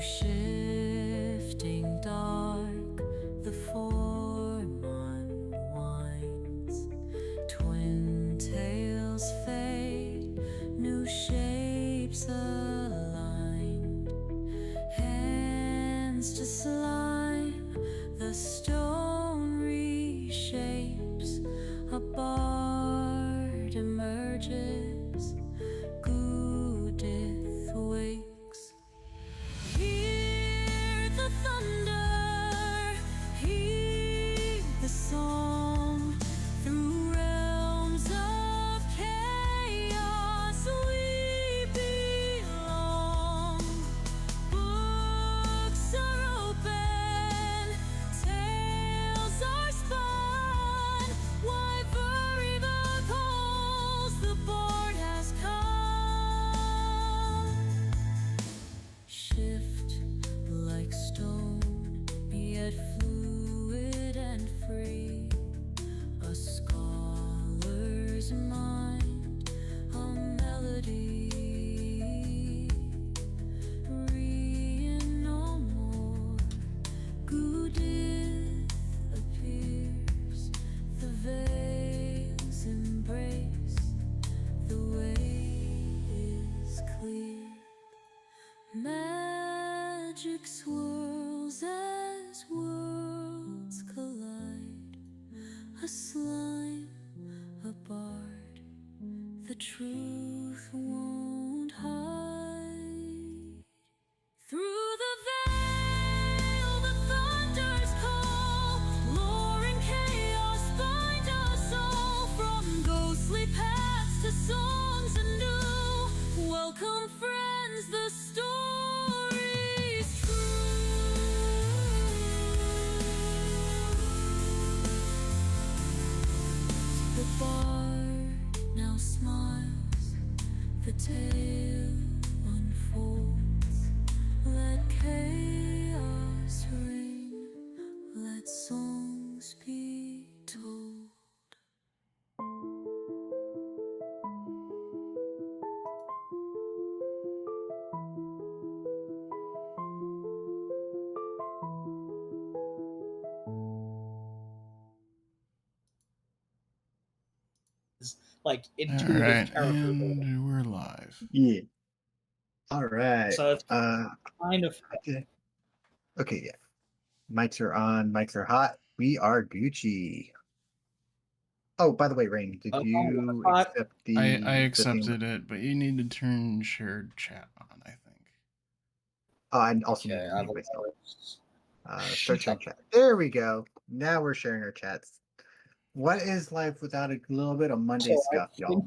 shifting dark, the form unwinds. Twin tails fade, new shapes aligned. Hands to slime, the stone reshapes. A bard emerges, Goo-dith wakes. Hear the thunder, heed the song. Through realms of chaos we belong. Books are open, tales are spun. Why Veriva calls, the bard has come. Shift like stone, yet fluid and free. A scholar's mind, a melody. Rein no more, Goo-dith appears. The veils embrace, the way is clear. Magic swirls as worlds collide. A slime, a bard, the truth won't hide. Through the veil, the thunders call. Lore and chaos bind us all. From ghostly paths to songs anew. Welcome, friends, the story's true. The bard now smiles, the tale unfolds. Let chaos reign, let songs be told. Like All intuitive right, character. and we're live. Yeah. All right. So it's kind of Okay, yeah. Mics are on, mics are hot. We are Gucci. Oh, by the way, Rein, did Oh, you hot. accept the I the thing? accepted it, but you need to turn shared chat on, I think. Oh, I also okay. need to I've mute myself. always- Start sharing chat. There we go. Now we're sharing our chats. What is life without a little bit of Monday So scuff, y'all?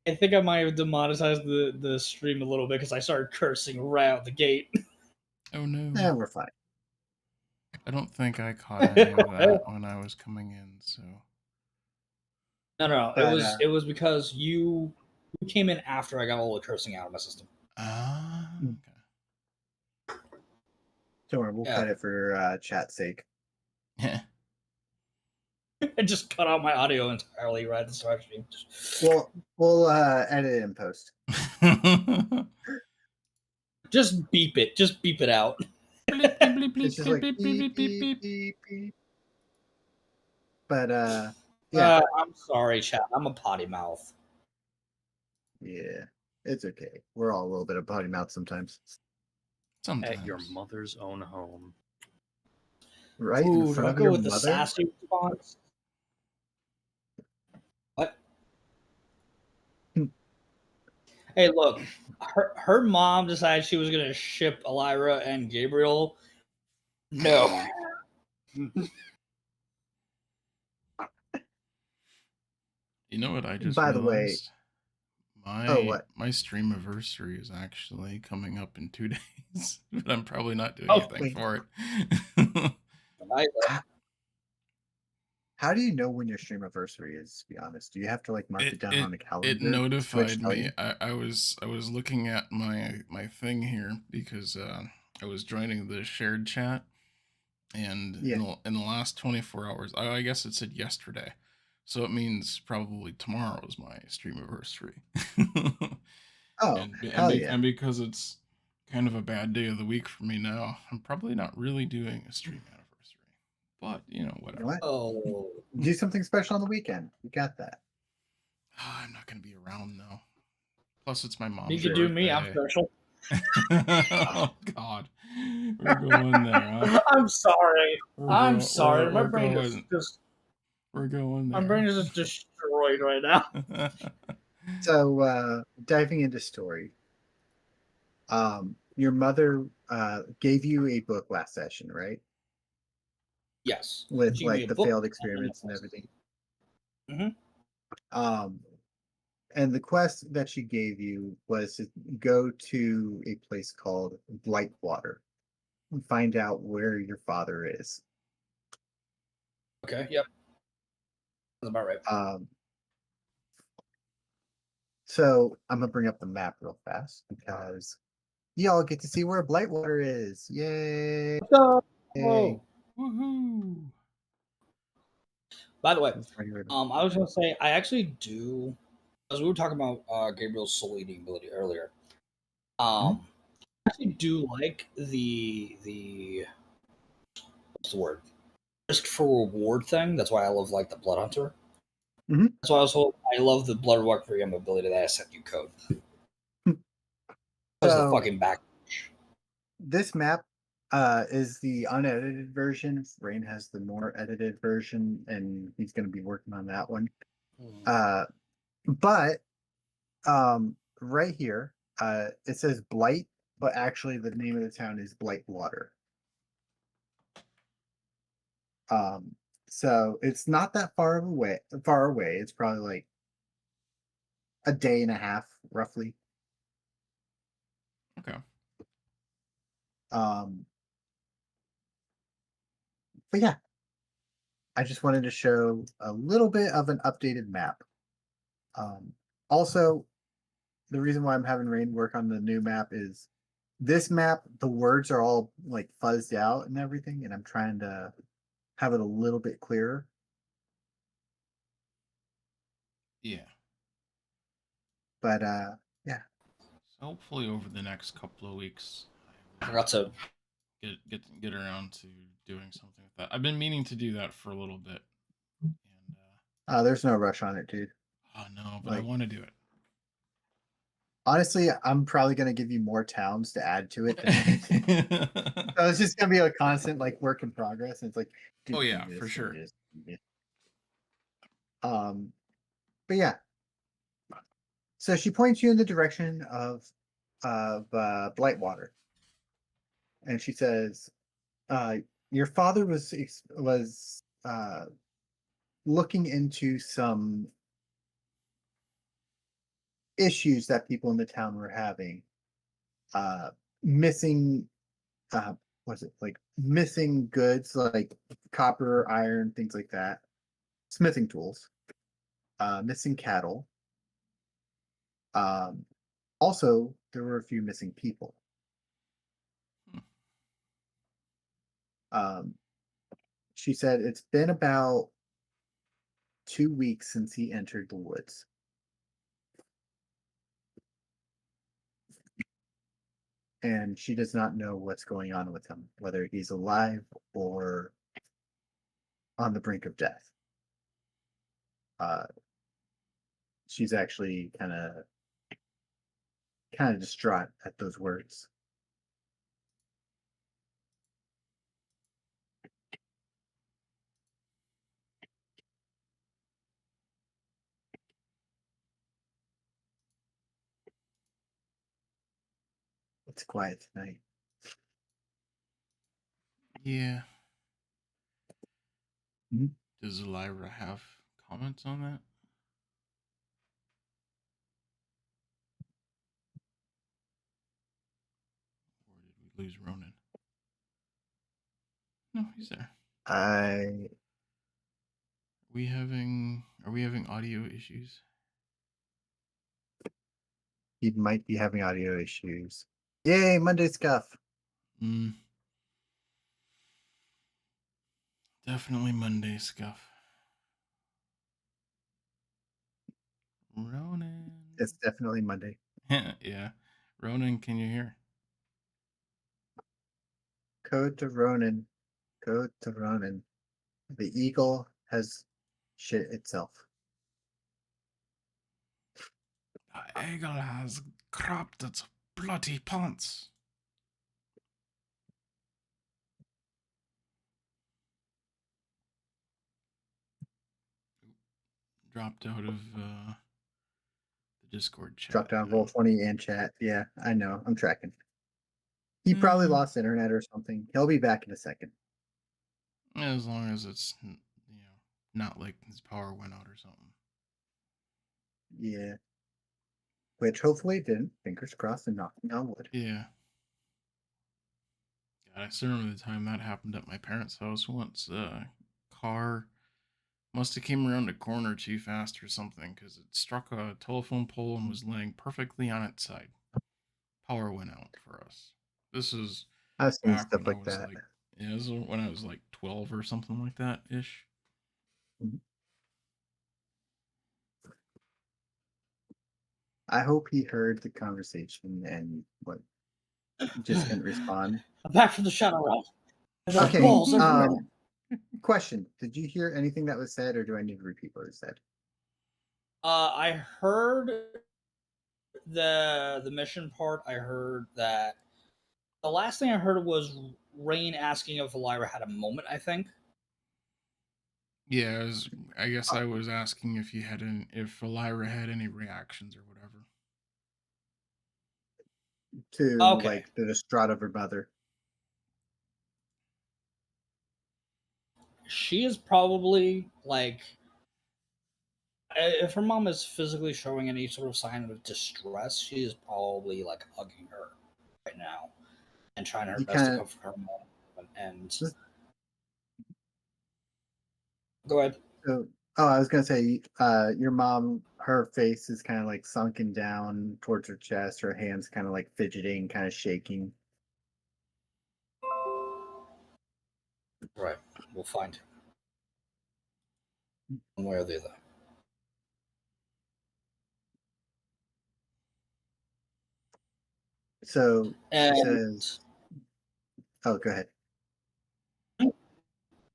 I think I might have demonetized the stream a little bit because I started cursing right out the gate. Oh no. Yeah, we're fine. I don't think I caught any of that when I was coming in, so. No. But, It was because you came in after I got all the cursing out of my system. Okay. Don't worry, we'll Yeah. cut it for chat's sake. Yeah. I just cut out my audio entirely right at the start of the stream. Well, we'll edit it in post. Just beep it. Just beep it out. It's just like beep, beep, beep, beep. But yeah, I'm sorry, chat. I'm a potty mouth. yeah, it's okay. We're all a little bit of potty mouth sometimes, Sometimes. At your mother's own home. right? Ooh, In do front I of go your with the mother. sassy response? What? Hey, look. Her mom decided she was gonna ship Ellyra and Gabriel. No. You know what I just By the way, realized? what? My stream anniversary is actually coming up in 2 days, but I'm probably not doing Oh, anything wait. for it. How do you know when your stream anniversary is? To be honest, do you have to like mark it down on the calendar? It Does Twitch notified tell me. you? I was looking at my thing here because I was joining the shared chat, and Yeah. in the last 24 hours, I guess it said yesterday, so it means probably tomorrow is my stream anniversary. Oh, hell yeah! And because it's kind of a bad day of the week for me now. I'm probably not really doing a stream anniversary, but You know whatever. what? Oh, Do something special on the weekend. You got that. I'm not gonna be around though. Plus, it's my mom's you could do me. I'm birthday. special. Oh God, we're going there. Huh? I'm sorry. I'm We're sorry. My we're brain is going. just. We're going My there. brain is just destroyed right now. So diving into story. Your mother gave you a book last session, right? Yes. With She gave me like a the book failed and experiments and a everything. Mhm. And the quest that she gave you was to go to a place called Blight and find out where your father is. Okay. Yep. That's about right. So I'm gonna bring up the map real fast because y'all get to see where Blightwater is. Yay! Let's go. Yay. Woohoo! By the way, It's right here. I was gonna say I actually do, as we were talking about Gabriel's soul eating ability earlier. I actually do like the what's the word, risk for reward thing. That's why I love like the Blood Hunter. Mhm. That's why I love the Blood Requiem ability that I sent you code. Because the So fucking back. this map is the unedited version. Rein has the more edited version, and he's going to be working on that one. But right here, it says Blight, but actually the name of the town is Blightwater. So it's not that far away. Far away. It's probably like a day and a half, roughly. Okay. But yeah, I just wanted to show a little bit of an updated map. Also, the reason why I'm having Rain work on the new map is this map, the words are all like fuzzed out and everything, and I'm trying to have it a little bit clearer. Yeah. But yeah. So hopefully over the next couple of weeks, I forgot to. get around to doing something with that. I've been meaning to do that for a little bit, and There's no rush on it, dude. oh no, but I want to do it. Honestly, I'm probably gonna give you more towns to add to it than anything. So it's just gonna be a constant like work in progress. And it's like, Oh yeah, for sure. But yeah. So she points you in the direction of Blightwater, and she says, "Your father was looking into some issues that people in the town were having, missing was it like missing goods like copper, iron, things like that, smithing tools, missing cattle. Um, Also, there were a few missing people. Um, she said it's been about 2 weeks since he entered the woods. And she does not know what's going on with him, whether he's alive or on the brink of death. She's actually kind of distraught at those words. It's quiet tonight. Yeah. Mhm. Does Ellyra have comments on that? Or did we lose Ronan? No, he's there. I Are we having audio issues? He might be having audio issues. Yay, Monday Scuff. Definitely Monday Scuff. Ronan. It's definitely Monday. Yeah. Ronan, can you hear? Code to Ronin. Code to Ronin. The eagle has shit itself. The eagle has crapped its bloody pants. Dropped out of the Discord chat. Dropped down Roll20 and chat. Yeah, I know. I'm tracking. He probably lost internet or something. He'll be back in a second. As long as it's, not like his power went out or something. Yeah. Which hopefully didn't. Fingers crossed and knocking on wood. Yeah. God, I still remember the time that happened at my parents' house once. Car must have came around a corner too fast or something because it struck a telephone pole and was laying perfectly on its side. Power went out for us. This is I've seen back stuff when like I was that. this is when I was like 12 or something like that ish. I hope he heard the conversation and just couldn't respond. I'm back from the shadow realm. There's Okay. balls everywhere. Question: did you hear anything that was said, or do I need to repeat what was said? I heard the mission part. I heard that the last thing I heard was Rein asking if Ellyra had a moment. I think. Yeah, I guess I was asking if if Ellyra had any reactions or whatever. To Okay. like the distraught of her mother. She is probably like, if her mom is physically showing any sort of sign of distress, she is probably like hugging her right now and trying her best to comfort her mom. And go ahead. I was gonna say, your mom, her face is kind of like sunken down towards her chest. Her hands kind of like fidgeting, kind of shaking. Right. We'll find him. One way or the other. So And she says, "Oh, go ahead." I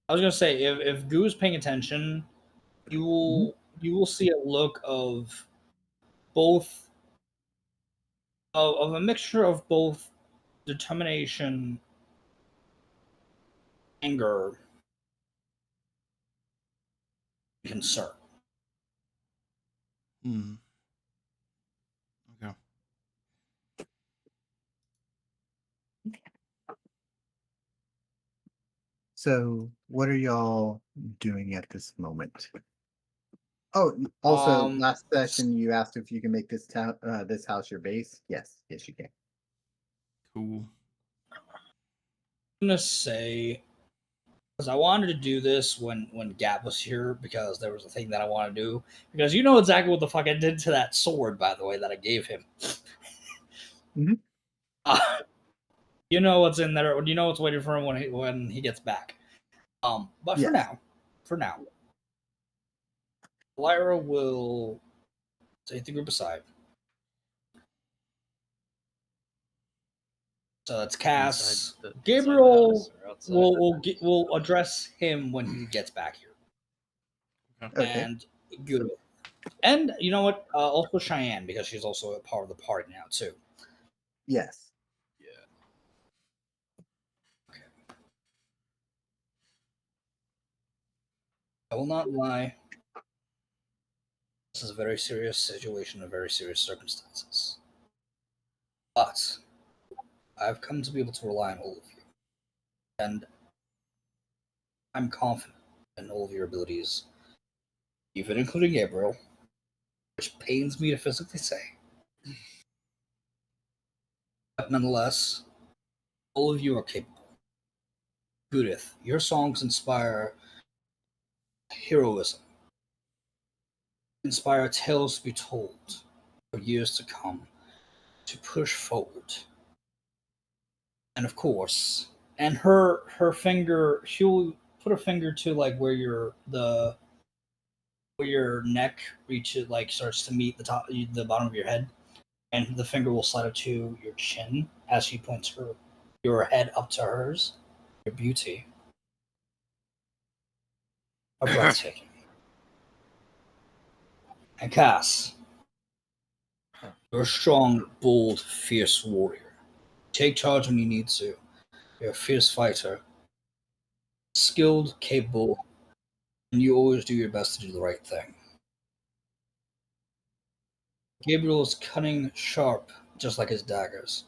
was gonna say, if Goo is paying attention, you will see a look of both of a mixture of both determination, anger, and concern. Okay. So, what are y'all doing at this moment? Oh, also, last session you asked if you can make this this house your base. Yes, you can. Cool. I'm gonna say, because I wanted to do this when Gabe was here, because there was a thing that I want to do, because you know exactly what the fuck I did to that sword, by the way, that I gave him. You know what's in there. You know what's waiting for him when he gets back. But Yes. for now, Ellyra will take the group aside. So that's Cass. Gabriel will address him when he gets back here. Okay. And Goo-dith. And you know what? Also Cheyenne, because she's also a part of the party now too. Yes. Yeah. Okay. I will not lie. This is a very serious situation and very serious circumstances. But I've come to be able to rely on all of you. And I'm confident in all of your abilities, even including Gabriel, which pains me to physically say. But nonetheless, all of you are capable. Goo-dith, your songs inspire heroism, inspire tales to be told for years to come, to push forward. And of course, and her finger, she'll put her finger to like where your neck reaches, like starts to meet the bottom of your head, and the finger will slide up to your chin as she points your head up to hers. your beauty are breathtaking. And Cass, you're a strong, bold, fierce warrior. Take charge when you need to. You're a fierce fighter, skilled, capable, and you always do your best to do the right thing. Gabriel is cunning, sharp, just like his daggers.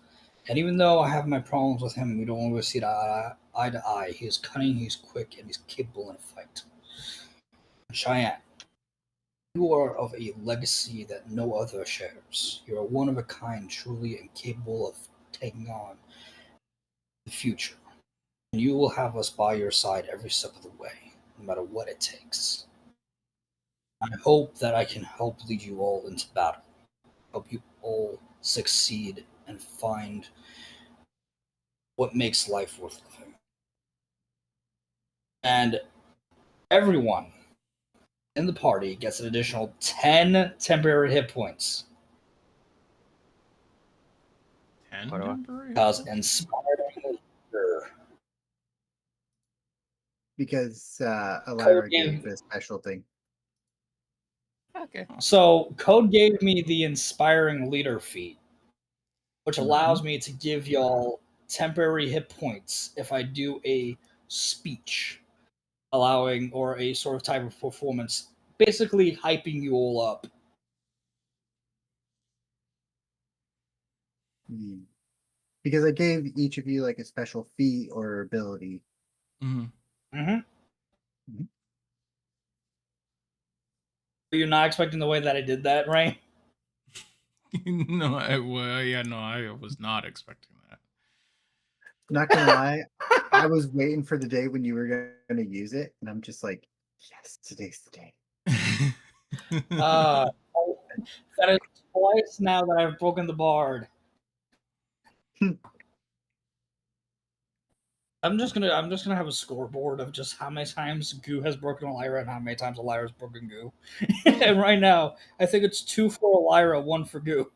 And even though I have my problems with him, we don't always see eye to eye. He is cunning, he's quick, and he's capable in a fight. Cheyenne, you are of a legacy that no other shares. You are one of a kind, truly, and capable of taking on the future. And you will have us by your side every step of the way, no matter what it takes. I hope that I can help lead you all into battle. Help you all succeed and find what makes life worth living. And everyone in the party gets an additional 10 temporary hit points. 10 What do I- temporary? Because inspiring leader. Because Ellyra gave- gave a special thing. Okay. So Code gave me the inspiring leader feat, which allows me to give y'all temporary hit points if I do a speech, allowing or a sort of type of performance, basically hyping you all up. Because I gave each of you like a special feat or ability. Mhm. Mm-hmm. Were you not expecting the way that I did that, right? No, I was not expecting that. Not gonna lie, I was waiting for the day when you were gonna use it, and I'm just like, yes, today's the day. That is twice now that I've broken the bard. I'm just gonna have a scoreboard of just how many times Goo has broken Ellyra and how many times Ellyra's broken Goo. And right now, I think it's 2 for Ellyra, 1 for Goo.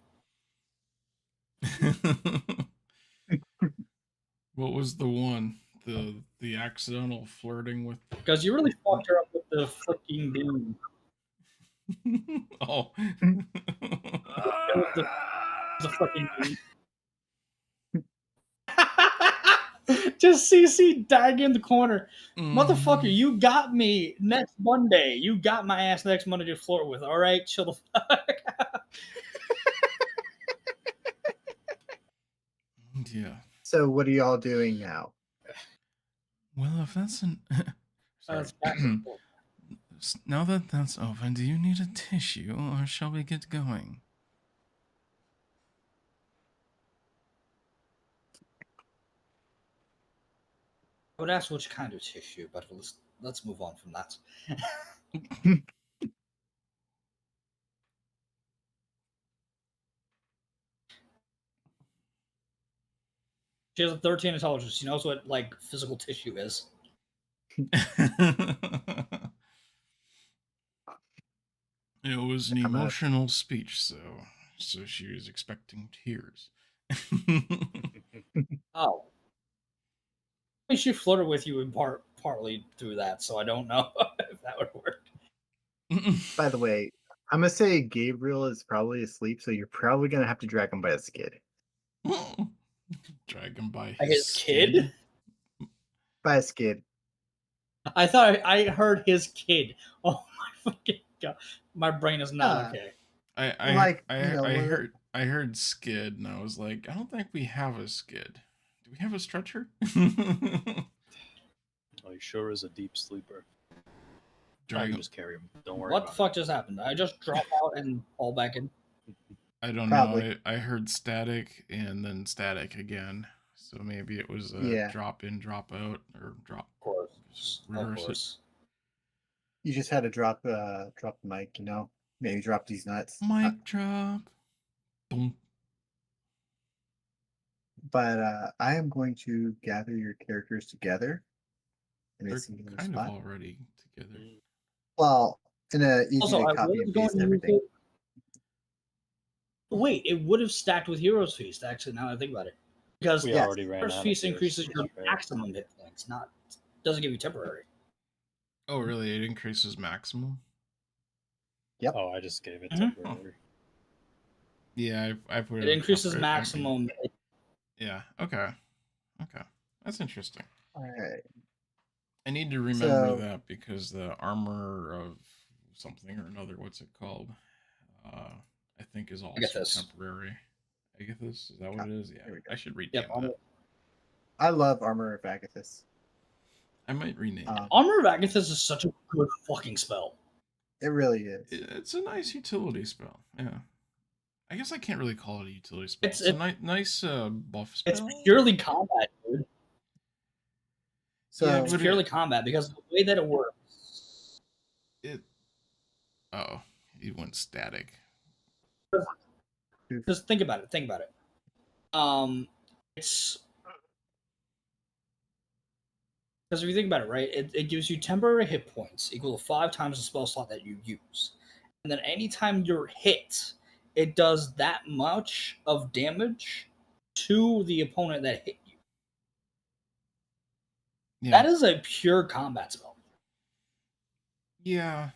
What was the one? The accidental flirting with Because you really fucked her up with the fucking beam. Oh. It was the fucking beam. Just CC dying in the corner. Motherfucker, you got me next Monday. You got my ass next Monday to flirt with. All right, chill the fuck. Yeah. So what are y'all doing now? Well, if that's an Sorry. That's back and forth. Now that that's open, do you need a tissue or shall we get going? I would ask which kind of tissue, but let's move on from that. She has a 13 intelligence. She knows what like physical tissue is. It was an emotional speech, so she was expecting tears. Oh, I mean, she flirted with you in partly through that, so I don't know if that would work. By the way, I'm gonna say Gabriel is probably asleep, so you're probably gonna have to drag him by a skid. Drag him by His kid? By a skid. I thought I heard his kid. Oh my fucking god, my brain is not okay. I heard skid, and I was like, I don't think we have a skid. Do we have a stretcher? Oh, he sure is a deep sleeper. I Drag can him. just carry him. Don't worry What the about fuck just happened? I just drop out and fall back in. I don't Probably. know. I heard static and then static again. So maybe it was a Yeah. drop in, drop out, or drop. Of course. Just Of reverse it. course. You just had to drop the mic, you know? Maybe drop these nuts. Mic drop. Boom. But I am going to gather your characters together in a They're singular kind spot. of already together. Well, in a easy Also, to I copy was and going paste to everything. use it. Wait, it would have stacked with Heroes Feast, actually, now that I think about it. Because We Yes. already ran First out Feast of increases yours, your right? maximum hit points, doesn't give you temporary. Oh, really? It increases maximum? Oh, I just gave it Mhm. temporary. Yeah, I put it. It on increases temporary. I mean, maximum. yeah. Okay. Okay. That's interesting. All right. I need to remember So- that because the armor of something or another, what's it called? I think is also Agathis. temporary. Agathis? Is that what it is? Yeah. Here we go. I should rename Yep. that. I love Armor of Agathis. I might rename it. Armor of Agathis is such a good fucking spell. It really is. It's a nice utility spell. Yeah. I guess I can't really call it a utility spell. It's- It's a nice buff spell. It's purely combat, dude. So Yeah, It's but purely combat because the way that it works. Oh, he went static. Just think about it. Think about it. It's because if you think about it, right, it gives you temporary hit points equal to 5 times the spell slot that you use, and then anytime you're hit, it does that much of damage to the opponent that hit you. Yeah. That is a pure combat spell. Yeah.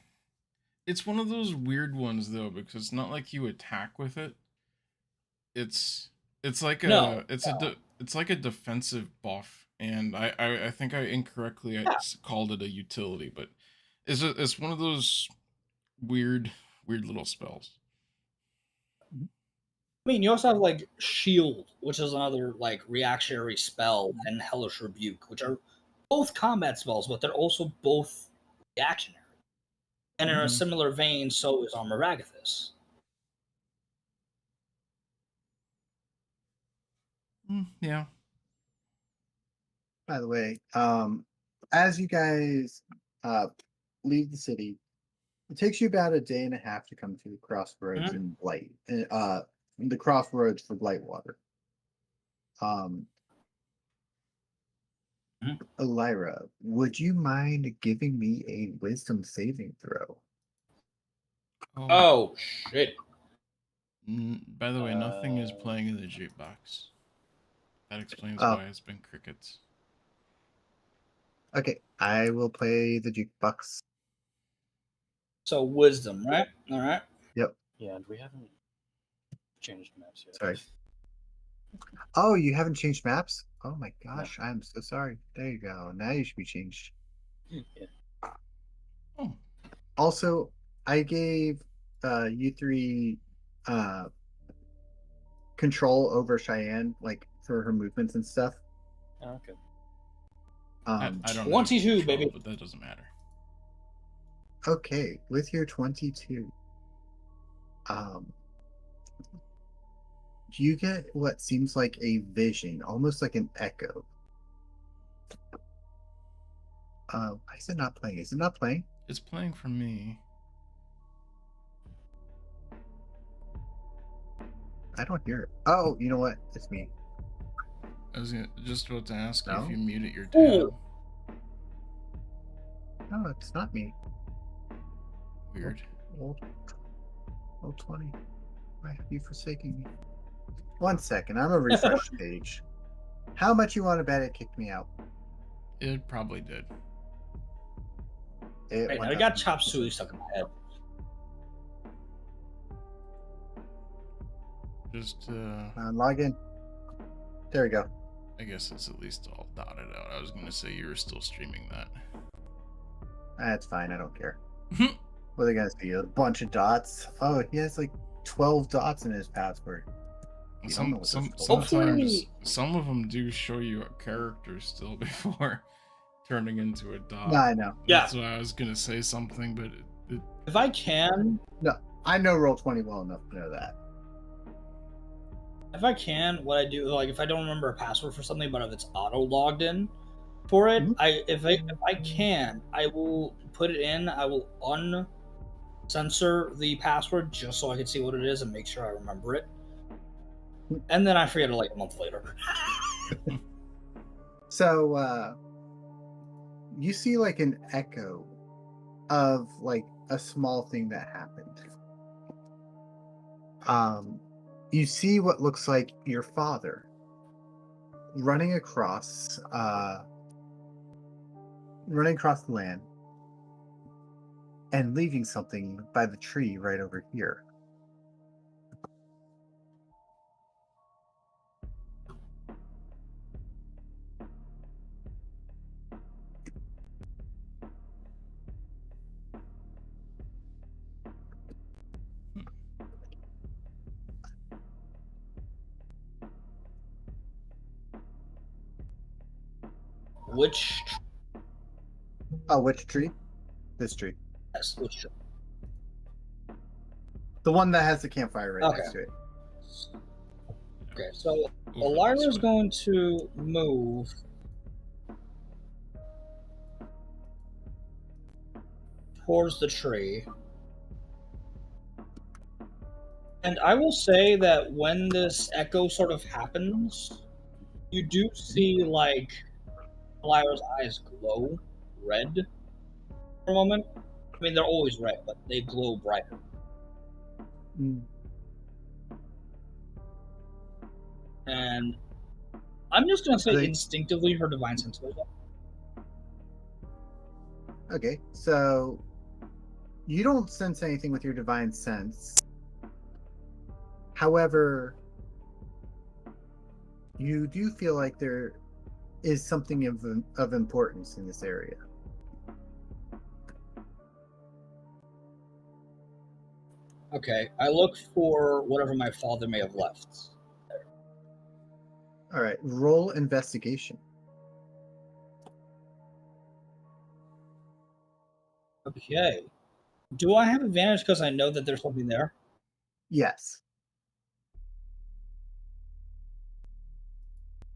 It's one of those weird ones though, because it's not like you attack with it. It's like a No, it's like a defensive buff, and I think I incorrectly called it a utility, but it's one of those weird little spells. I mean, you also have like Shield, which is another like reactionary spell, and Hellish Rebuke, which are both combat spells, but they're also both reactionary. And in a Mhm. similar vein, so is Armor of Agathis. Yeah. by the way, as you guys leave the city, it takes you about a day and a half to come to the crossroads Mhm. in Blight. The crossroads for Blightwater. Mhm. Ellyra, would you mind giving me a wisdom saving throw? Oh shit! By the way, nothing is playing in the jukebox. That explains Oh. why it's been crickets. Okay, I will play the jukebox. So Wisdom, right? All right. Yep. Yeah, and we haven't changed maps yet. Sorry. Oh, you haven't changed maps? Oh my gosh, I'm so sorry. There you go. Now you should be changed. Yeah. Oh. Also, I gave you three control over Cheyenne, like for her movements and stuff. Oh, okay. I don't have 22, control, baby. but that doesn't matter. Okay, with your 22, you get what seems like a vision, almost like an echo. Why is it not playing? Is it not playing? It's playing for me. I don't hear it. Oh, you know what? It's me. I was just about to ask you No? if you muted your tab. Ooh. No, it's not me. Weird. Old 20. Why have you forsaken me? 1 second, I'm gonna refresh the page. How much you want to bet it kicked me out? It probably did. It Right, went I up. got Chop Suey stuck in my head. Just Log in. There we go. I guess it's at least all dotted out. I was gonna say you were still streaming that. That's fine. I don't care. What are they gonna see? A bunch of dots? Oh, he has like 12 dots in his password. You don't know what those 12 Sometimes Hopefully- some of them do show you a character still before turning into a dot. No, I know. Yeah. That's why I was gonna say something, but If I can, I know Roll20 well enough to know that. what I do, like if I don't remember a password for something, but if it's auto logged in for it, Mhm. if I can, I will put it in. I will uncensor the password just so I can see what it is and make sure I remember it. And then I forget it like a month later. So, you see like an echo of like a small thing that happened. You see what looks like your father running across the land and leaving something by the tree right over here. Which? Oh, which tree? This tree. Yes, which tree? The one that has the campfire right next to it. Okay, so Over Ellyra this is way. going to move towards the tree. And I will say that when this echo sort of happens, you do see, like, Ellyra's eyes glow red for a moment. I mean, they're always red, but they glow brighter. And I'm just going to say instinctively her divine sense goes up. Okay, so you don't sense anything with your divine sense. However, you do feel like there is something of importance in this area. Okay, I look for whatever my father may have left. All right, roll investigation. Okay. Do I have advantage because I know that there's something there? Yes.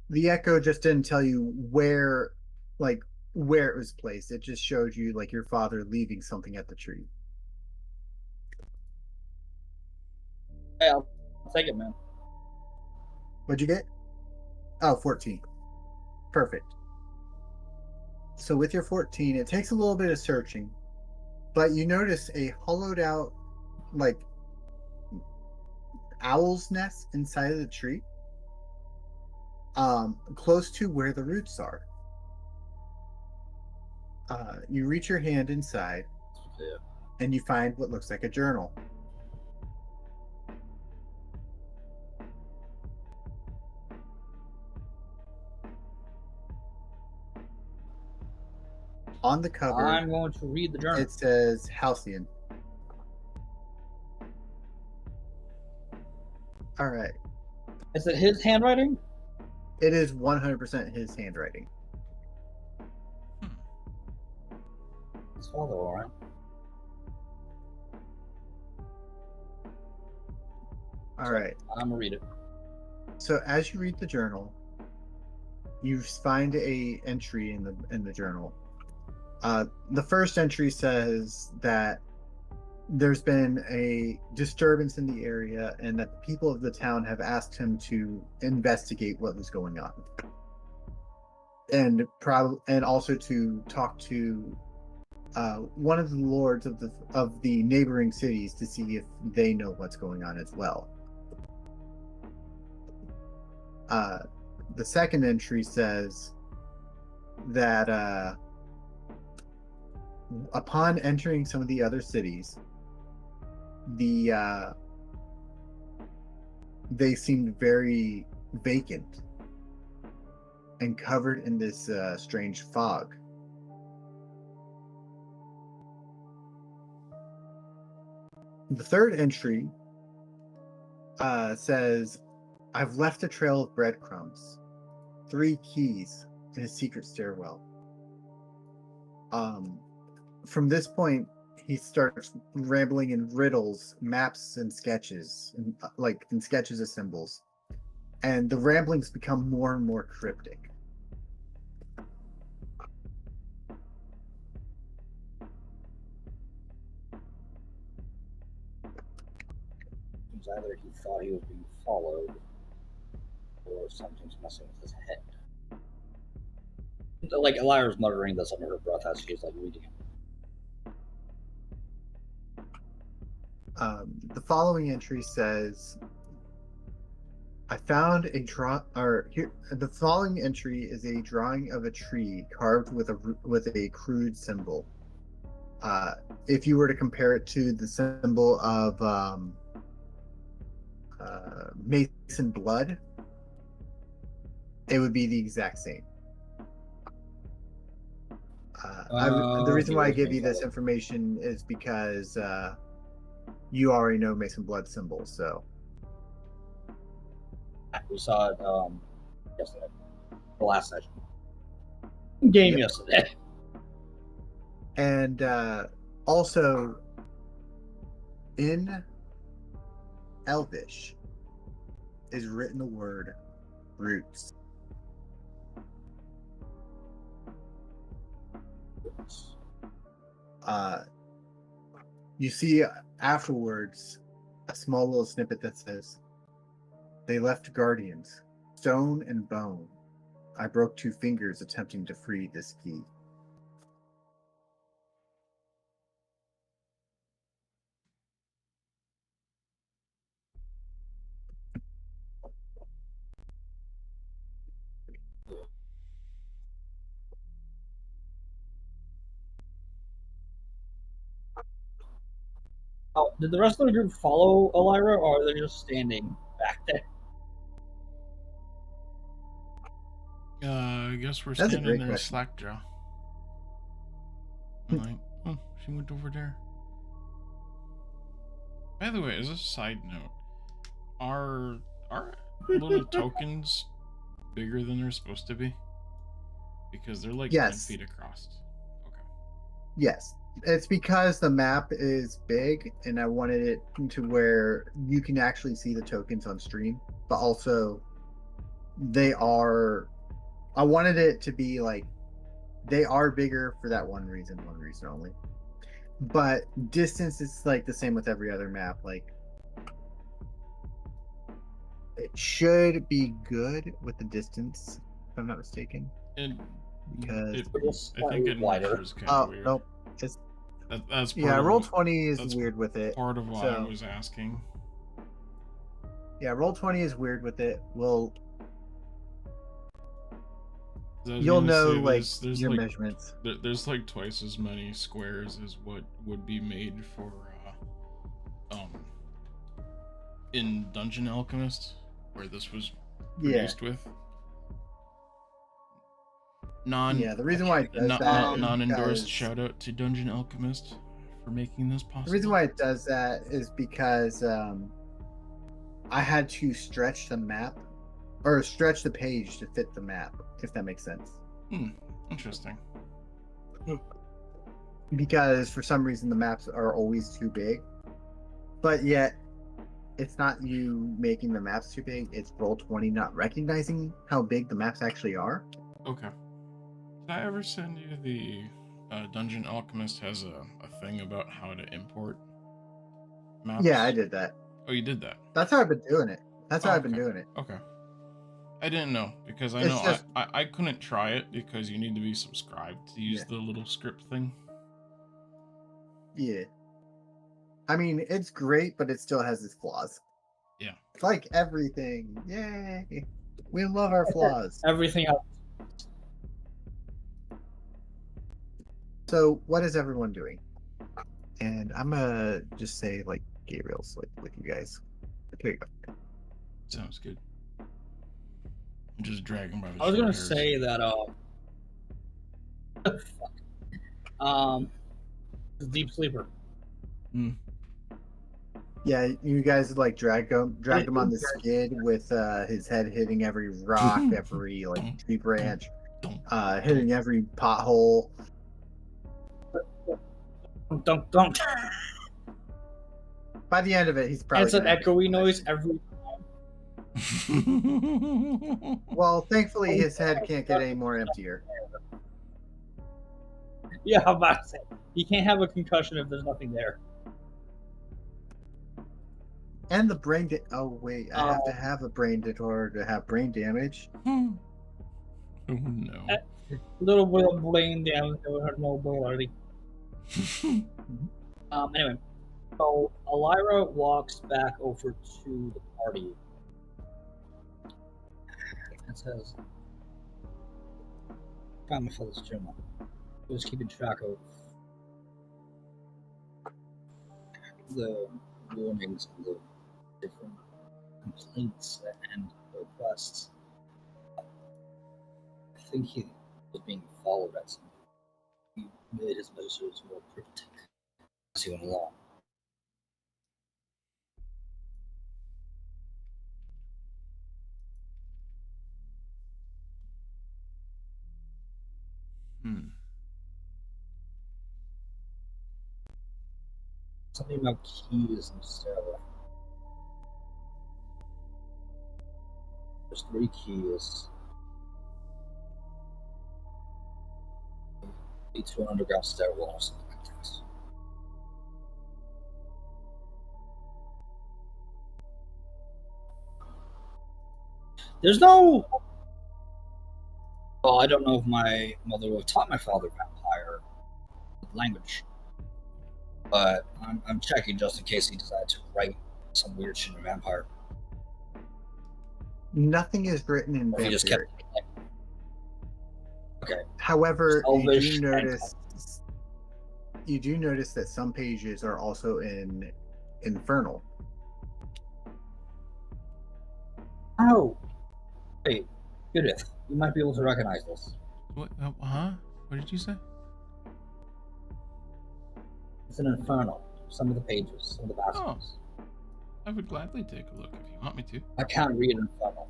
The echo just didn't tell you where it was placed. It just showed you like your father leaving something at the tree. Hey, I'll take it, man. What'd you get? Oh, 14. Perfect. So with your 14, it takes a little bit of searching, but you notice a hollowed out, like, owl's nest inside of the tree, close to where the roots are. You reach your hand inside, and you find what looks like a journal. On the cover, I'm going to read the journal. it says Halcyon. All right. Is it his handwriting? It is 100% his handwriting. His father, all right. All right. I'm gonna read it. So as you read the journal, you find a entry in the journal. The first entry says that there's been a disturbance in the area and that the people of the town have asked him to investigate what was going on, and also to talk to one of the lords of the neighboring cities to see if they know what's going on as well. The second entry says that upon entering some of the other cities, they seemed very vacant and covered in this strange fog. The third entry says, I've left a trail of breadcrumbs, 3 keys in a secret stairwell. From this point, he starts rambling in riddles, maps, and sketches, and in sketches of symbols, and the ramblings become more and more cryptic. Either he thought he was being followed, or something's messing with his head. Like Ellyra's muttering this under her breath as she's like reading it. The following entry says, I found a the following entry is a drawing of a tree carved with a crude symbol. If you were to compare it to the symbol of Mason blood, it would be the exact same. The reason why I give you this information is because you already know Mason blood symbol, so we saw it yesterday, the last session game yesterday. And also in Elvish is written the word roots. You see afterwards a small little snippet that says, "They left guardians, stone and bone. I broke 2 fingers attempting to free this key." Oh, did the rest of the group follow Ellyra, or are they just standing back there? I guess we're That's a standing great there question. slackjaw. I'm like, oh, she went over there. By the way, as a side note, are little tokens bigger than they're supposed to be? Because they're like 10 feet across. Okay. Yes. It's because the map is big and I wanted it to where you can actually see the tokens on stream, but also I wanted it to be like they are bigger for that one reason only. But distance is like the same with every other map. Like it should be good with the distance, if I'm not mistaken. And Because I think it is kind of weird. Nope. It's that's part roll 20 is weird with it. Part of why I was asking. Yeah, roll 20 is weird with it. Well, you'll know like there's your measurements. There's like twice as many squares as what would be made for in Dungeon Alchemist, where this was produced with. The reason why it does that non-endorsed shout out to Dungeon Alchemist for making this possible. The reason why it does that is because I had to stretch the map or stretch the page to fit the map, if that makes sense. Interesting. Because for some reason the maps are always too big, but yet it's not you making the maps too big, it's Roll20 not recognizing how big the maps actually are. Okay. Did I ever send you the Dungeon Alchemist has a thing about how to import maps? Yeah, I did that. Oh, you did that? That's how I've been doing it. I've been doing it. Okay. I didn't know, because I know I couldn't try it because you need to be subscribed to use the little script thing. Yeah. I mean, it's great, but it still has its flaws. Yeah. It's like everything. Yay. We love our flaws. Everything else. So, what is everyone doing? And I'm gonna just say, like, Gabriel's like with you guys. Here you go. Sounds good. I'm just dragging by the I was gonna hairs. say that deep sleeper. Yeah, you guys like dragged him on the skid with his head hitting every rock, every like tree branch, hitting every pothole. Dunk, dunk. By the end of it, he's probably. It's an echoey noise every time. Well, thankfully, his head can't get any more emptier. Yeah, I'm about to say. You can't have a concussion if there's nothing there. And the brain. Oh wait, I have to have a brain in order to have brain damage. Oh no! Little bit of brain damage. No ability. Anyway, so Ellyra walks back over to the party. It says, found my father's journal. He was keeping track of the warnings and the different complaints and requests. I think he was being followed at some point. He made his messages more cryptic as he went along. Something about keys and stairway. There's 3 keys. Lead to an underground stairwell or something like this. There's no. Well, I don't know if my mother would have taught my father vampire language, but I'm checking just in case he decided to write some weird shit in vampire. Nothing is written in Or if he just kept. vampiric. Okay. However, Elvish you do notice that some pages are also in Infernal. Oh, wait, Goo-dith, you might be able to recognize this. What? Huh? What did you say? It's an Infernal. Some of the pages, some of the passages. I would gladly take a look if you want me to. I can't read Infernal.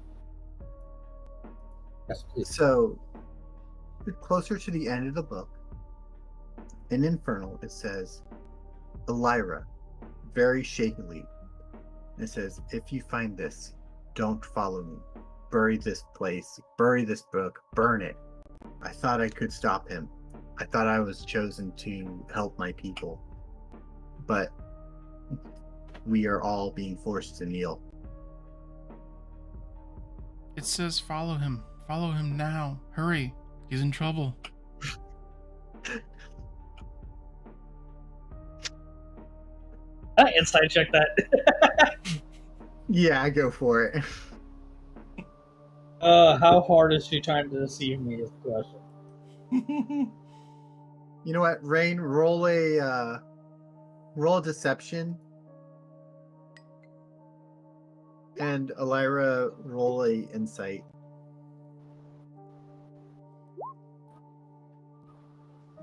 Yes, please. So, closer to the end of the book, in Infernal, it says, Ellyra, very shakily, it says, if you find this, don't follow me. Bury this place, bury this book, burn it. I thought I could stop him. I thought I was chosen to help my people. But we are all being forced to kneel. It says follow him. Follow him now. Hurry. He's in trouble. Inside check that. Yeah, I go for it. How hard is she trying to deceive me is the question. You know what, Rein, roll a deception. And Ellyra, roll a insight.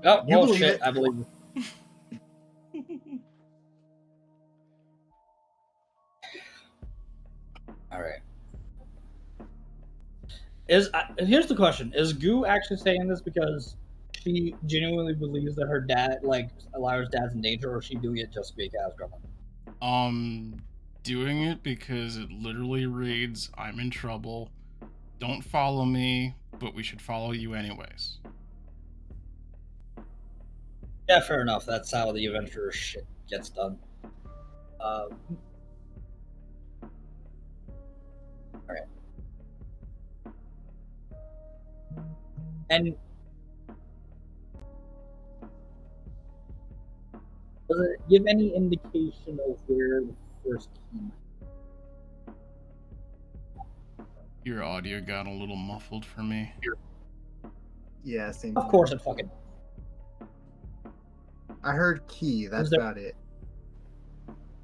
Oh, You well, believe shit, it. I believe it. All right. Here's the question: is Goo actually saying this because she genuinely believes that her dad, like Ellyra's dad's in danger, or is she doing it just to be a chaos gremlin? Doing it because it literally reads, "I'm in trouble. Don't follow me, but we should follow you anyways." Yeah, fair enough. That's how the adventurer shit gets done. All right. And does it give any indication of where the first key might Your audio got a little muffled for me. Yeah, same. Of course it fucking. I heard key, that's there- about it.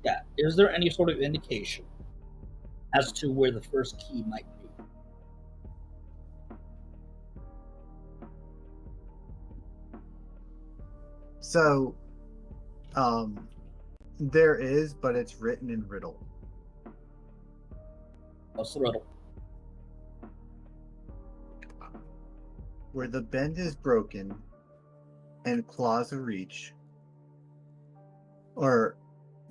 Yeah. Is there any sort of indication as to where the first key might be? So, there is, but it's written in riddle. What's the riddle? Where the bend is broken and claws reach, or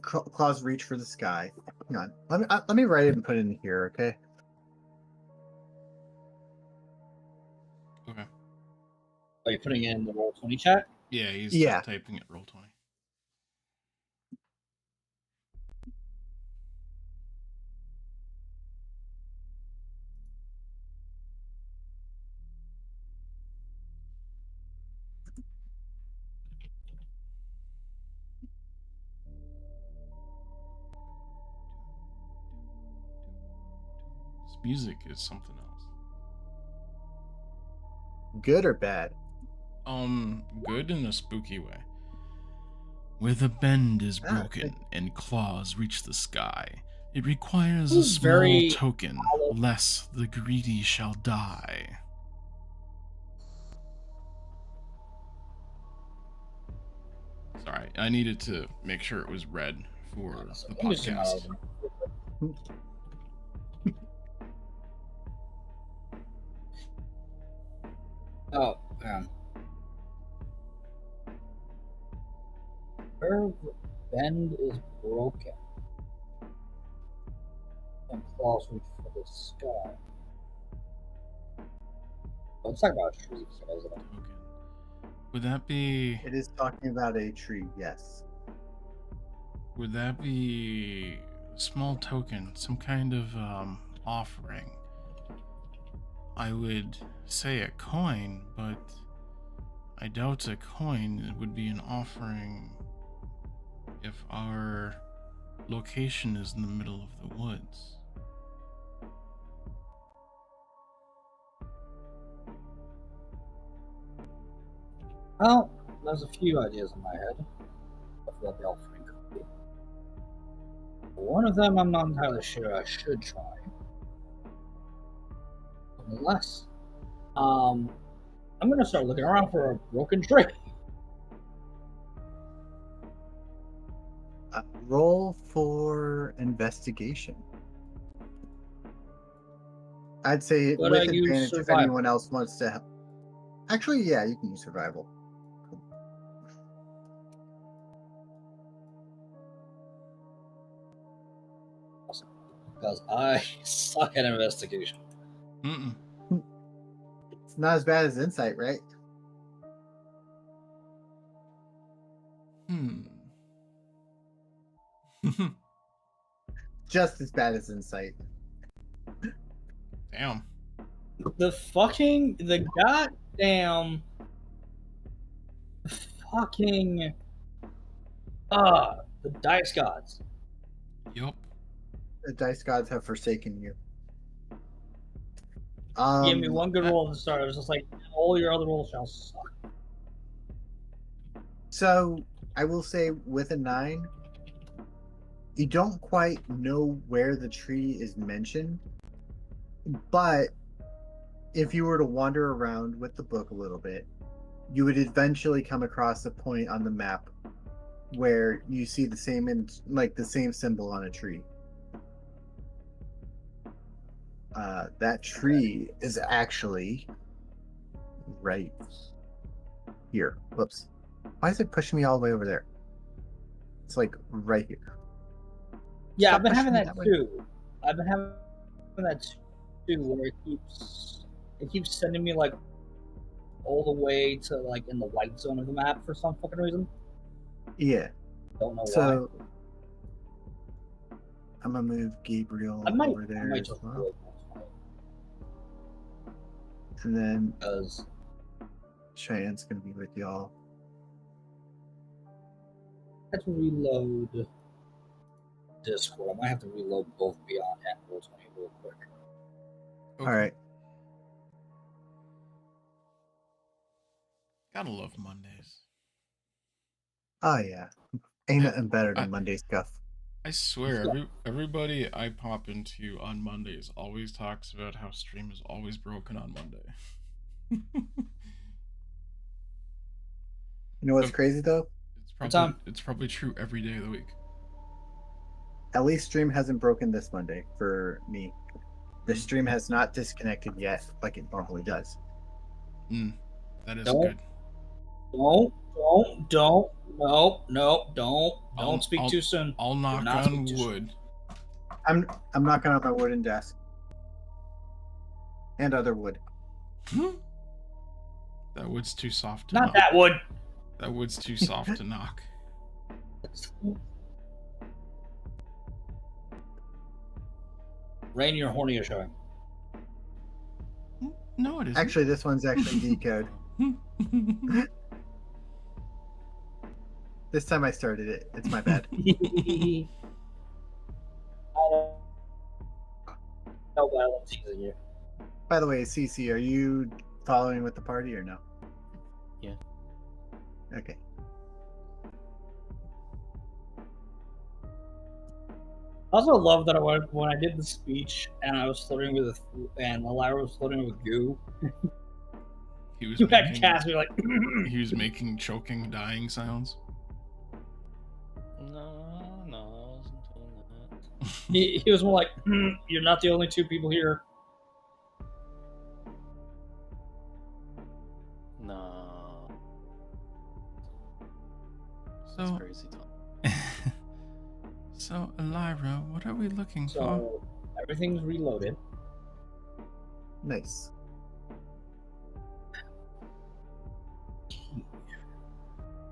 claws reach for the sky. Hang on, let me write it and put it in here, okay? Okay. Are you putting it in the Roll20 chat? Yeah, he's Yeah. just typing it Roll20. This music is something else. Good or bad? Good in a spooky way. Where the bend is Ah, broken and claws reach the sky, it requires a Ooh, small very token, hollow. lest the greedy shall die. Sorry, I needed to make sure it was read for the Let me zoom out podcast. of them. Oh, man. Where the bend is broken and claws reach for the sky. Let's talk about trees, isn't it? Token. Would that be? It is talking about a tree, yes. Would that be a small token, some kind of offering? I would say a coin, but I doubt a coin would be an offering if our location is in the middle of the woods. Well, there's a few ideas in my head of what the offering could be. One of them I'm not entirely sure I should try. Nonetheless, I'm gonna start looking around for a broken tree. Roll for investigation. I'd say But with I use advantage if survival. anyone else wants to help. Actually, yeah, you can use survival. Because I suck at investigation. Mm-mm. It's not as bad as insight, right? Just as bad as insight. Damn. The goddamn fucking the dice gods. Yup. The dice gods have forsaken you. Give me one good roll at the start. It was just like all your other rolls shall suck. So I will say with a 9, you don't quite know where the tree is mentioned, but if you were to wander around with the book a little bit, you would eventually come across a point on the map where you see the same the same symbol on a tree. That tree is actually right here. Whoops. Why is it pushing me all the way over there? It's like right here. Yeah, Stop I've been having pushing me that that way. too. I've been having that too, where it keeps sending me like all the way to like in the white zone of the map for some fucking reason. Yeah. Don't know why. So I'm gonna move Gabriel over I there might as just well. do it And then because Cheyenne's gonna be with y'all. I have to reload Discord. I might have to reload both Beyond and Roll20 real quick. Okay. All right. Gotta love Mondays. Oh yeah. Ain't Yeah, nothing better than I- Monday Scuff. I swear, everybody I pop into on Mondays always talks about how stream is always broken on Monday. You know what's Um, crazy though? It's probably true every day of the week. At least stream hasn't broken this Monday for me. The stream has not disconnected yet, like it normally does. That is Don't- good. Don't speak too soon. I'll knock not on speak too soon. wood. I'm knocking on my wooden desk and other wood. That wood's too soft to Not knock. that wood. That wood's too soft to knock. Rein, your horny is showing. No, it isn't. Actually, this one's actually decode. This time I started it. It's my bad. I don't know why I'm teasing you. By the way, Cece, are you following with the party or no? Yeah. Okay. I also love that when I did the speech and I was flirting with and Ellyra was flirting with Goo. He was You had making Cassie like. he was making choking, dying sounds. No, I wasn't doing that. He was more like, "You're not the only two people here." No. That's So, crazy talk. so Ellyra, what are we looking for? So everything's reloaded. Nice.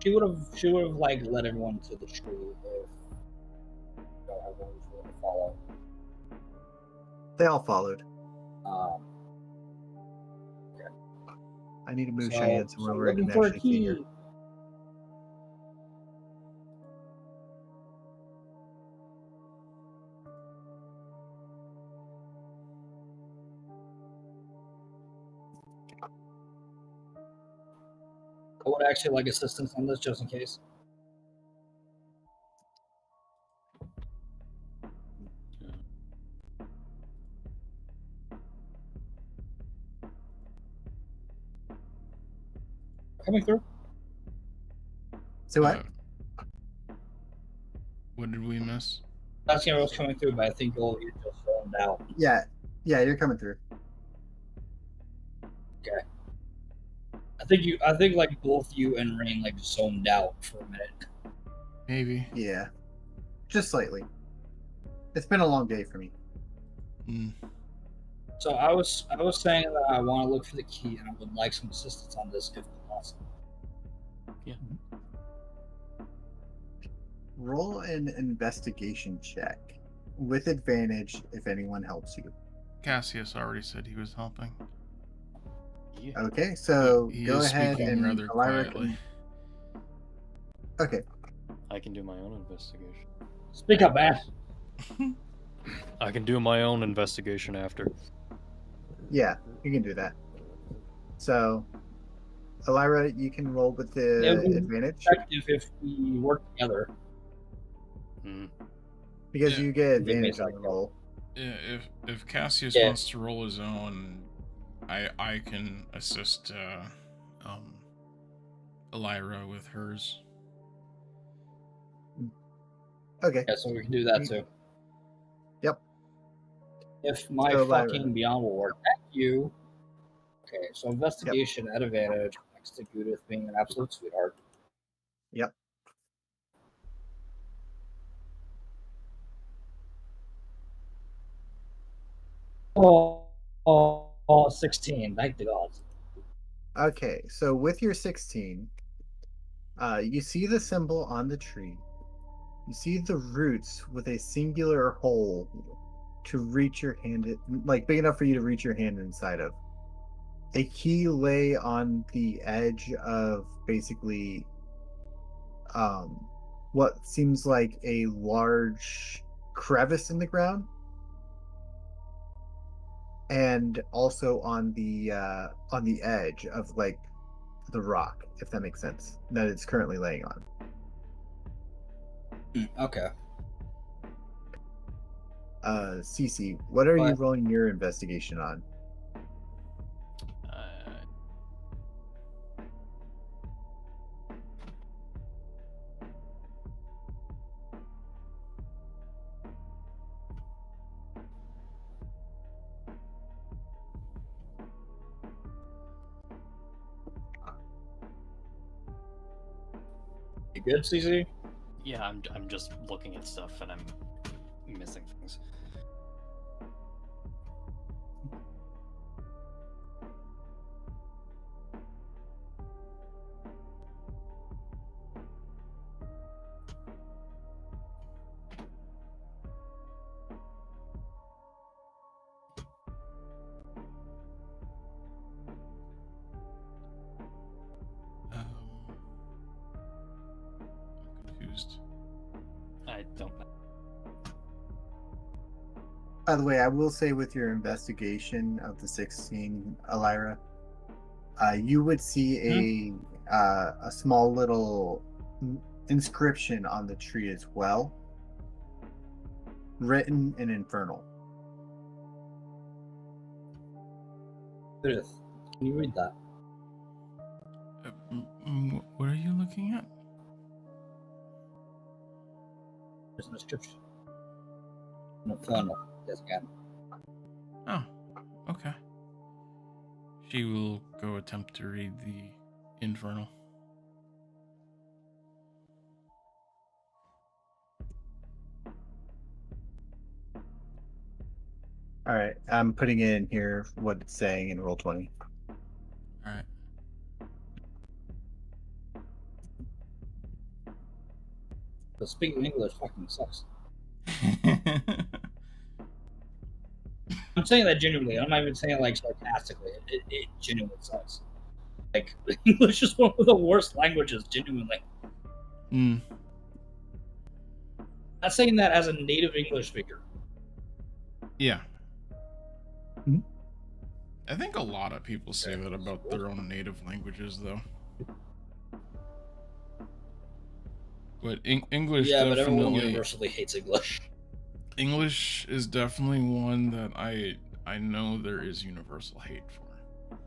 She would have like led everyone to the tree if everyone was willing to follow. They all followed. I need to move Cheyenne somewhere where I looking can for a actually see her. key. I would actually like assistance on this just in case. Coming through. So what? What did we miss? That's what was coming through, but I think you just zoned out. Yeah, you're coming through. Okay. I think like both you and Rein like zoned out for a minute. Maybe. Yeah, just slightly. It's been a long day for me. So I was saying that I want to look for the key and I would like some assistance on this if possible. Yeah. Roll an investigation check with advantage if anyone helps you. Cassius already said he was helping. Yeah. Okay, so He go is ahead speaking and rather Ellyra quietly. Okay. I can do my own investigation. Speak up, man. I can do my own investigation after. Yeah, you can do that. So, Ellyra, you can roll with the It would be advantage effective if we work together. because Yeah. you get advantage on the roll. Yeah, if Cassius Yeah. wants to roll his own, I can assist Ellyra with hers. Okay. Yeah, so we can do that too. Yep. If my So, Ellyra. fucking beyond will work. Thank you. Okay, so investigation at advantage next to Goo-dith being an absolute sweetheart. Yep. Oh, 16. Thank the gods. Okay, so with your 16, you see the symbol on the tree. You see the roots with a singular hole to reach your hand, like big enough for you to reach your hand inside of. A key lay on the edge of basically what seems like a large crevice in the ground, and also on the edge of like the rock, if that makes sense, that it's currently laying on. Okay. Cece, what are you rolling your investigation on? You good, CC? Yeah, I'm just looking at stuff and I'm missing things. I'm confused. I don't know. By the way, I will say with your investigation of the 16, Ellyra, you would see a small little inscription on the tree as well, written in Infernal. Judith, can you read that? What are you looking at? There's an inscription. Infernal. Yes, again. Oh, okay. She will go attempt to read the Infernal. All right, I'm putting in here what it's saying in Roll20. All right. But speaking English fucking sucks. I'm saying that genuinely. I'm not even saying it like sarcastically. It genuinely sucks. Like English is one of the worst languages. Genuinely. Mm. Not saying that as a native English speaker. Yeah. Mhm. I think a lot of people say that about their own native languages, though. But English Yeah, but everyone definitely. universally hates English. English is definitely one that I know there is universal hate for.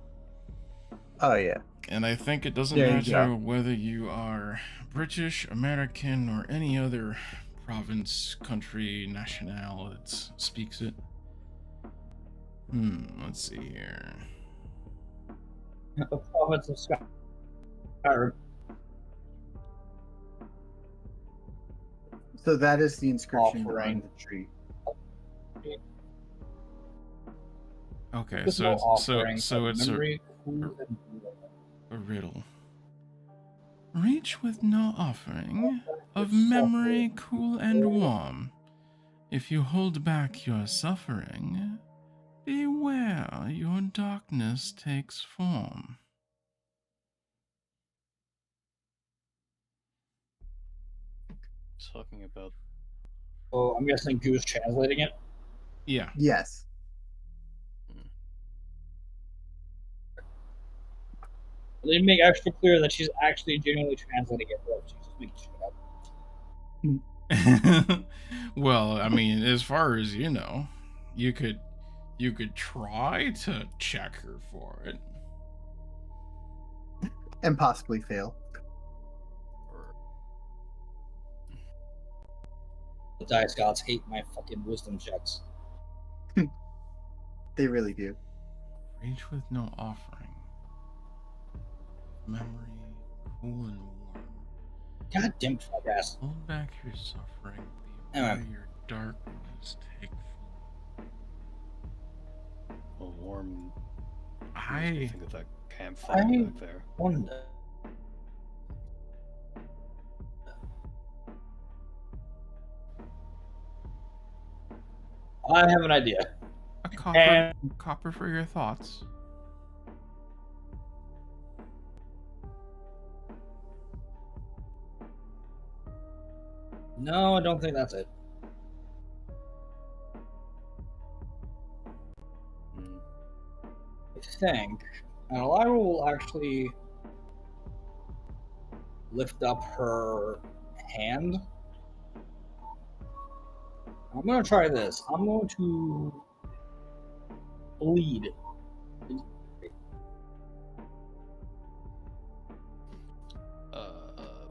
Oh yeah. And I think it doesn't There you matter go. whether you are British, American, or any other province, country, national that speaks it. Let's see here. The province of Skyrim. So that is the inscription Offering. on the tree. Okay, There's so no it's offering so of it's memory, cool, and a riddle. Reach with no offering of memory cool and warm. If you hold back your suffering, beware your darkness takes form. Talking about Oh, I'm guessing Goo's translating it. Yeah. Yes. They make extra clear that she's actually genuinely translating it, or she's just making shit up. Well, I mean, as far as you know, you could try to check her for it. And possibly fail. The Dice Gods hate my fucking wisdom checks. They really do. Reach with no offering. Memory cool and warm. God damn fuck ass. Hold back your suffering. Anyway. Beware your darkness take form. a warm. I think of that campfire back there. Wonder. I have an idea. a copper And copper for your thoughts. no, I don't think that's it. I think Ellyra will actually lift up her hand. I'm gonna try this. I'm going to bleed.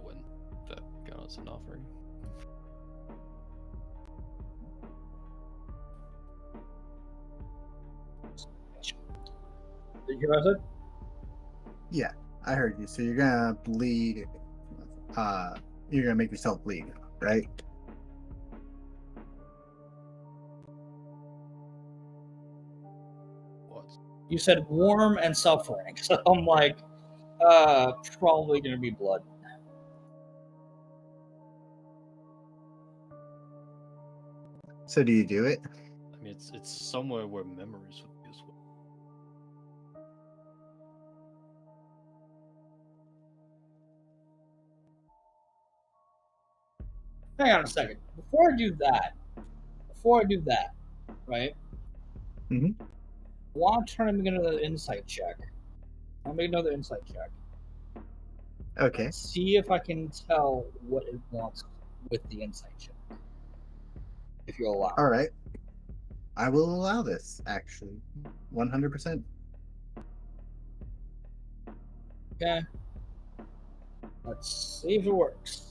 When that got us an offering. Did you hear what I said? Yeah, I heard you. So you're gonna bleed. You're gonna make yourself bleed, right? What? You said warm and suffering, so I'm like, probably gonna be blood. So do you do it? I mean, it's somewhere where memories would be as well. Hang on a second. Before I do that, right? Mhm. I want to turn him into an insight check I'll make another insight check. Okay. See if I can tell what it wants with the insight check. If you'll allow. All right. I will allow this, actually. 100%. Okay. Let's see if it works.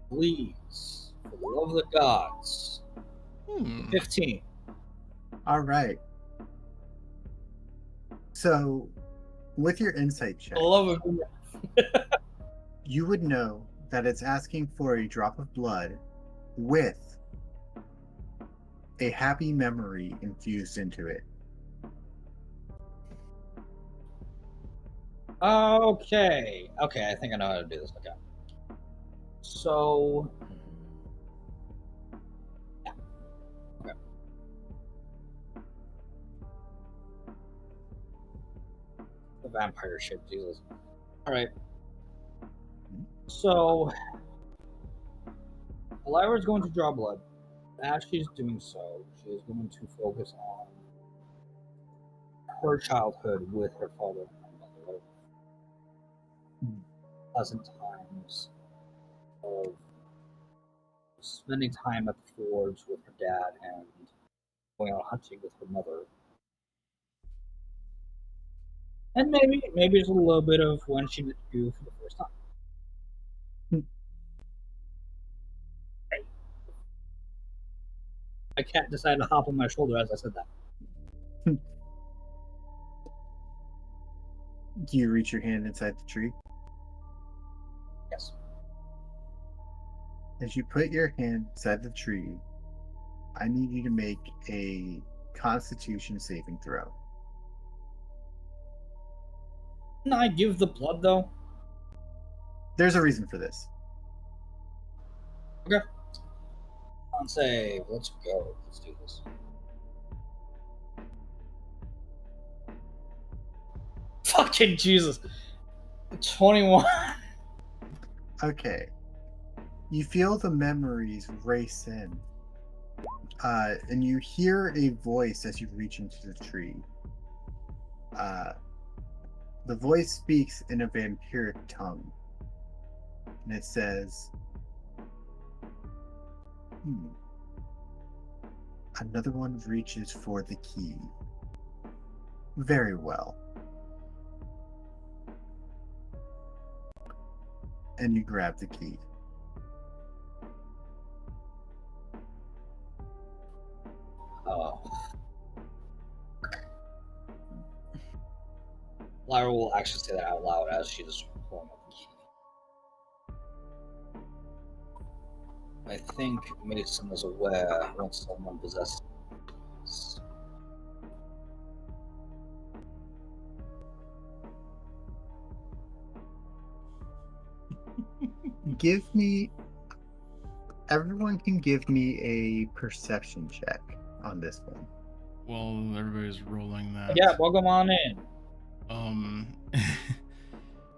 Please, for the love of the gods. 15. All right. So, with your insight check, For the love of you would know that it's asking for a drop of blood with a happy memory infused into it. Okay. Okay, I think I know how to do this. Okay. So. Yeah. Okay. The vampire shit, Jesus. Alright. So. Ellyra is going to draw blood. As she's doing so, she is going to focus on her childhood with her father and mother. Pleasant times of spending time at the forge with her dad and going out hunting with her mother. And maybe just a little bit of when she met Goo for the first time. My cat decided to hop on my shoulder as I said that. Do you reach your hand inside the tree? Yes. As you put your hand inside the tree, I need you to make a Constitution saving throw. Can I give the blood though? There's a reason for this. Okay. On save. Let's go. Let's do this. Fucking Jesus. 21. Okay. You feel the memories race in. And you hear a voice as you reach into the tree. The voice speaks in a vampiric tongue. And it says, Another one reaches for the key. Very well. And you grab the key. Oh. Lyra will actually say that out loud as she's pulling up the key. I think Mason is aware once someone possesses. Everyone can give me a perception check on this one. Well, everybody's rolling that. Yeah, welcome on in.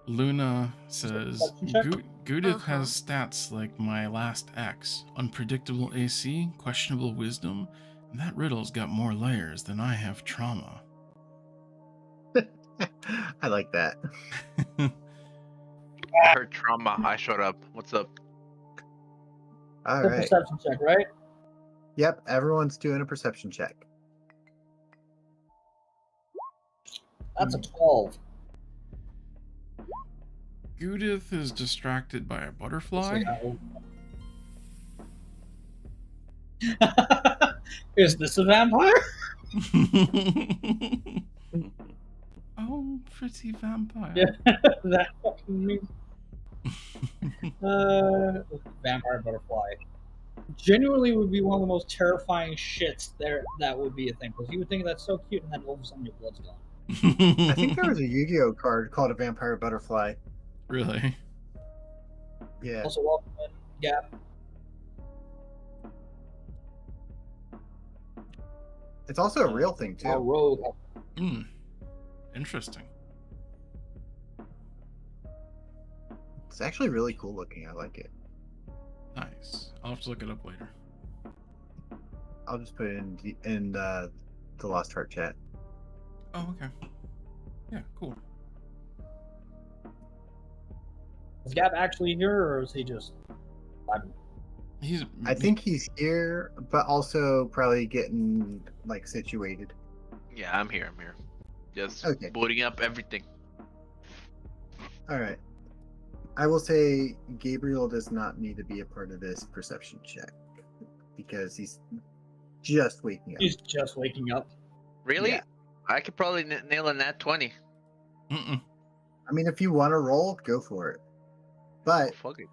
Luna says, Perception check? Goo-dith has stats like my last ex. Unpredictable AC, questionable wisdom, and that riddle's got more layers than I have trauma. I like that. I heard trauma. I showed up. What's up? All The right. perception check, right? Yep, everyone's doing a perception check. That's a 12. Goo-dith is distracted by a butterfly. Is this a vampire? Oh, pretty vampire. Yeah, that fucking means. Vampire butterfly. Genuinely would be one of the most terrifying shits there. That would be a thing because you would think that's so cute, and then all of a sudden your blood's gone. I think there was a Yu-Gi-Oh card called a vampire butterfly. Really? Yeah. Also, welcome in, Gab. It's also a real thing Our too. rogue. Interesting. It's actually really cool looking. I like it. Nice. I'll have to look it up later. I'll just put it in the Lost Heart chat. Oh, okay. Yeah, cool. Is Gab actually here, or is he just? I think he's here, but also probably getting like situated. Yeah, I'm here. Just Okay. booting up everything. All right. I will say Gabriel does not need to be a part of this perception check because he's just waking up. He's just waking up. Really? Yeah. I could probably nail a nat 20. Mm-mm. I mean, if you want to roll, go for it. But Oh, fuck it.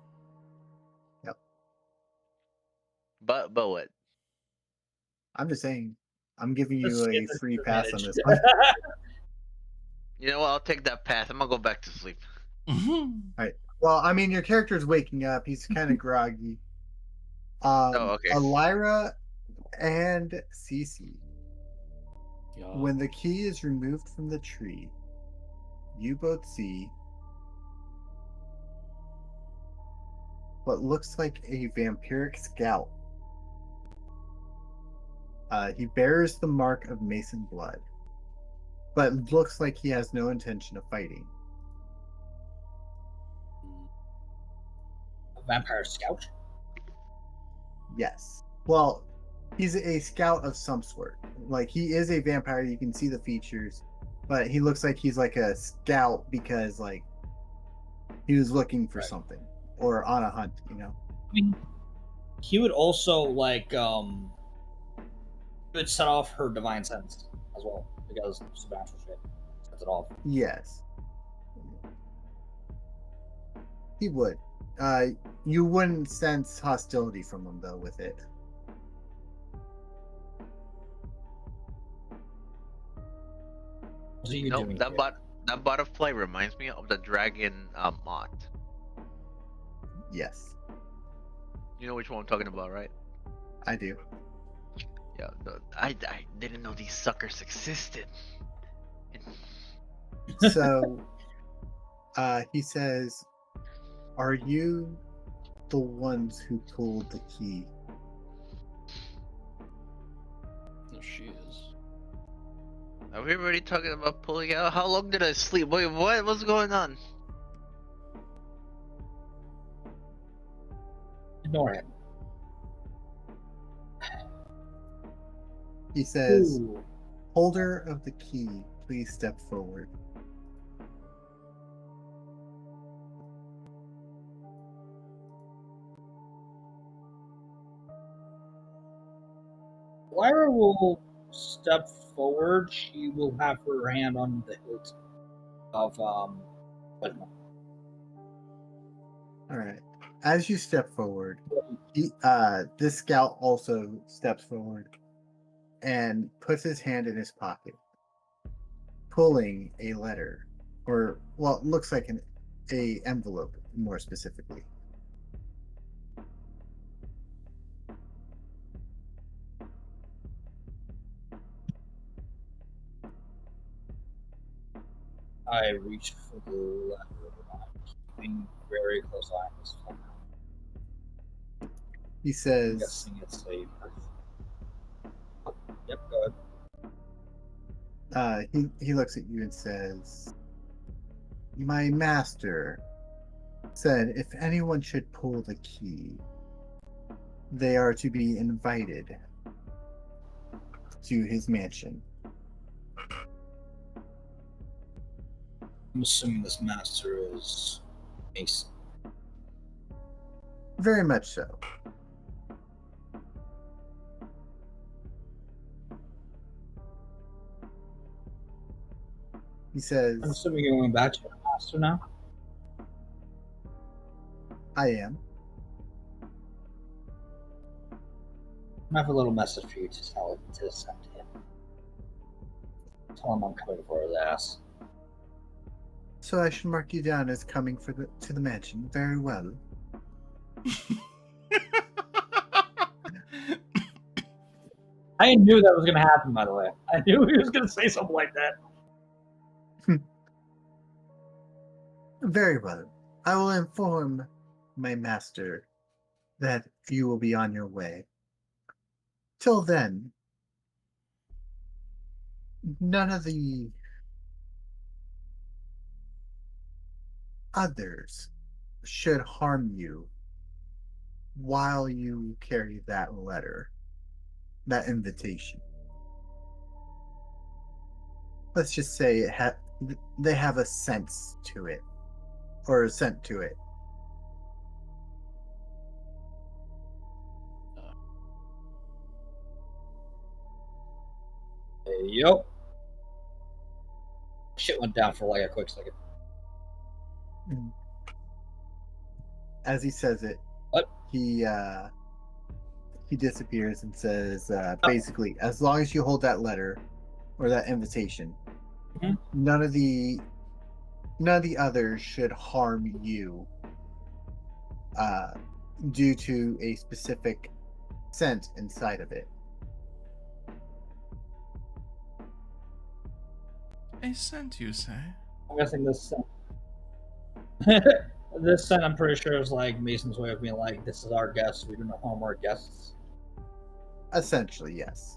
Yep. But what? I'm just saying, I'm giving Let's you a get this free pass on advantage. this one. You know what? I'll take that path. I'm gonna go back to sleep. Well, I mean, your character's waking up. He's kind of groggy. Oh, okay. Ellyra and Cece. Yeah. When the key is removed from the tree, you both see what looks like a vampiric scout. He bears the mark of Mason blood, but looks like he has no intention of fighting. A vampire scout. Yes. Well, he's a scout of some sort. Like, he is a vampire. You can see the features, but he looks like he's like a scout because, like, he was looking for something or on a hunt, you know? I mean, he would also like he would set off her divine sense as well because supernatural shit sets it off. Yes. He would. You wouldn't sense hostility from him, though, with it. What are you Nope, doing that here? that butterfly reminds me of the dragon moth. Yes, You know which one I'm talking about, right? I do. Yeah, I didn't know these suckers existed. So, he says, "Are you the ones who pulled the key?" No, she is. Are we already talking about pulling out? How long did I sleep? Wait, what? What's going on? Ignore him. He says, Ooh. "Holder of the key, please step forward." Lyra will step forward. She will have her hand on the hilt of Wisdom. All right. As you step forward, this scout also steps forward and puts his hand in his pocket, pulling a letter, or well, it looks like a envelope, more specifically. I reach for the letter. I'm keeping very close eye on this phone. He I'm says, guessing it's a. Yep, go ahead. he looks at you and says, "My master said if anyone should pull the key, they are to be invited to his mansion." I'm assuming this master is Mason. Very much so. He says, I'm assuming you're going back to your master now. "I am." I have a little message for you to send to him. Tell him I'm coming for his ass. "So I should mark you down as coming to the mansion. Very well." I knew that was going to happen, by the way. I knew he was going to say something like that. "Very well. I will inform my master that you will be on your way." till then, none of the others should harm you while you carry that letter, that invitation. Let's just say they have a sense to it, or a scent to it. Yo. Shit went down for like a quick second. As he says it, What? he disappears and says, basically, as long as you hold that letter or that invitation, none of the others should harm you due to a specific scent inside of it. A scent, you say? I'm guessing this scent. This scent, I'm pretty sure, is like Mason's way of being like, this is our guest. We do not harm our guests. Essentially, yes.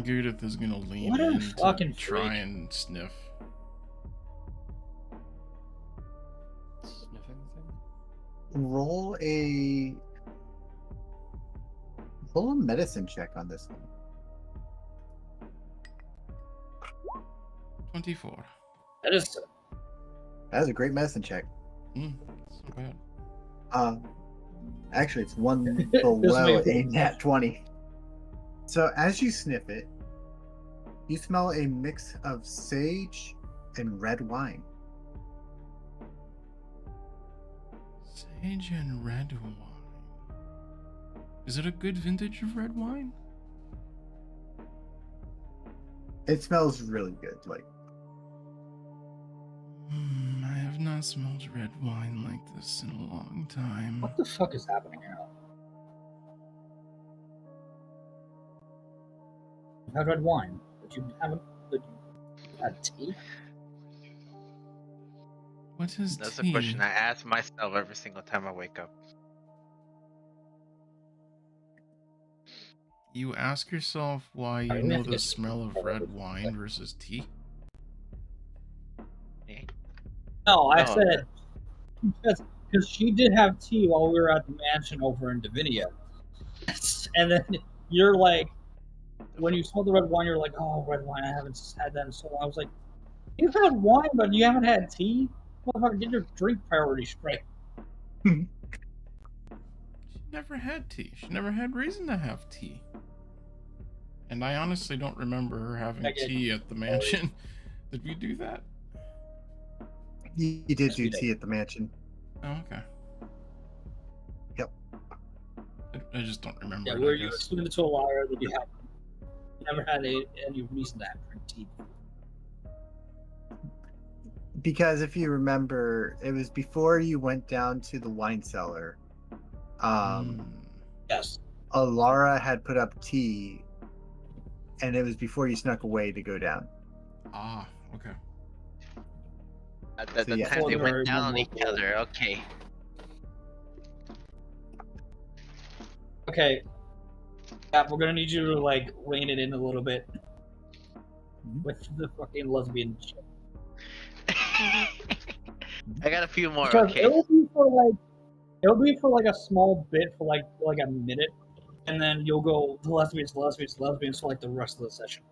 Goo-dith is gonna lean What a in fucking to try freak. and sniff. Sniffing thing? Roll a medicine check on this one. 24. That is. That is a great medicine check. It's not bad. Actually, it's one This below makes a sense. nat 20. So as you sniff it, you smell a mix of sage and red wine. Sage and red wine. Is it a good vintage of red wine? It smells really good. Like, I have not smelled red wine like this in a long time. What the fuck is happening now? You had red wine, but you haven't. But you had tea? What is That's tea? a question I ask myself every single time I wake up. You ask yourself why you we know have to the get- smell of red wine versus tea? No, I No, said because she did have tea while we were at the mansion over in Divinia, and then you're like, when you saw the red wine, you're like, oh, red wine, I haven't had that in so long. I was like, you've had wine, but you haven't had tea? Motherfucker, get your drink priority straight. She never had tea. She never had reason to have tea. And I honestly don't remember her having I get- tea at the mansion. Did we do that? you did Yes, do we did. tea at the mansion. Oh, okay. Yep. I just don't remember. Yeah, it, where I you guess. explained it to a liar that you never had any reason to have drink tea. Because if you remember, it was before you went down to the wine cellar. Yes. Ellyra had put up tea, and it was before you snuck away to go down. Ah, okay. At So the yeah. time they Very went down on each memorable. other. Okay. Okay. Yeah, we're gonna need you to like rein it in a little bit with the fucking lesbian shit. I got a few more. Because Okay. it'll be for like a small bit for like a minute, and then you'll go the lesbians for like the rest of the session.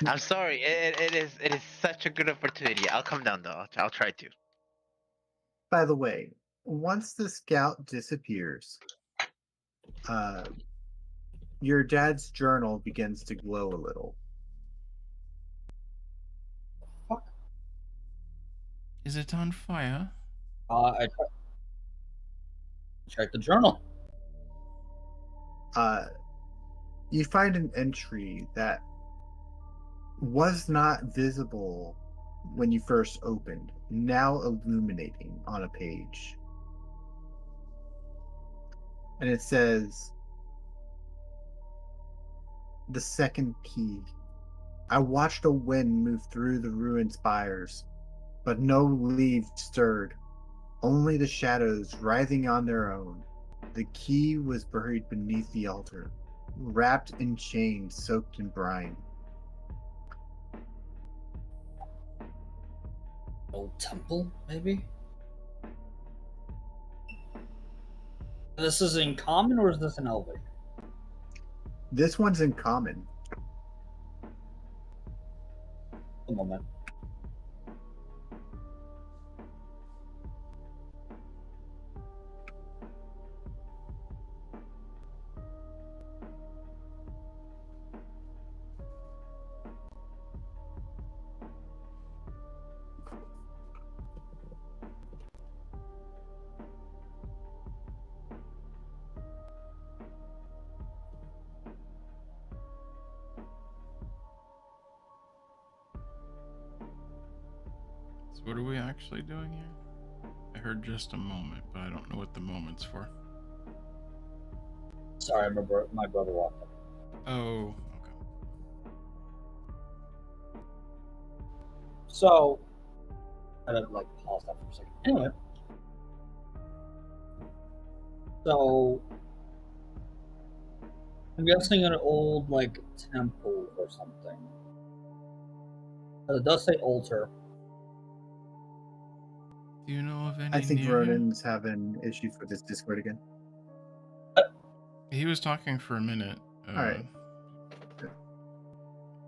I'm sorry. It is such a good opportunity. I'll come down though. I'll try to. By the way, once the scout disappears, your dad's journal begins to glow a little. Is it on fire? I checked the journal. You find an entry that was not visible when you first opened, now illuminating on a page. And it says, "The second key. I watched a wind move through the ruined spires, but no leaves stirred, only the shadows writhing on their own. The key was buried beneath the altar, wrapped in chains soaked in brine. Old temple, maybe? This is in common or is this in Elvic? This one's in common. A moment. So what are we actually doing here? I heard just a moment, but I don't know what the moment's for. Sorry, my brother walked up. Oh, okay. So, I had to like pause that for a second. Anyway. So, I'm guessing an old like temple or something. It does say altar. Do you know of any I think near here? Ronan's having issues with his Discord again. He was talking for a minute. All right.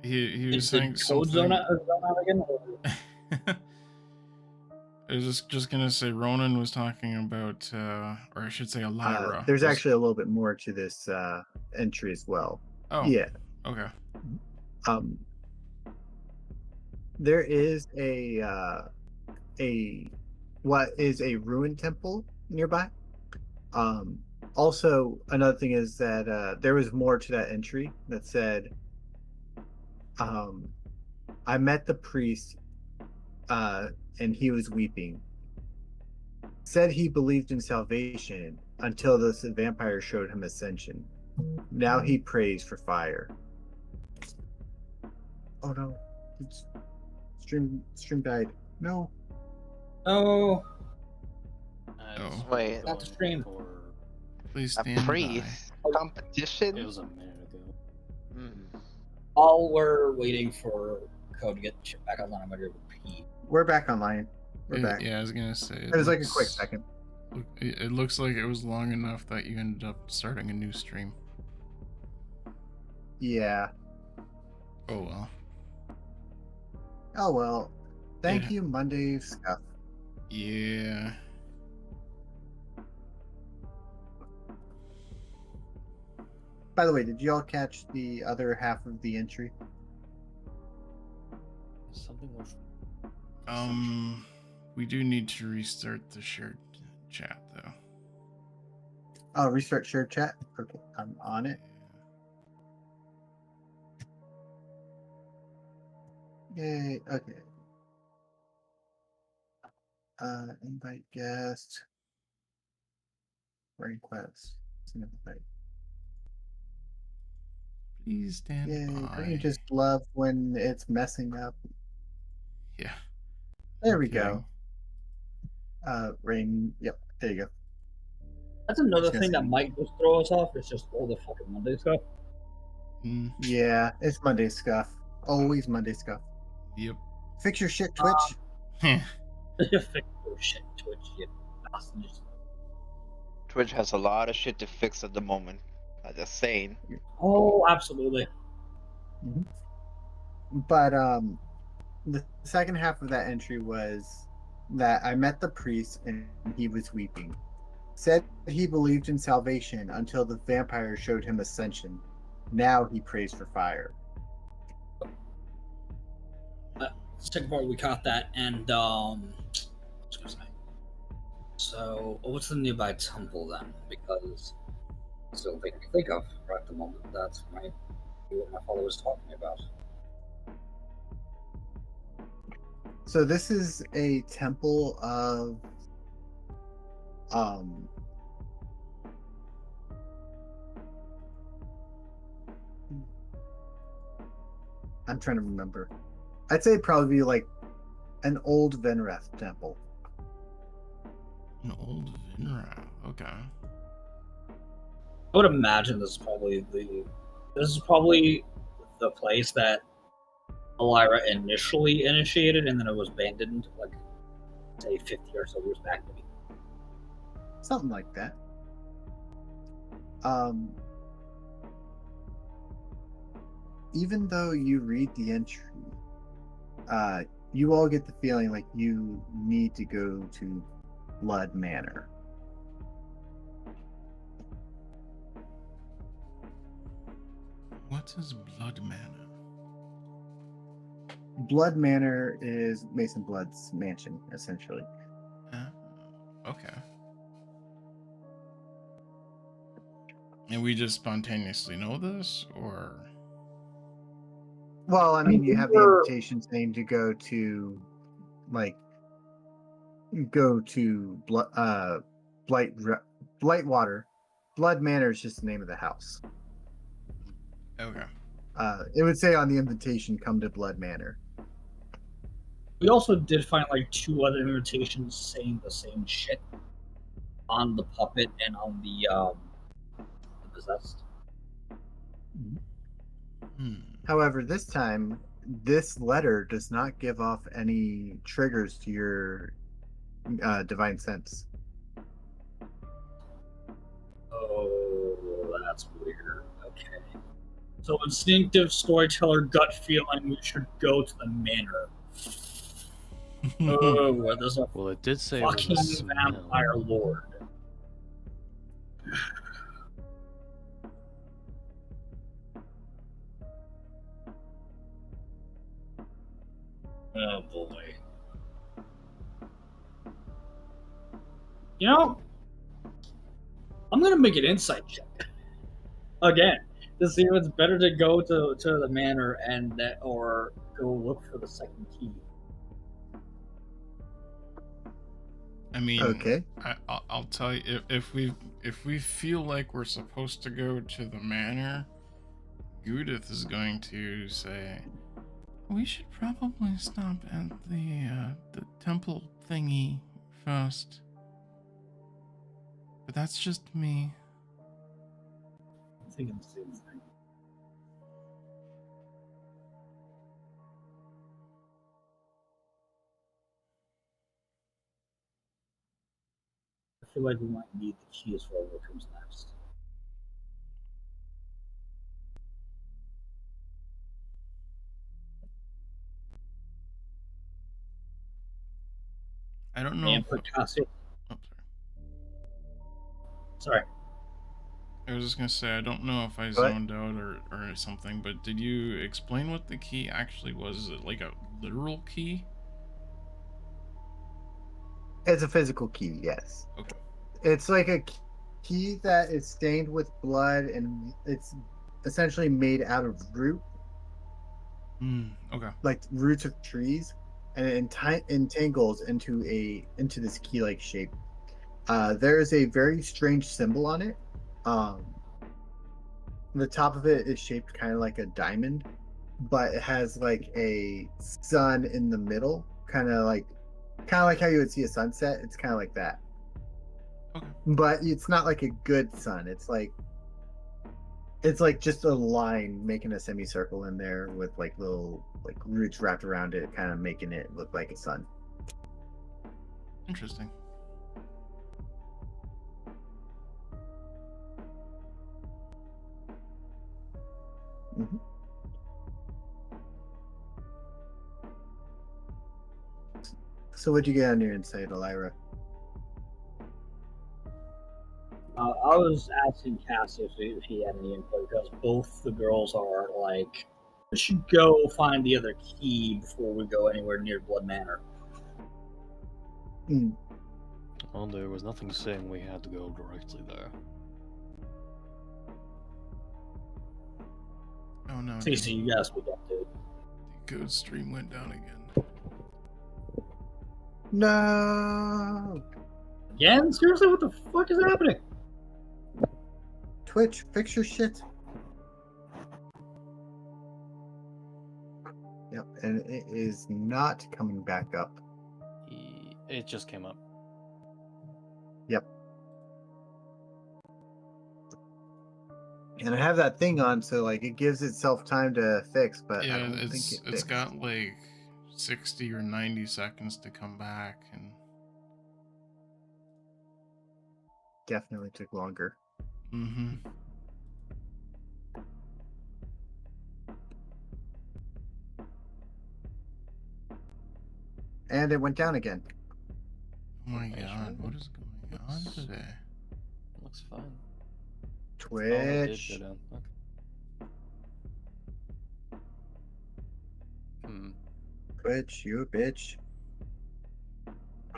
He was Did saying code something. zone out again? I was just gonna say Ronan was talking about, or I should say Ellyra. There's actually a little bit more to this entry as well. Oh. Yeah. Okay. There is what is a ruined temple nearby. Also, another thing is that there was more to that entry that said, I met the priest and he was weeping. Said he believed in salvation until the vampire showed him ascension. Now he prays for fire. Oh no. Stream died. No. Oh, Oh. Wait. not the stream. Please A stand by. priest competition? It was a minute ago. Hmm. While we're waiting for code to get shit back online, I'm going to repeat. We're back online. We're back. Yeah, I was gonna say. It was like a quick second. It looks like it was long enough that you ended up starting a new stream. Yeah. Oh well. Oh well. Thank Yeah. you, Monday Scuff. Yeah. By the way, did you all catch the other half of the entry? Something with. We do need to restart the shared chat though. Oh, restart shared chat? Okay, I'm on it. Yay, okay. Invite guest. Request. Invite. Please stand Yay, by. don't you just love when it's messing up? Yeah. There No we kidding. go. Rein, yep, there you go. That's another Just thing that gonna- might just throw us off. It's just all the fucking Monday stuff. Mm, Yeah, it's Monday Scuff. Always Monday Scuff. yep. Fix your shit, Twitch. Fix your shit, Twitch, you bastards. Twitch has a lot of shit to fix at the moment. I'm just saying. Oh, absolutely. But the second half of that entry was that I met the priest and he was weeping. Said he believed in salvation until the vampire showed him ascension. Now he prays for fire. Second part, we caught that, and what was I gonna say? So, what's the nearby temple then? Because it's the only thing I can think of right at the moment. That's what my father was talking about. So this is a temple of I'm trying to remember. I'd say it'd probably be like an old Venreth temple. An old Vinra. Okay. I would imagine this is probably the place that Ellyra initially initiated, and then it was abandoned, like say 50 or so years back, maybe. Something like that. Even though you read the entry, you all get the feeling like you need to go to Blood Manor. What is Blood Manor? Blood Manor is Mason Blood's mansion, essentially. Okay. And we just spontaneously know this, or? Well, I mean, you have the invitation saying to go to, Blightwater. Blood Manor is just the name of the house. Okay. It would say on the invitation, "Come to Blood Manor." We also did find like 2 other invitations saying the same shit on the puppet and on the possessed. However, this time, this letter does not give off any triggers to your divine sense. Oh, that's weird. Okay. So instinctive storyteller gut feeling we should go to the manor. Oh, where there's a Well, it did say it was fucking a smell. vampire lord. Oh boy. You know, I'm gonna make an insight check again to see if it's better to go to the manor and that, or go look for the second key. I mean, Okay. I'll tell you, if we feel like we're supposed to go to the manor, Goo-dith is going to say, we should probably stop at the temple thingy first. But that's just me. I'm thinking the same thing. I feel like we might need the keys for what comes next. I don't know. And for Cassie. Oh, Sorry. I was just gonna say, I don't know if I zoned out or something, but did you explain what the key actually was? Is it like a literal key? It's a physical key, yes. Okay. It's like a key that is stained with blood, and it's essentially made out of root, Okay. like roots of trees, and it entangles into this key-like shape. There is a very strange symbol on it. The top of it is shaped kind of like a diamond, but it has like a sun in the middle, kind of like how you would see a sunset. It's kind of like that. Okay. But it's not like a good sun. It's like just a line making a semicircle in there with like little like roots wrapped around it, kind of making it look like a sun. Interesting. Mm-hmm. So what'd you get on your insight, Ellyra? I was asking Cassie if he had any input, because both the girls are like, we should go find the other key before we go anywhere near Blood Manor. Well, there was nothing saying we had to go directly there. Oh no. Cece, you guys would up to. The code stream went down again. No. Again? Seriously, what the fuck is happening? Twitch, fix your shit. Yep, and it is not coming back up. It just came up. Yep. And I have that thing on, so like it gives itself time to fix, but I Yeah, don't think it's it fixed. got like 60 or 90 seconds to come back, and Definitely took longer. mm-hmm. And it went down again. Oh my Are you god, sure? what is going on Looks- today? Looks fine. Oh, it did Twitch. go down. Okay. Twitch, you a bitch.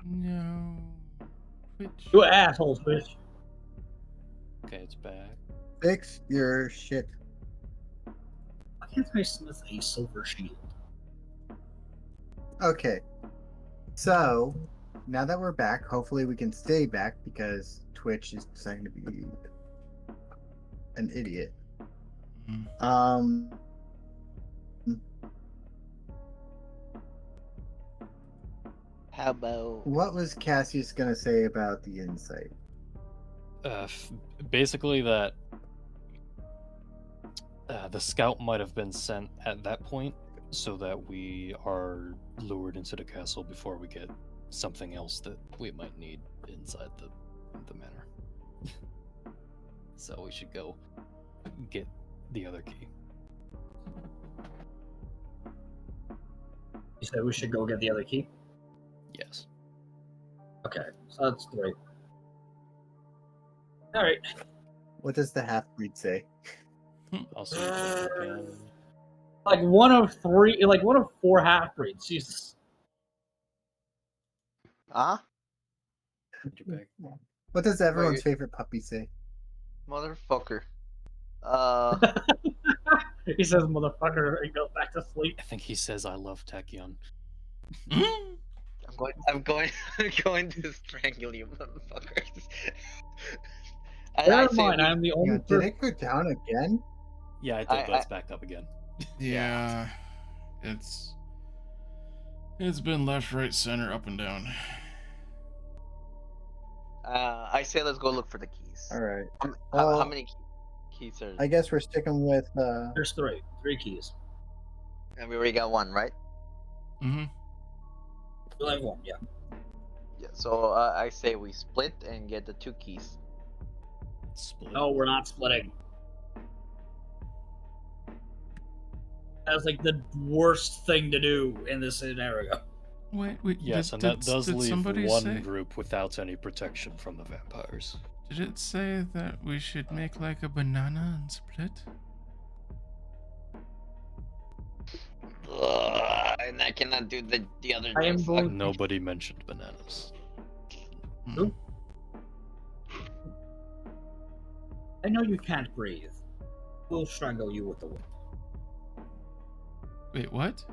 No. Twitch. You assholes, bitch. Okay, it's back. Fix your shit. Why can't I smith a silver shield? Okay. So, now that we're back, hopefully we can stay back because Twitch is deciding to be an idiot. Mhm. How about What was Cassius gonna say about the insight? Basically that the scout might have been sent at that point so that we are lured into the castle before we get something else that we might need inside the manor. So we should go get the other key. You said we should go get the other key? Yes. Okay, so that's 3. Alright. What does the half-breed say? I'll see if I can. Like one of 4 half-breeds. Jesus. huh? Get your bag. What does everyone's Right. favorite puppy say? Motherfucker. He says motherfucker and goes back to sleep. I think he says I love Tachyon. I'm going to strangle you, motherfuckers. Bear in mind, I'm the only Did it go down again? Yeah, it did, but it's back up again. Yeah, it's been left, right, center, up, and down. I say let's go look for the keys. All right. How Well, many keys are? I guess we're sticking with. There's 3 keys. And we already got one, right? Mm-hmm. We'll have 1, yeah. Yeah. So I say we split and get the 2 keys. Split. No, we're not splitting. That's like the worst thing to do in this scenario. Wait. Yes, and that does leave somebody one say, group without any protection from the vampires. Did it say that we should make like a banana and split? And I cannot do the other. I am drugs. going- Nobody mentioned bananas. Mm. I know you can't breathe. We'll strangle you with the whip. Wait, what?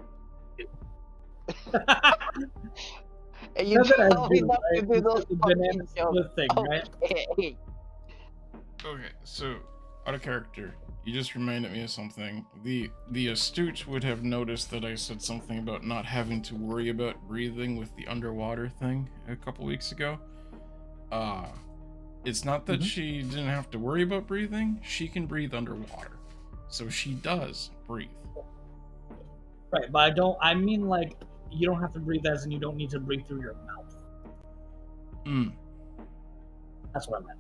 And you That's what I tell me do, not to right? do those The fucking banana jokes. split thing, right? Okay. Okay, so out of character, you just reminded me of something. The astute would have noticed that I said something about not having to worry about breathing with the underwater thing a couple weeks ago. It's not that she didn't have to worry about breathing, she can breathe underwater. So she does breathe. Right, but I mean like, you don't have to breathe as in you don't need to breathe through your mouth. Mm. That's what I meant.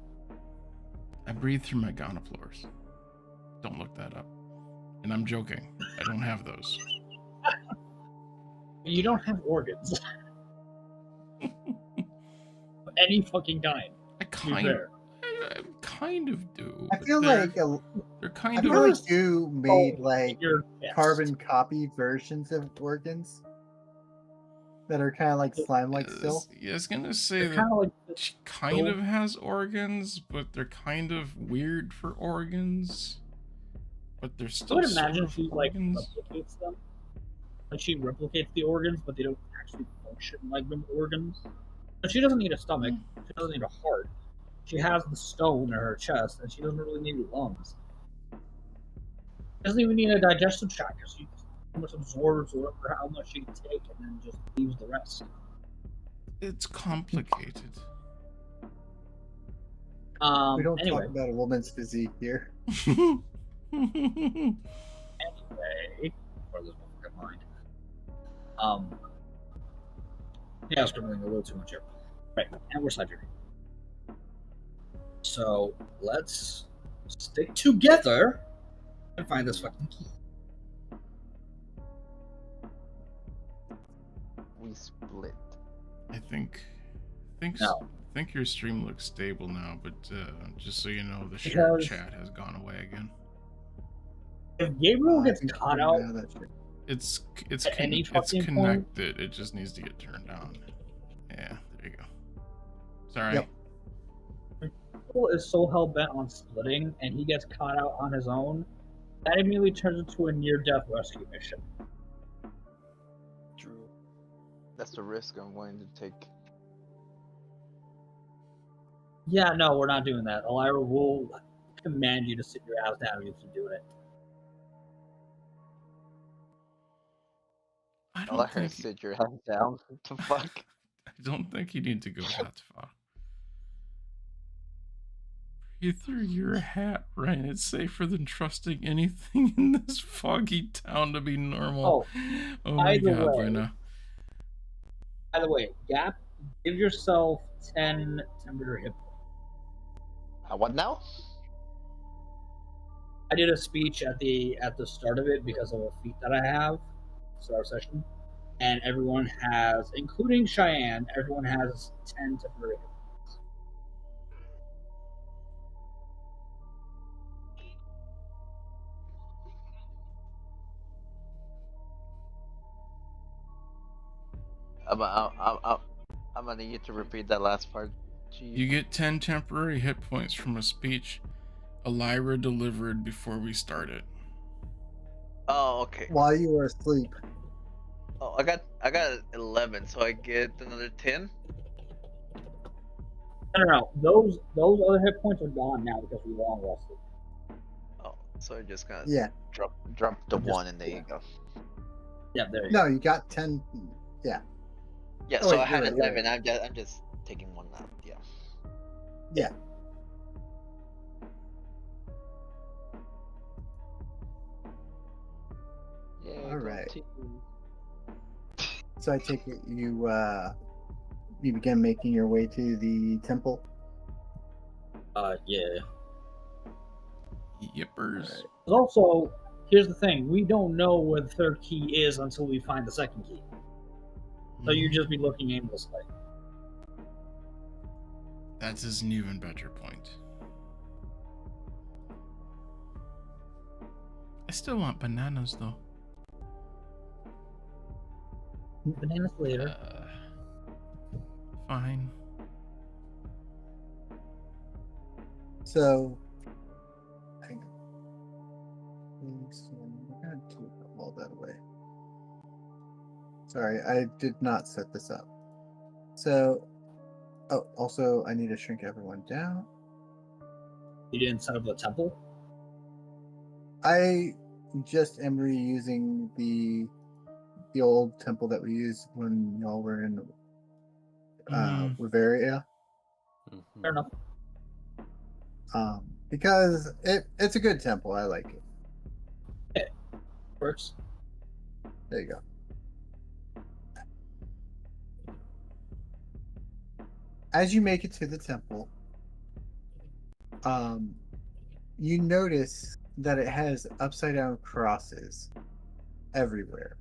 I breathe through my goniflors. Don't look that up. And I'm joking. I don't have those. You don't have organs. Any fucking kind. I To be kind fair. I kind of do. I but feel they're- like they're I kind feel of like you made like Your chest. carbon copy versions of organs that are kind of like slime-like still. Yeah, I was gonna say They're that kind of like she kind of has organs, but they're kind of weird for organs. But they're I still would sort imagine of she like organs. replicates them. Like she replicates the organs, but they don't actually function like them organs. But she doesn't need a stomach. She doesn't need a heart. She has the stone in her chest, and she doesn't really need lungs. She doesn't even need a digestive tract. She how much absorbs or how much she can take, and then just leaves the rest. It's complicated. We don't Anyway, talk about a woman's physique here. anyway, or this one mind. Yeah, I was scribbling a little too much here. Right, and we're sidetracked. So let's stick together and find this fucking key. We split. I think No. your stream looks stable now, but just so you know, the shared Because- chat has gone away again. If Gabriel I gets think caught we're out, out of that shit. It's At any it's fucking point? connected. It just needs to get turned on. Yeah, there you go. Sorry. Yep. Gabriel is so hell bent on splitting, and he gets caught out on his own, that immediately turns into a near-death rescue mission. True. That's the risk I'm going to take. Yeah, no, we're not doing that. Ellyra will command you to sit your ass down if you keep doing it. I I'll let don't her think sit your head down. What the fuck? I don't think you need to go that far. You threw your hat, right? It's safer than trusting anything in this foggy town to be normal. Oh my either god, way. Buena. By the way, Gap, give yourself 10 temporary hit points. What now? I did a speech at the start of it because of a feat that I have, start session, and everyone has, including Cheyenne, everyone has 10 temporary hit points. I'm gonna need you to repeat that last part. Jeez. You get 10 temporary hit points from a speech Ellyra delivered before we started. Oh, okay. While you were asleep. Oh, I got 11, so I get another 10. No. Those other hit points are gone now because we long rested. Oh, so I just gonna Yeah. drop the Just- one, and there you go. Yeah, there you No, you got 10. Yeah. Yeah, Oh, so wait, I had you're right, 11. I'm just taking one out. Yeah. Yeah. Yeah. All right. continue. So I take it you begin making your way to the temple. Yeah. Yippers. Alright. But also, here's the thing: we don't know where the third key is until we find the second key. So you just be looking aimlessly. That's his new and better point. I still want bananas though. Bananas later. Fine. So hang on. We're gonna do all that away. Sorry, I did not set this up. So also I need to shrink everyone down. You didn't set up the temple? I just am reusing the old temple that we used when y'all were in Bavaria. Fair enough. Because it's a good temple. I like it. Works. There you go. As you make it to the temple, you notice that it has upside down crosses everywhere,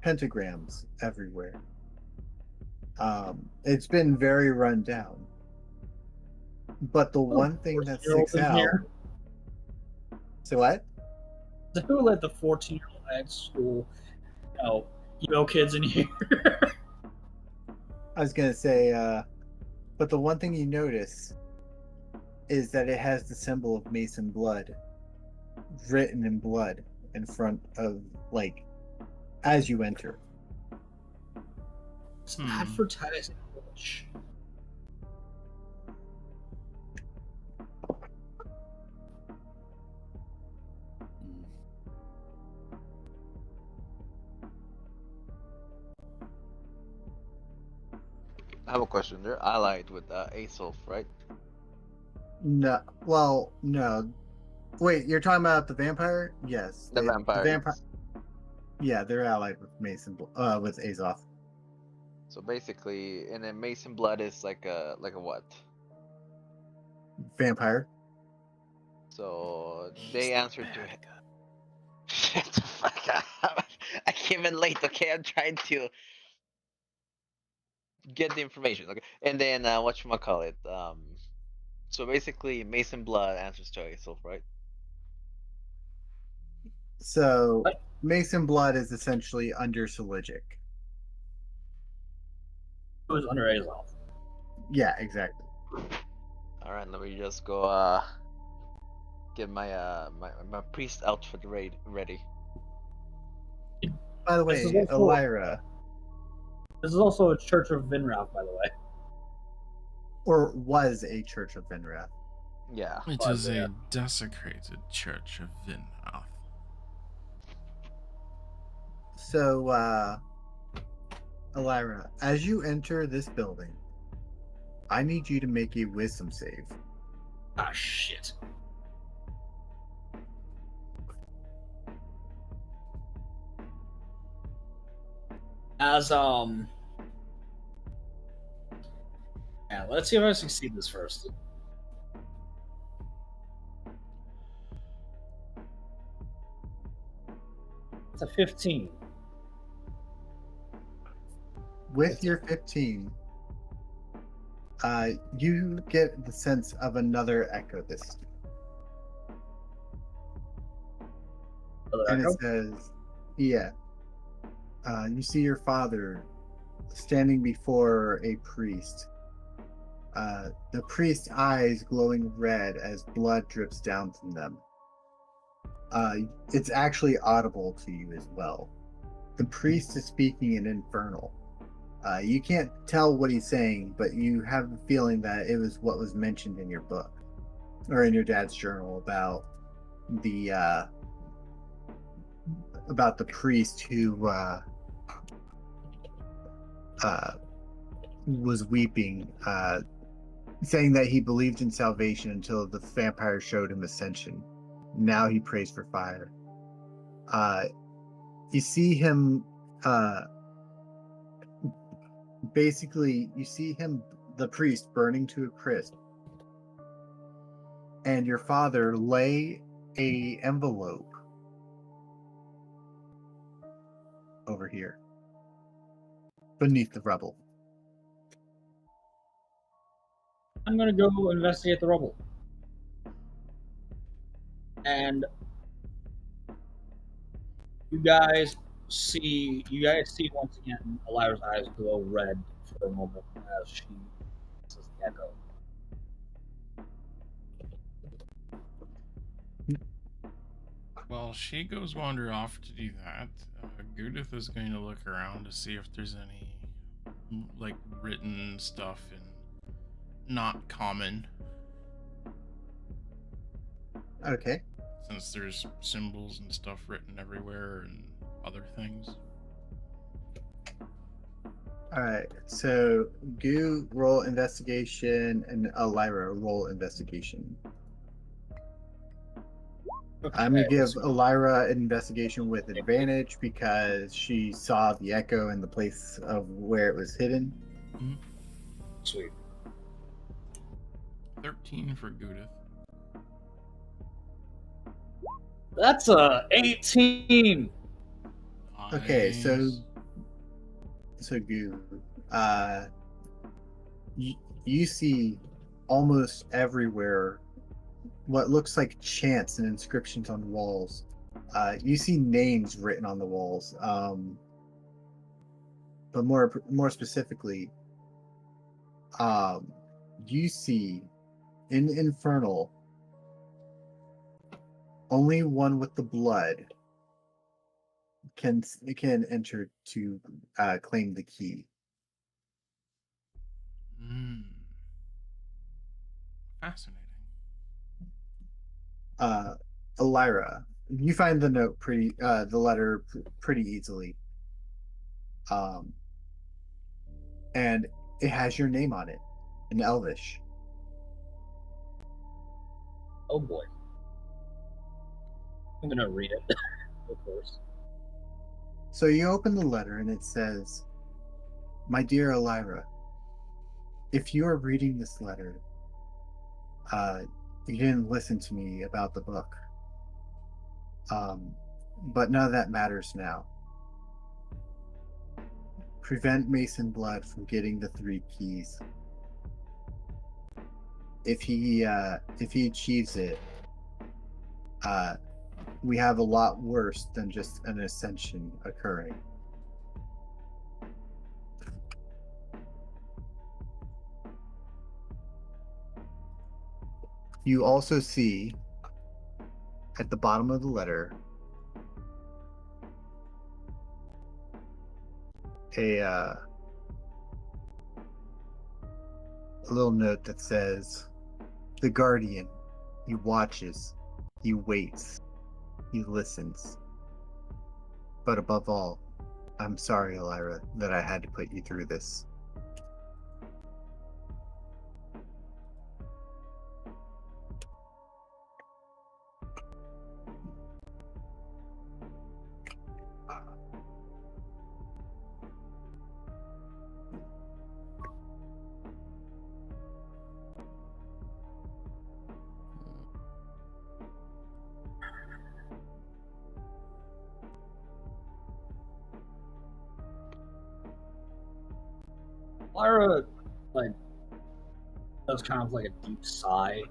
pentagrams everywhere. It's been very run down. But the one thing that 14-year-old sticks in out. here? So what? So who let the 14-year-old at school, emo kids in here? I was gonna say, but the one thing you notice is that it has the symbol of Mason blood written in blood in front of, like, as you enter. It's advertising. Which... I have a question. They're allied with Aethelf, right? No. Well, no. Wait, you're talking about the vampire? Yes. The The vampire. vampire. Yeah, they're allied with with Azoth. So basically, and then Mason Blood is like a what? Vampire. So they answered to him. Shut the fuck up! I came in late. Okay, I'm trying to get the information. Okay, and then whatchamacallit, so basically Mason Blood answers to Azoth, right? So What? Mason Blood is essentially under Soligic. It was under Azoth. Yeah, exactly. All right, let me just go get my my priest outfit ready. By the This is way, also- Ellyra, This is also a Church of Vinrath, by the way. or was a Church of Vinrath. Yeah. It Oh, is yeah. a desecrated church of Vinrath. So, Ellyra, as you enter this building, I need you to make a wisdom save. Ah, shit. As yeah, let's see if I succeed this first. It's a 15. With your 15, you get the sense of another echo this time. And it says, yeah. You see your father standing before a priest. The priest's eyes glowing red as blood drips down from them. It's actually audible to you as well. The priest is speaking in Infernal. You can't tell what he's saying, but you have the feeling that it was what was mentioned in your book or in your dad's journal about the priest who was weeping, saying that he believed in salvation until the vampire showed him ascension. Now he prays for fire. You see him basically, you see him, the priest, burning to a crisp, and your father lay a envelope over here beneath the rubble. I'm gonna go investigate the rubble. And you guys see once again Ellyra's eyes glow red for a moment as she says the echo. While she goes wander off to do that, Goo-dith is going to look around to see if there's any like written stuff in not common, Okay. since there's symbols and stuff written everywhere and other things. All right. So Goo roll investigation and Ellyra roll investigation. I'm gonna give Ellyra an investigation with advantage because she saw the echo in the place of where it was hidden. Sweet. 13 for Goo-dith. That's a 18. Okay, so Nice. Goo, you see almost everywhere what looks like chants and inscriptions on walls. You see names written on the walls, but more specifically, you see in Infernal only one with the blood can enter to claim the key. Fascinating. Ellyra, you find the note the letter pretty easily. And it has your name on it in Elvish. Oh boy. I'm gonna read it, of course. So you open the letter and it says, "My dear Ellyra, if you are reading this letter, you didn't listen to me about the book. But none of that matters now. Prevent Mason Blood from getting the 3 keys. If he achieves it, we have a lot worse than just an ascension occurring." You also see at the bottom of the letter a little note that says, "The Guardian, he watches, he waits, he listens. But above all, I'm sorry, Ellyra, that I had to put you through this." Lyra, like, does kind of like a deep sigh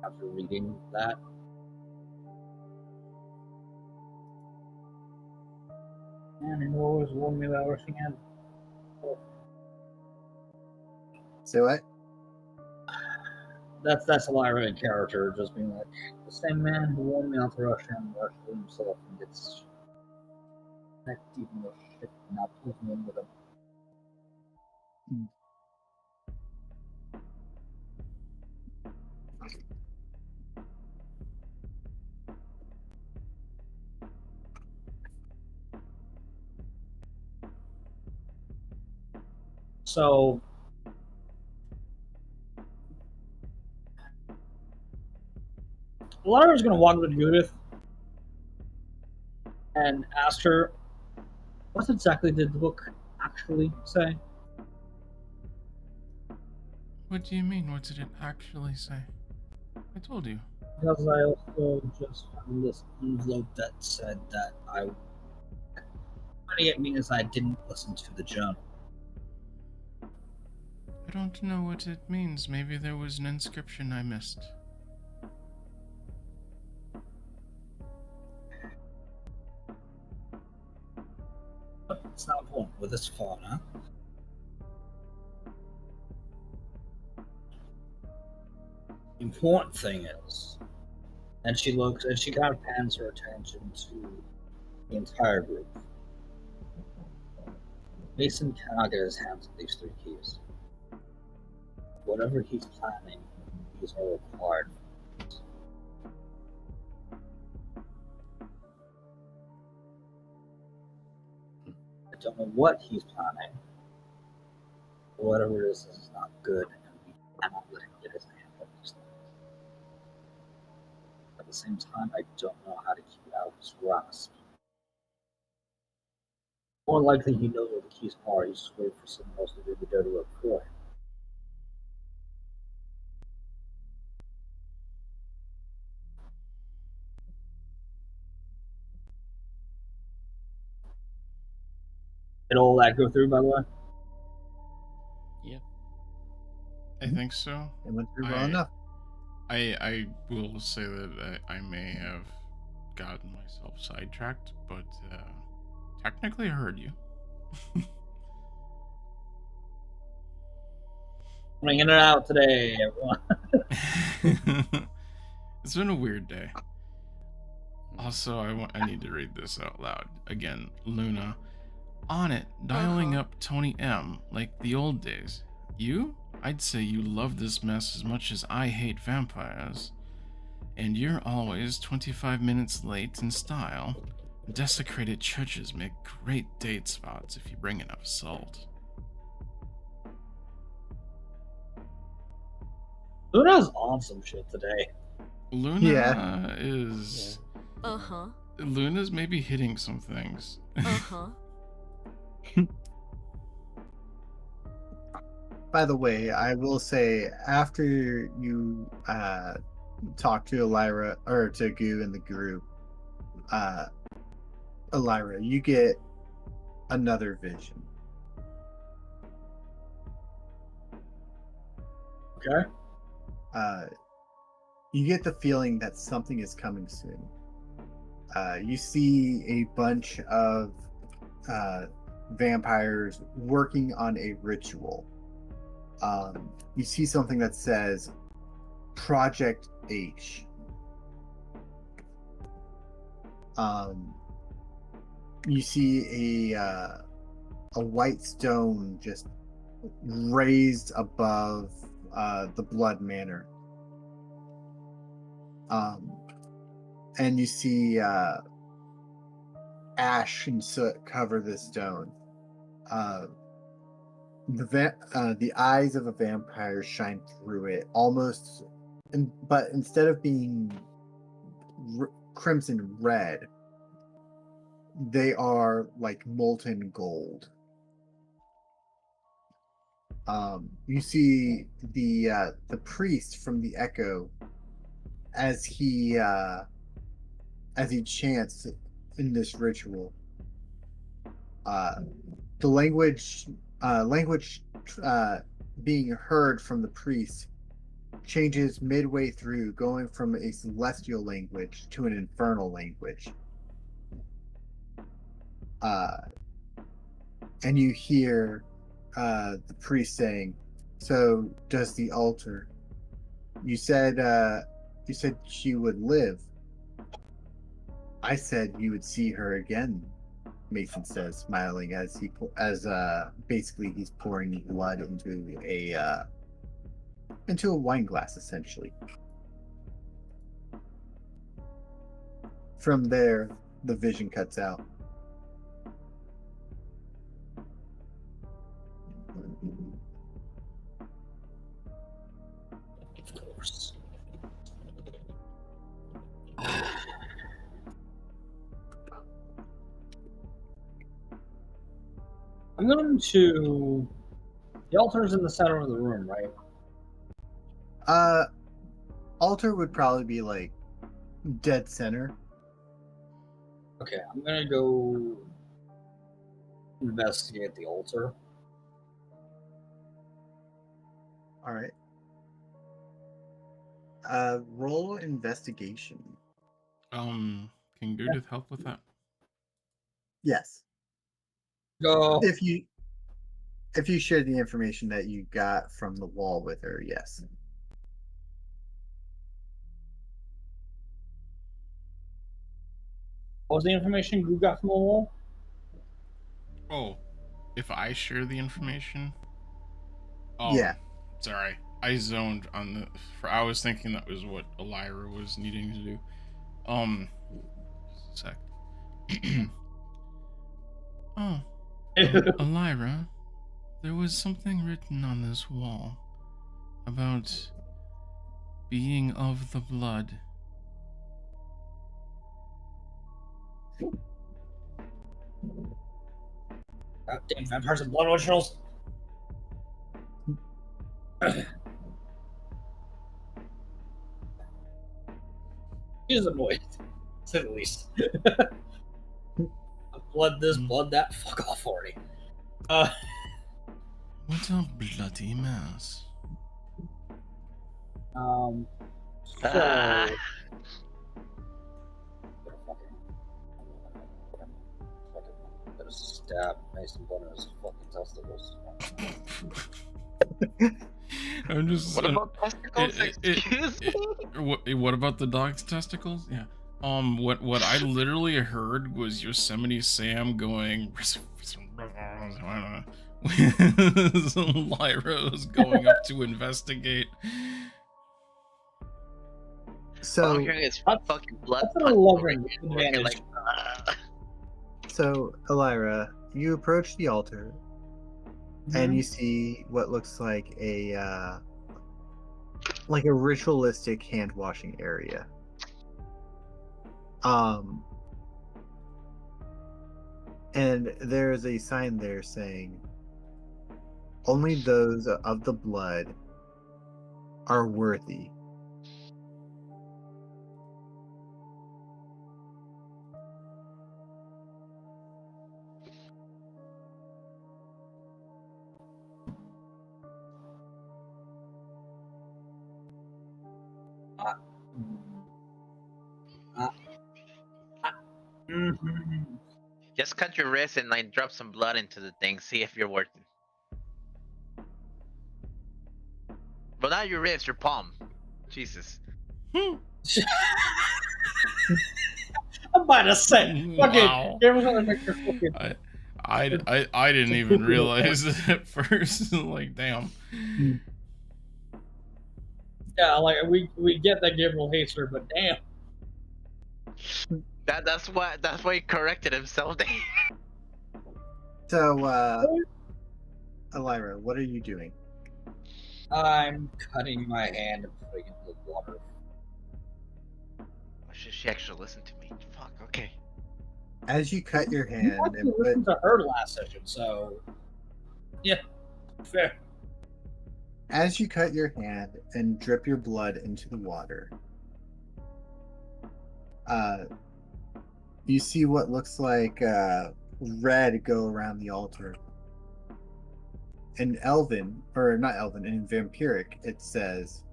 after reading that. Man, you always warned me about rushing in. Say what? That's Ellyra in character, just being like, the same man who warned me not to rush in, rushed in himself and gets neck deep in the shit and now pulls me in with him. So Lyra's gonna walk over to Goo-dith and ask her, what exactly did the book actually say? What do you mean? What did it actually say? I told you. Because I also just found this envelope that said that what it means I didn't listen to the journal. I don't know what it means. Maybe there was an inscription I missed. But it's not important with this far, huh? The important thing is, and she looks, and she kind of pans her attention to the entire group. Mason cannot get his hands on these 3 keys. Whatever he's planning, these are required. I don't know what he's planning, but whatever it is not good, and we cannot let him get his hands on these things. At the same time, I don't know how to keep out of his grasp. More likely, he knows where the keys are. He's just waiting for someone else to do the dirty work for him. Did all that go through, by the way? Yeah. I think so. It went through well enough. I will say that I may have gotten myself sidetracked, but technically I heard you. Bringing it out today, everyone. It's been a weird day. Also, I need to read this out loud. Again, Luna. On it, dialing up Tony M, like the old days. You? I'd say you love this mess as much as I hate vampires. And you're always 25 minutes late in style. Desecrated churches make great date spots if you bring enough salt. Luna's on some shit today. Luna is. Uh-huh. Luna's maybe hitting some things. Uh-huh. By the way, I will say after you talk to Ellyra or to Goo in the group, Ellyra, you get another vision. Okay. You get the feeling that something is coming soon. You see a bunch of vampires working on a ritual. You see something that says Project H. You see a white stone just raised above the Blood Manor. And you see ash and soot cover this stone. The eyes of a vampire shine through it, but instead of being crimson red, they are like molten gold. You see the priest from the Echo as he chants in this ritual. The language being heard from the priest changes midway through, going from a celestial language to an infernal language. And you hear the priest saying, "So does the altar. You said she would live. I said you would see her again," Mason says, smiling as basically he's pouring blood into a wine glass, essentially. From there, the vision cuts out. Of course. I'm going to. The altar's in the center of the room, right? Altar would probably be like dead center. Okay, I'm gonna go investigate the altar. All right. Roll investigation. Can Goo-dith help with that? Yes. Go. If you share the information that you got from the wall with her, yes. What was the information you got from the wall? Oh, if I share the information? Oh, Yeah. Sorry. I zoned on the. I was thinking that was what Ellyra was needing to do. Just a sec. Oh, Ellyra, there was something written on this wall about being of the blood. Damn vampires and blood rituals. He's annoyed, to say the least. Blood this, blood that. Fuck off already. What a bloody mess. So. Better stab Mason Blood in his fucking testicles. I'm just. What about testicles? Excuse me? What about the dog's testicles? Yeah. What I literally heard was Yosemite Sam going. Ellyra was going up to investigate. So, All I'm hearing is fucking blood. That's an 11 advantage. Like, so Ellyra, you approach the altar, and you see what looks like a like a ritualistic hand washing area. And there's a sign there saying, "Only those of the blood are worthy." Mhm. Just cut your wrist and like drop some blood into the thing. See if you're worth it. But not your wrist, your palm. Jesus. I'm about to say, fucking, Wow. Gabe was gonna make your fucking. I didn't even realize it at first. Like, damn. Yeah, like we get that Gabriel hates her, but damn. That's why he corrected himself. So, Ellyra, what are you doing? I'm cutting my hand and putting it in the water. She actually listened to me. Fuck. Okay. As you cut your You hand actually and put, listened to her last session, so yeah, fair. as you cut your hand and drip your blood into the water, you see what looks like red go around the altar. In Elven, or not Elven, in Vampiric, it says,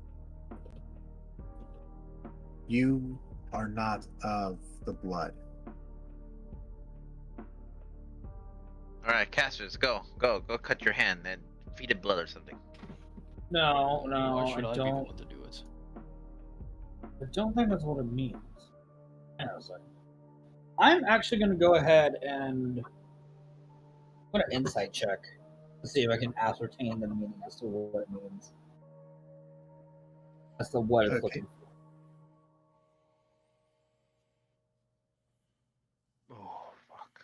"You are not of the blood." All right, casters, go cut your hand and feed it blood or something. No, Why should I I be the don't. one to do it? I don't think that's what it means. Hang on a second. I'm actually going to go ahead and I'm going to insight check to see if I can ascertain the meaning as to what it means. As to what it's Okay. looking for. Oh fuck.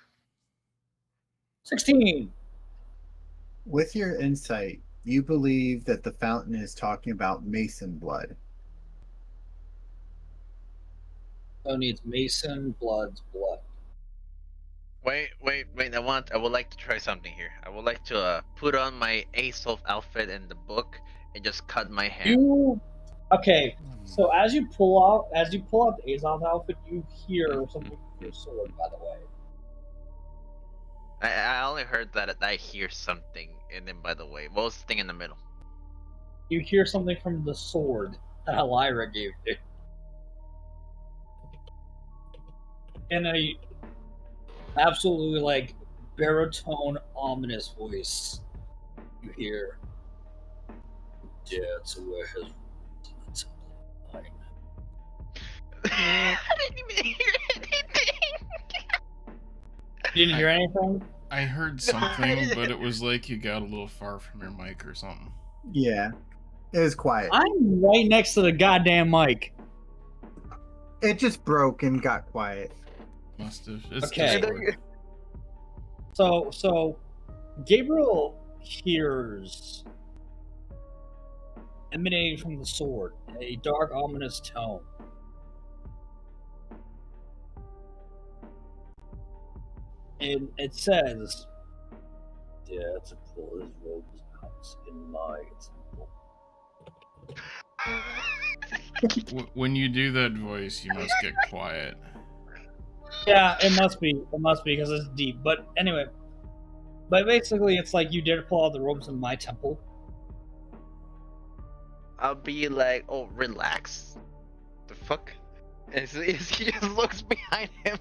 16. With your insight, you believe that the fountain is talking about Mason blood. So it needs Mason Blood's blood. Wait. I would like to try something here. I would like to put on my Aesop outfit in the book and just cut my hand. Okay? So as you pull out the Azov outfit, you hear something from your sword. By the way, I only heard that I hear something, and then by the way, what was the thing in the middle? you hear something from the sword that Ellyra gave you. In a absolutely like baritone, ominous voice, you hear, "Dare to wear his line." I didn't even hear anything. You didn't hear anything? I heard something, but it was like you got a little far from your mic or something. Yeah, it was quiet. I'm right next to the goddamn mic. It just broke and got quiet. Must have. It's Okay. Discord. So Gabriel hears emanating from the sword a dark, ominous tone. And it says, "Dare to pull his robes out in my temple." When you do that voice, you must get quiet. Yeah, it must be. It must be because it's deep. But anyway, but basically, it's like you dare to pull out the robes in my temple. I'll be like, oh, relax. The fuck? And he just looks behind him.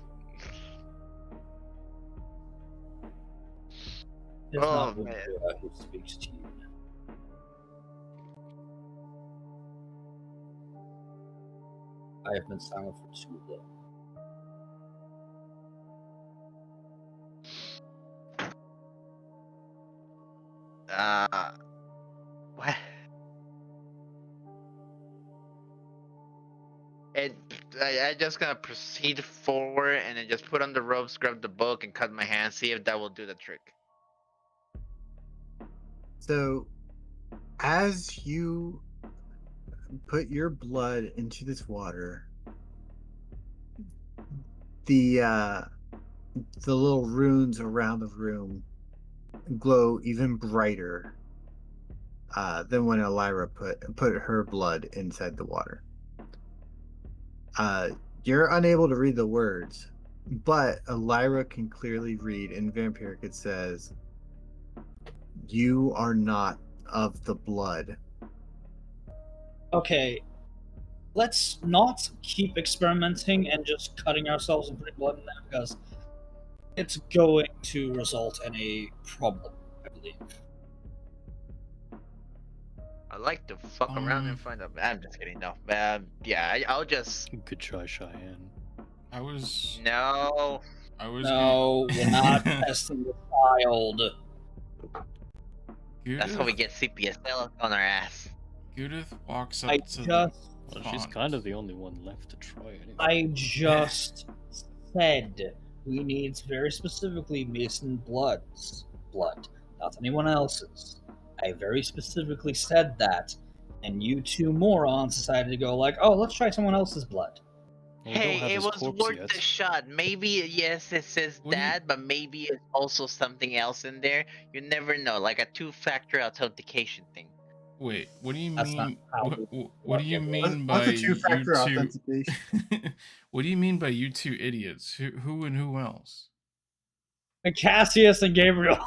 It's Oh, not man. who speaks to you. I have been silent for too long. What? And I just gonna proceed forward and then just put on the ropes, grab the book, and cut my hand. See if that will do the trick. So, as you put your blood into this water, the little runes around the room glow even brighter than when Ellyra put her blood inside the water. You're unable to read the words, but Ellyra can clearly read in Vampiric. It says, "You are not of the blood." Okay, let's not keep experimenting and just cutting ourselves and putting blood in there because it's going to result in a problem, I believe. I like to fuck around and find out. I'm just kidding. No, yeah, I'll just. Good try, Cheyenne. I was No, gonna- we're not testing the child. That's how we get CPSL on our ass. Goo-dith walks up I to just, Well, she's font. kind of the only one left to try anyway. I just said we need very specifically Mason blood, not anyone else's. I very specifically said that, and you two morons decided to go like, "Oh, let's try someone else's blood." Well, we don't have Hey, it his was corpse worth yet. the shot. Maybe, yes, it says What do you- that, but maybe it's also something else in there. You never know, like a two-factor authentication thing. Wait, what do you That's not mean? how What do you mean by What's a you two-factor two? authentication? What do you mean by you two idiots? Who and who else? And Cassius and Gabriel.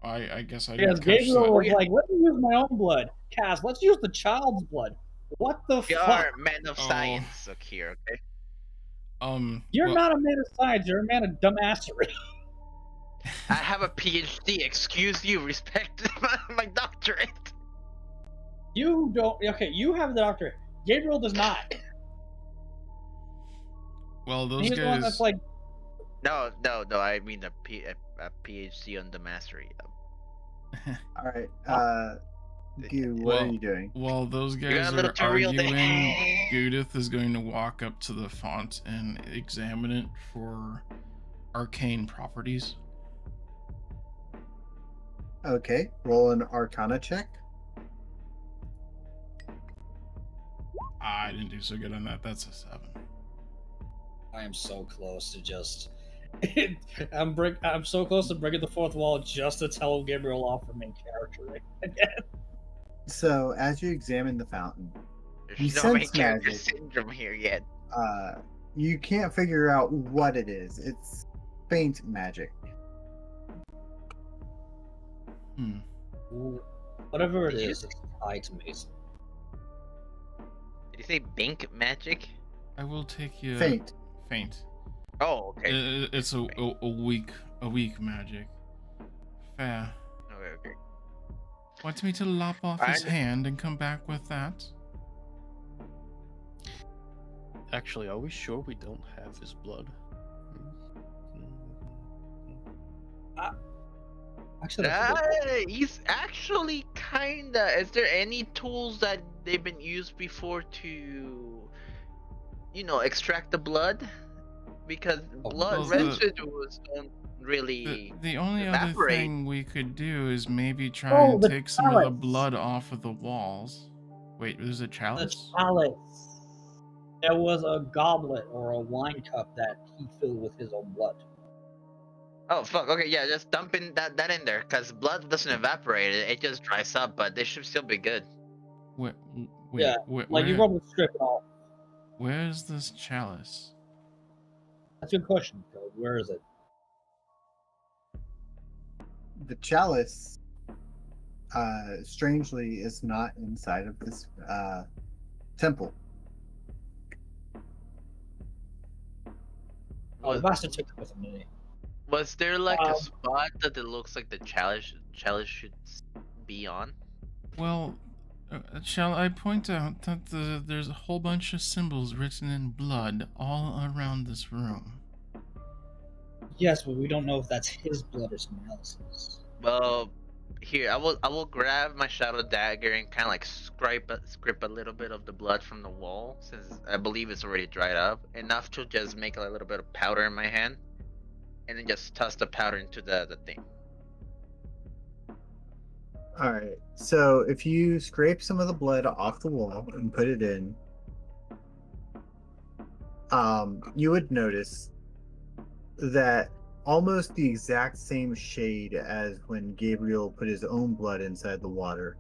I guess I Because didn't catch Gabriel that. was like, "Let me use my own blood." Cass, let's use the child's blood. What the You fuck? are a man of Oh. science, look here, okay? You're well, not a man of science. You're a man of dumbassery. I have a PhD. Excuse you, respect my doctorate. You don't. Okay, you have the doctorate. Gabriel does not. Well, those He's the one that's guys. like, No. I mean a PhD on the mastery. All right, Goo, what are you doing? While those got guys a little are too real there. arguing, Goo-dith is going to walk up to the font and examine it for arcane properties. Okay, roll an Arcana check. I didn't do so good on that. That's a 7. I am so close to just. I'm so close to breaking the fourth wall just to tell Gabriel off for main character. So as you examine the fountain, You There's no main sense character magic. syndrome here yet. you can't figure out what it is. It's faint magic. Whatever it Did you is, it's tied to Mason. Did you say Bink magic? I will take you. Faint. Faint. Oh, okay. It's a weak magic. Fair. Okay. Want me to lop off his I- hand and come back with that? Actually, are we sure we don't have his blood? Actually, that's a good point. He's actually kinda. Is there any tools that they've been used before to, extract the blood? Because blood well, residues don't really. The only other evaporate. thing we could do is maybe try Oh, and the take some of the chalice. blood off of the walls. Wait, there's a The chalice? chalice. There was a goblet or a wine cup that he filled with his own blood. Oh fuck! Okay, yeah, just dump in that in there, cause blood doesn't evaporate; it just dries up. But they should still be good. Wait, Yeah, wait, Like you probably strip it off. where's this chalice? That's a good question, Code. Where is it? The chalice, strangely, is not inside of this temple. Oh, the bastard took it with him, didn't he? Was there like a Um, spot that it looks like the chalice should be on? Well, shall I point out that there's a whole bunch of symbols written in blood all around this room? Yes, but we don't know if that's his blood or someone else's. Well, here I will grab my shadow dagger and kind of like scrape a little bit of the blood from the wall, since I believe it's already dried up enough to just make a little bit of powder in my hand, and then just toss the powder into the thing. All right. So if you scrape some of the blood off the wall and put it in, you would notice that almost the exact same shade as when Gabriel put his own blood inside the water.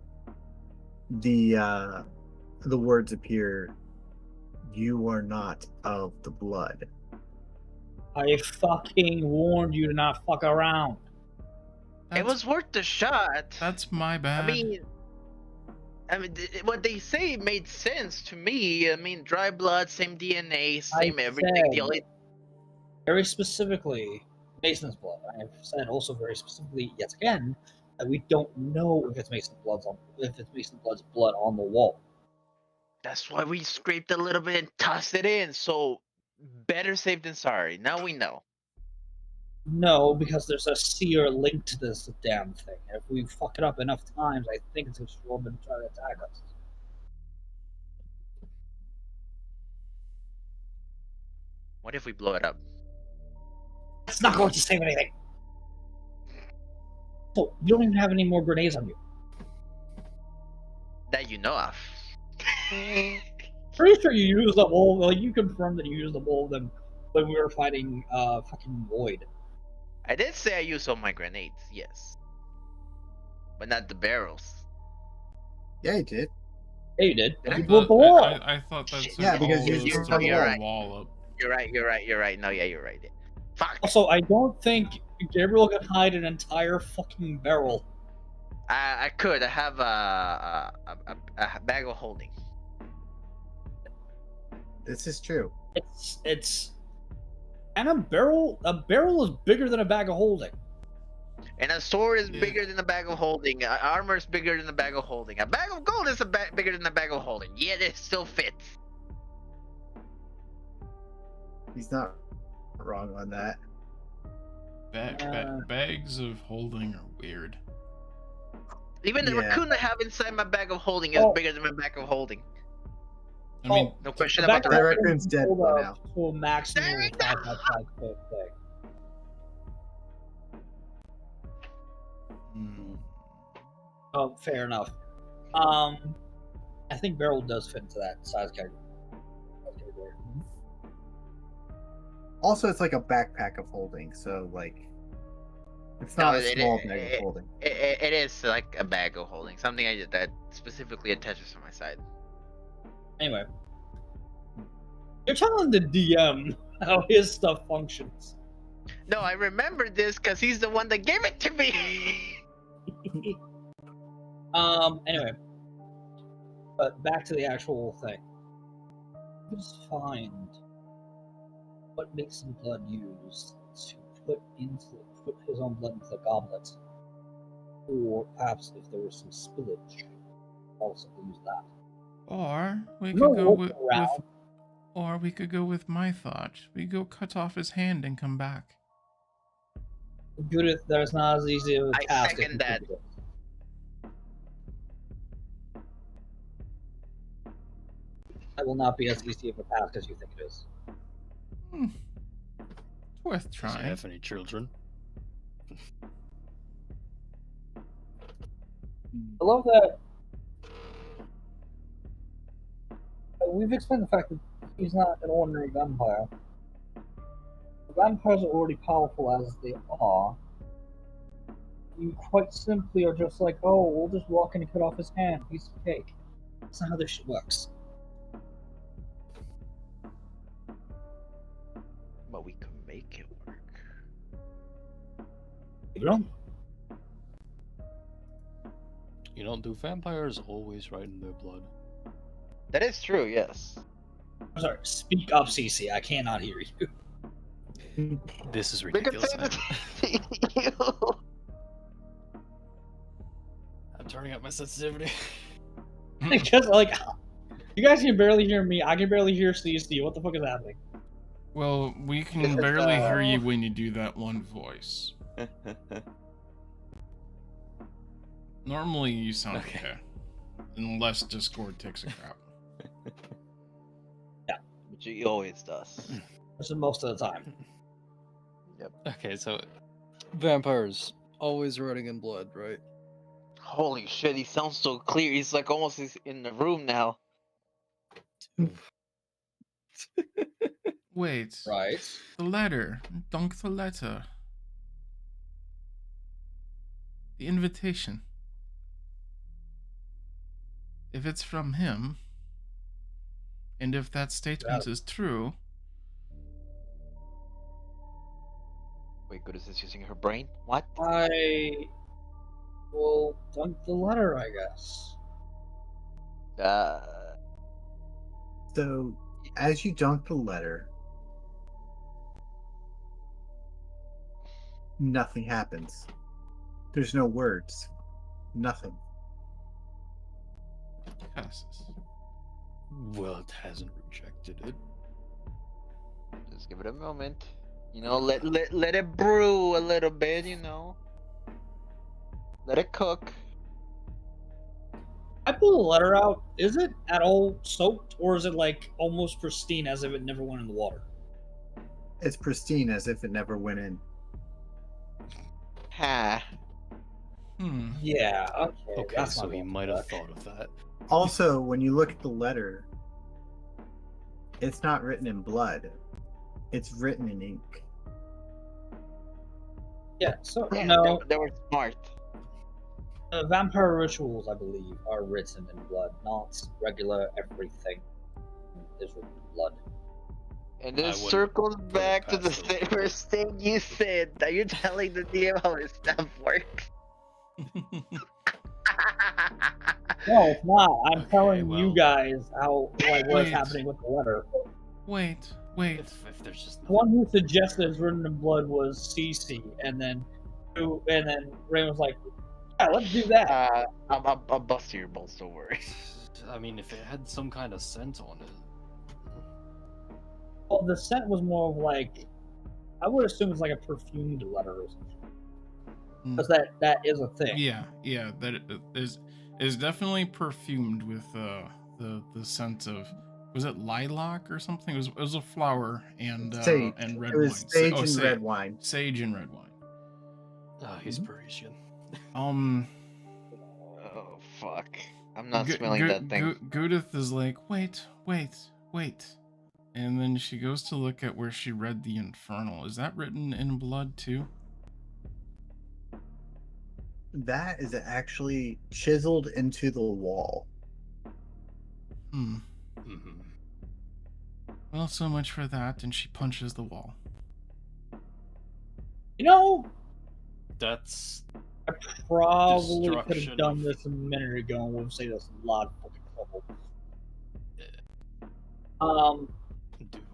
The words appear, "You are not of the blood." I fucking warned you to not fuck around. It was worth the shot. That's my bad. I mean, what they say made sense to me. I mean, dry blood, same DNA, same everything. The said- only Very specifically, Mason's blood. I have said also very specifically, yet again, that we don't know if it's Mason's blood on the wall. that's why we scraped a little bit and tossed it in. So better safe than sorry. Now we know. No, because there's a seer linked to this damn thing. If we fuck it up enough times, I think it's going to show up and try to attack us. What if we blow it up? It's not going to save anything. So, you don't even have any more grenades on you. That you know of. Pretty sure you used up all. Like, you confirmed that you used up all of them when we were fighting fucking Void. I did say I used all my grenades, yes. But not the barrels. Yeah, you did. Yeah, you did. Did I? You blew up the wall. I thought that said Yeah, because you always used to the blow wall. the wall up. You're right. No, yeah, you're right. Fuck. Also, I don't think Gabriel can hide an entire fucking barrel. I could. I have a bag of holding. This is true. And a barrel is bigger than a bag of holding. And a sword is Yeah. bigger than a bag of holding. Armor is bigger than a bag of holding. A bag of gold is bigger than a bag of holding. Yet it still fits. He's not wrong on that. Bags of holding are weird. Even the Yeah. raccoon I have inside my bag of holding is Oh. bigger than my bag of holding. I mean, No question The about bag the of That raccoon. raccoon's dead hold for up now. to a maximum There of we go. 5 foot thing. Fair enough. I think barrel does fit into that size category. Also, it's like a backpack of holding, so like, it's No, not a it- small it- bag of holding. It is like a bag of holding. Something that specifically attaches to my side. Anyway, you're telling the DM how his stuff functions. No, I remember this because he's the one that gave it to me. Anyway, but back to the actual thing. Just find what Mason Blood used to put his own blood into the goblet, or perhaps if there was some spillage, also use that. or we No, could go look with, around. or we could go with my thought. We go cut off his hand and come back. Goo-dith, that is not as easy of a I task. as second you that. think it is. That will not be as easy of a task as you think it is. It's worth Does he trying. have any children? I love that. We've explained the fact that he's not an ordinary vampire. The vampires are already powerful as they are. You quite simply are just like, oh, we'll just walk in and cut off his hand, piece of cake. That's not how this shit works. But we could make it work. You know? You know, do vampires always write in their blood? That is true, yes. I'm sorry, speak up, CC. I cannot hear you. This is We could ridiculous. say the same thing. I'm turning up my sensitivity. Because, like, you guys can barely hear me. I can barely hear CC. What the fuck is happening? Well, we can It's, barely hear you when you do that one voice. Normally you sound Okay. okay. Unless Discord takes a crap. Which he always does. This is most of the time. Okay, so vampires always writing in blood, right? Holy shit, he sounds so clear. He's like almost in the room now. Wait. Right. The letter. Dunk the letter. The invitation. If it's from him, and if that statement is true, Wait, Goo-dith is using her brain? What? I will dunk the letter, I guess. So, as you dunk the letter, nothing happens. There's no words. Nothing. passes. Well, it hasn't rejected it. Just give it a moment. You know, let it brew a little bit, you know. Let it cook. I pull the letter out. Is it at all soaked, or is it like almost pristine as if it never went in the water? It's pristine as if it never went in. Ha. Yeah, okay. Okay, that's so not he gonna might have work. thought of that. Also, when you look at the letter, it's not written in blood. It's written in ink. Yeah, so Yeah, no, they were smart. vampire rituals, I believe, are written in blood, not regular everything is written in blood. And I this wouldn't circles put it back to the past those first thing you said. Are you telling the DM how his stuff works? No, it's not. I'm Okay, telling well- you guys how, like, what's Wait. happening with the letter. Wait. If there's just The one who suggested it's written in blood was CC, and then Rein was like, "Yeah, let's do that." I'll bust your balls, don't worry. I mean, if it had some kind of scent on it. Well, the scent was more of like, I would assume it's like a perfumed letter or something, because that is a thing. Yeah, that is definitely perfumed with the scent of, was it lilac or something? It was a flower and Sage. red It was wine. sage and red wine. Sage and red wine. Ah, he's Parisian. Oh fuck! I'm not smelling that thing. Goo-dith is like, wait, and then she goes to look at where she read the Infernal. Is that written in blood too? That is actually chiseled into the wall. Mm-hmm. Well, so much for that, and she punches the wall. You know, That's I probably could have Destruction done of- this a minute ago and would have saved us a lot of fucking trouble.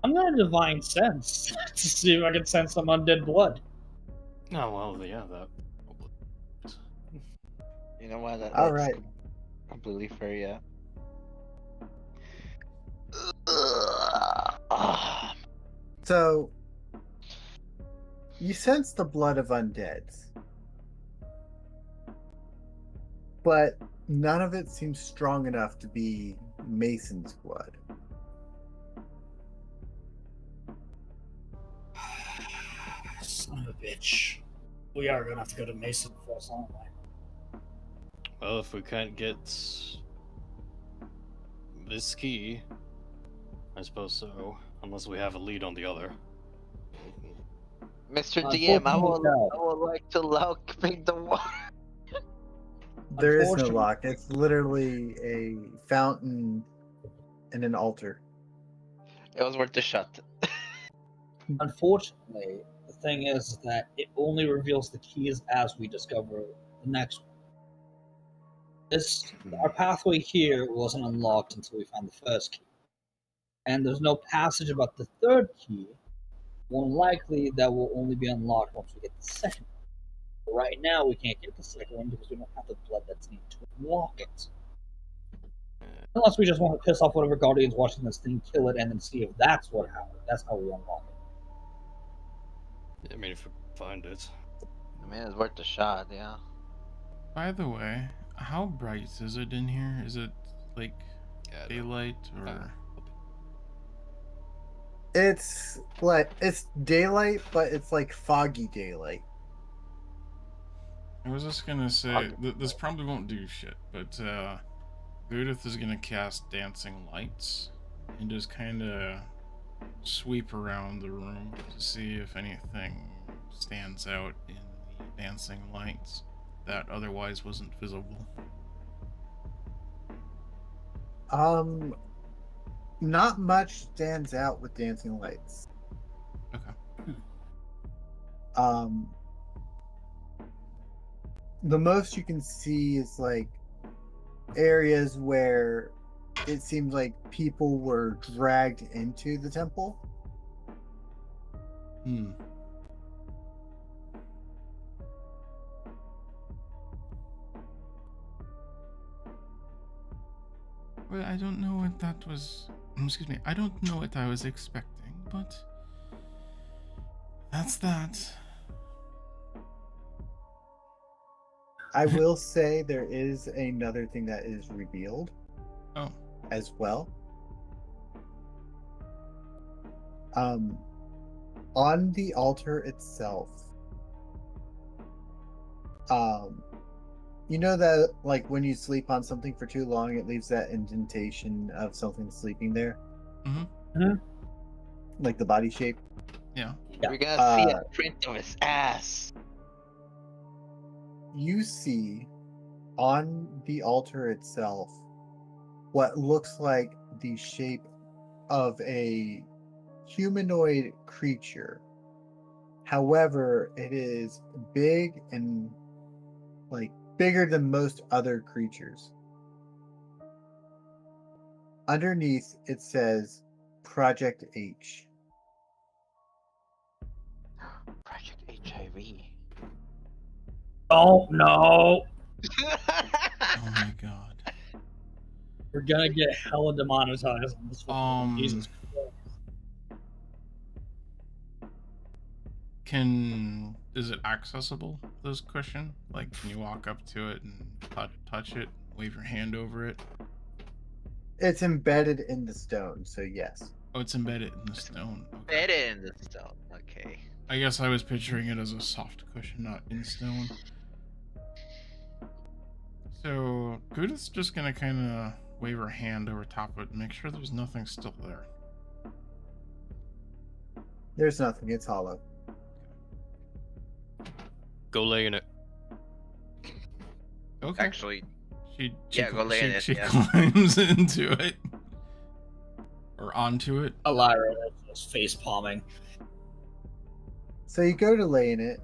I'm gonna divine sense to see if I can sense some undead blood. Oh well, yeah, that. You know what? All That's right. completely fair, yeah. So, you sense the blood of undeads, but none of it seems strong enough to be Mason's blood. Son of a bitch. We are gonna have to go to Mason first, aren't we? Well, if we can't get this key, I suppose so. Unless we have a lead on the other. Mr. DM, I Unfortunately, would like to pick the one. There is no Unfortunately- lock. It's literally a fountain and an altar. It was worth the shot. Unfortunately, the thing is that it only reveals the keys as we discover the next one. Our pathway here wasn't unlocked until we found the first key. And there's no passage about the third key. More than likely, that will only be unlocked once we get the second one. But right now, we can't get the second one because we don't have the blood that's needed to unlock it. Unless we just want to piss off whatever guardians watching this thing, kill it, and then see if that's what happened. That's how we unlock it. I mean, if we find it. I mean, it's worth the shot, yeah. By the way, how bright is it in here? Is it like Yeah, daylight or? It's like it's daylight, but it's like foggy daylight. I was just gonna say this probably won't do shit, but Goo-dith is gonna cast Dancing Lights and just kind of sweep around the room to see if anything stands out in the dancing lights that otherwise wasn't visible. Not much stands out with dancing lights. Okay. The most you can see is like areas where it seems like people were dragged into the temple. Well, I don't know what that was. Excuse me. I don't know what I was expecting, but that's that. I will say there is another thing that is revealed. Oh. As well. On the altar itself, you know that like when you sleep on something for too long, it leaves that indentation of something sleeping there. Like the body shape. Yeah. We're gonna see a print of his ass. You see on the altar itself what looks like the shape of a humanoid creature. However, it is big and like bigger than most other creatures. Underneath it says Project H. Project HIV. Oh no! Oh my god. We're gonna get hella demonetized on this one. Jesus Christ. Is it accessible, this cushion? Like, can you walk up to it and touch it, wave your hand over it? It's embedded in the stone, so yes. Oh, it's embedded in the stone. Okay. Embedded in the stone. Okay. I guess I was picturing it as a soft cushion, not in stone. So, Goo-dith's just gonna kind of wave her hand over top of it and make sure there's nothing still there. There's nothing, it's hollow. Go lay in it. Okay. Actually, She go lay in it, she yeah. climbs into it. Or onto it. Ellyra is face palming. So you go to lay in it,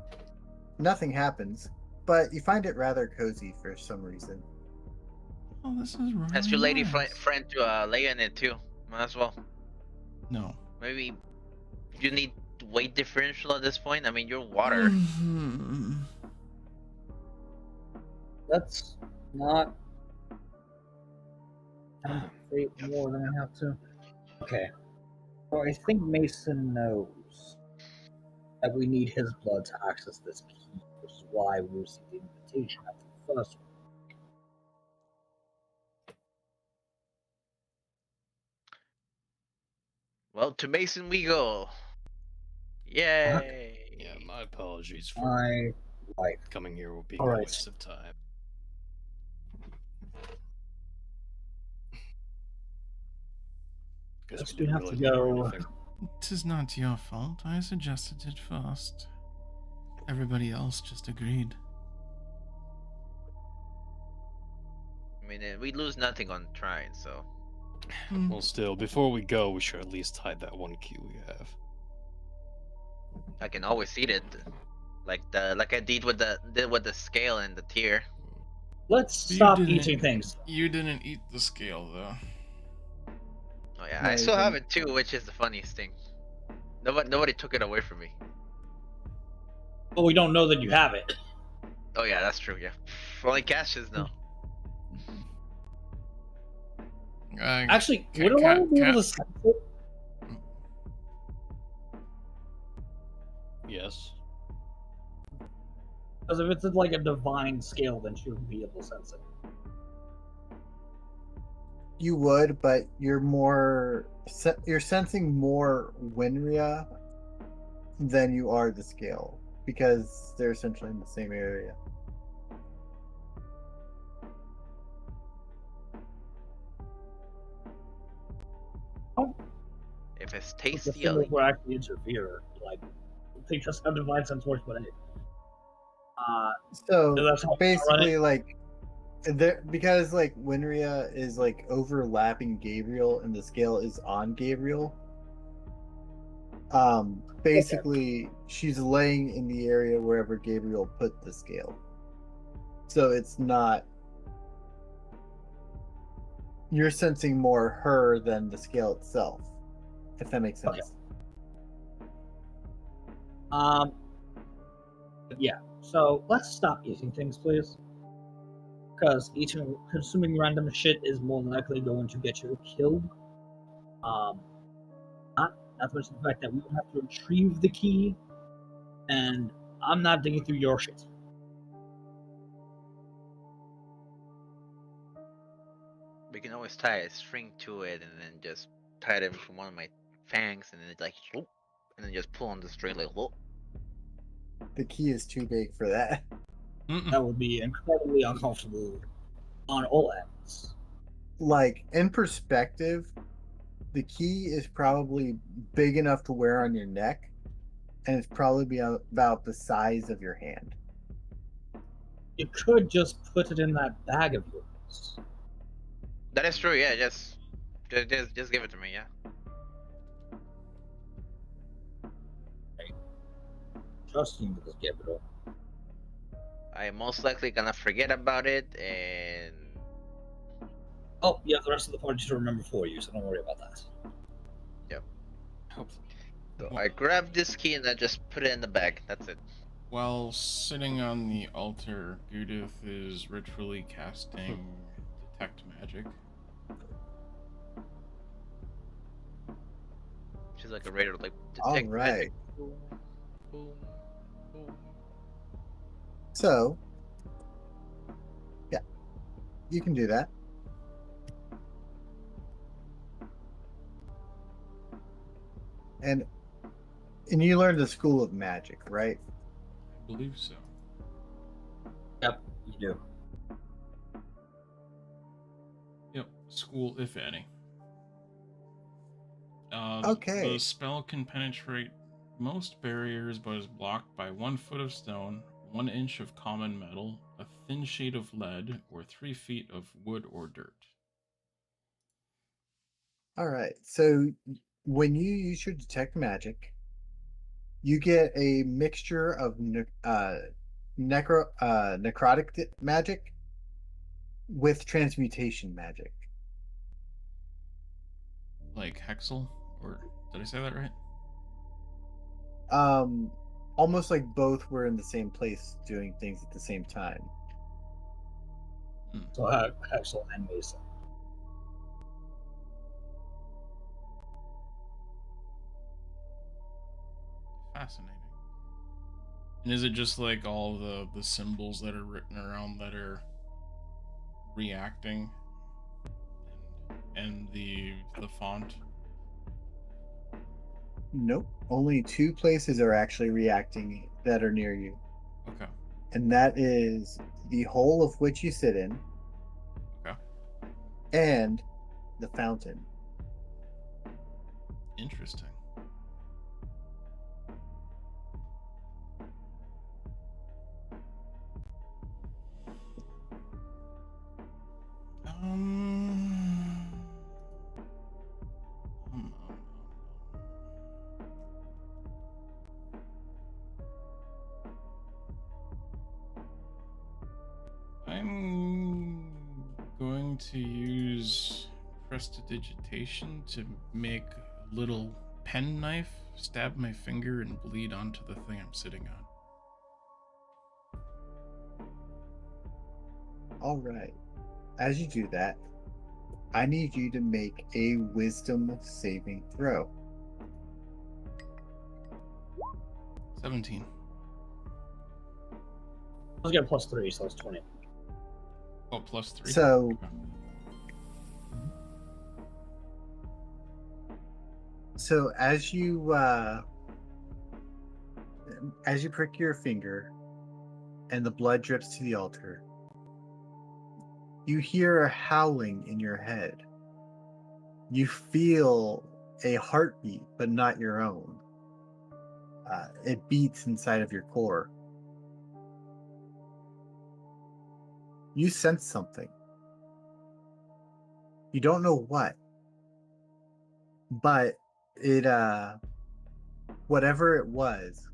nothing happens, but you find it rather cozy for some reason. Oh, this is really ask your lady nice. friend to lay in it too. Might as well. No. Maybe you need weight differential at this point. I mean, you're water. That's not. I'm afraid more than I have to. Okay. So I think Mason knows that we need his blood to access this key, which is why we received the invitation after the first one. Well, to Mason we go. Yay! Yeah, my apologies for My wife. coming here being All a right. waste of time. Guess Guess we we didn't have to really learn go. anything. It is not your fault. I suggested it first. Everybody else just agreed. I mean, we lose nothing on trying, so. Well, still, before we go, we should at least hide that one key we have. I can always eat it, like I did with the scale and the tier. Let's You stop didn't- eating things. You didn't eat the scale, though. Oh yeah, No, I you still have didn't. it too, which is the funniest thing. Nobody took it away from me. But we don't know that you have it. Oh yeah, that's true. Yeah, only Cassius know. Actually, Ca- wouldn't ca- I be able ca- to sense it? Yes. Because if it's like a divine scale, then she would be able to sense it. You would, but you're you're sensing more Winria than you are the scale because they're essentially in the same area. If it's But the tasty, I'll symbols eat will it. actually interfere. Like, they just have divine sense works, but hey. So that's how I run basically, it. like, there, because like Winria is like overlapping Gabriel and the scale is on Gabriel. Basically, she's laying in the area wherever Gabriel put the scale. So it's not. You're sensing more her than the scale itself, if that makes sense. Okay. Yeah. So let's stop eating things, please. Because eating, consuming random shit is more likely going to get you killed. Not to mention the fact that we would have to retrieve the key, and I'm not digging through your shit. We can always tie a string to it and then just tie it from one of my fangs and then it's like, whoop, and then just pull on the string like, whoop. The key is too big for that. That would be incredibly uncomfortable on all ends. Like, in perspective, the key is probably big enough to wear on your neck, and it's probably about the size of your hand. You could just put it in that bag of yours. That is true, yeah, just give it to me, yeah. Trust me with this, Gabriel. I'm most likely gonna forget about it and Oh, you have the rest of the party to remember for you, so don't worry about that. yep. Hopefully. So I grab this key and I just put it in the bag. That's it. While sitting on the altar, Goo-dith is ritually casting Detect Magic. She's like a raider, like All detect right. magic. Boom, boom, boom. So, yeah, you can do that. And you learned the School of Magic, right? I believe so. Yep, you do. Yep, school, if any. Okay. The spell can penetrate most barriers, but is blocked by 1 foot of stone, 1 inch of common metal, a thin sheet of lead, or 3 feet of wood or dirt. All right. So when you use your detect magic, you get a mixture of necrotic magic with transmutation magic. Like Hexel? Or did I say that right? Almost like both were in the same place doing things at the same time. So Hexel and Mason. Fascinating. And is it just like all the symbols that are written around that are reacting? And the font? Nope. Only 2 places are actually reacting that are near you. Okay. And that is the hole of which you sit in. Okay. And the fountain. Interesting. I'm going to use prestidigitation to make a little pen knife, stab my finger, and bleed onto the thing I'm sitting on. All right. As you do that, I need you to make a wisdom saving throw. 17. Let's get +3, so it's 20. Oh, +3. So, Okay. so as you prick your finger and the blood drips to the altar, you hear a howling in your head. You feel a heartbeat, but not your own. It beats inside of your core. You sense something. You don't know what, but it, whatever it was,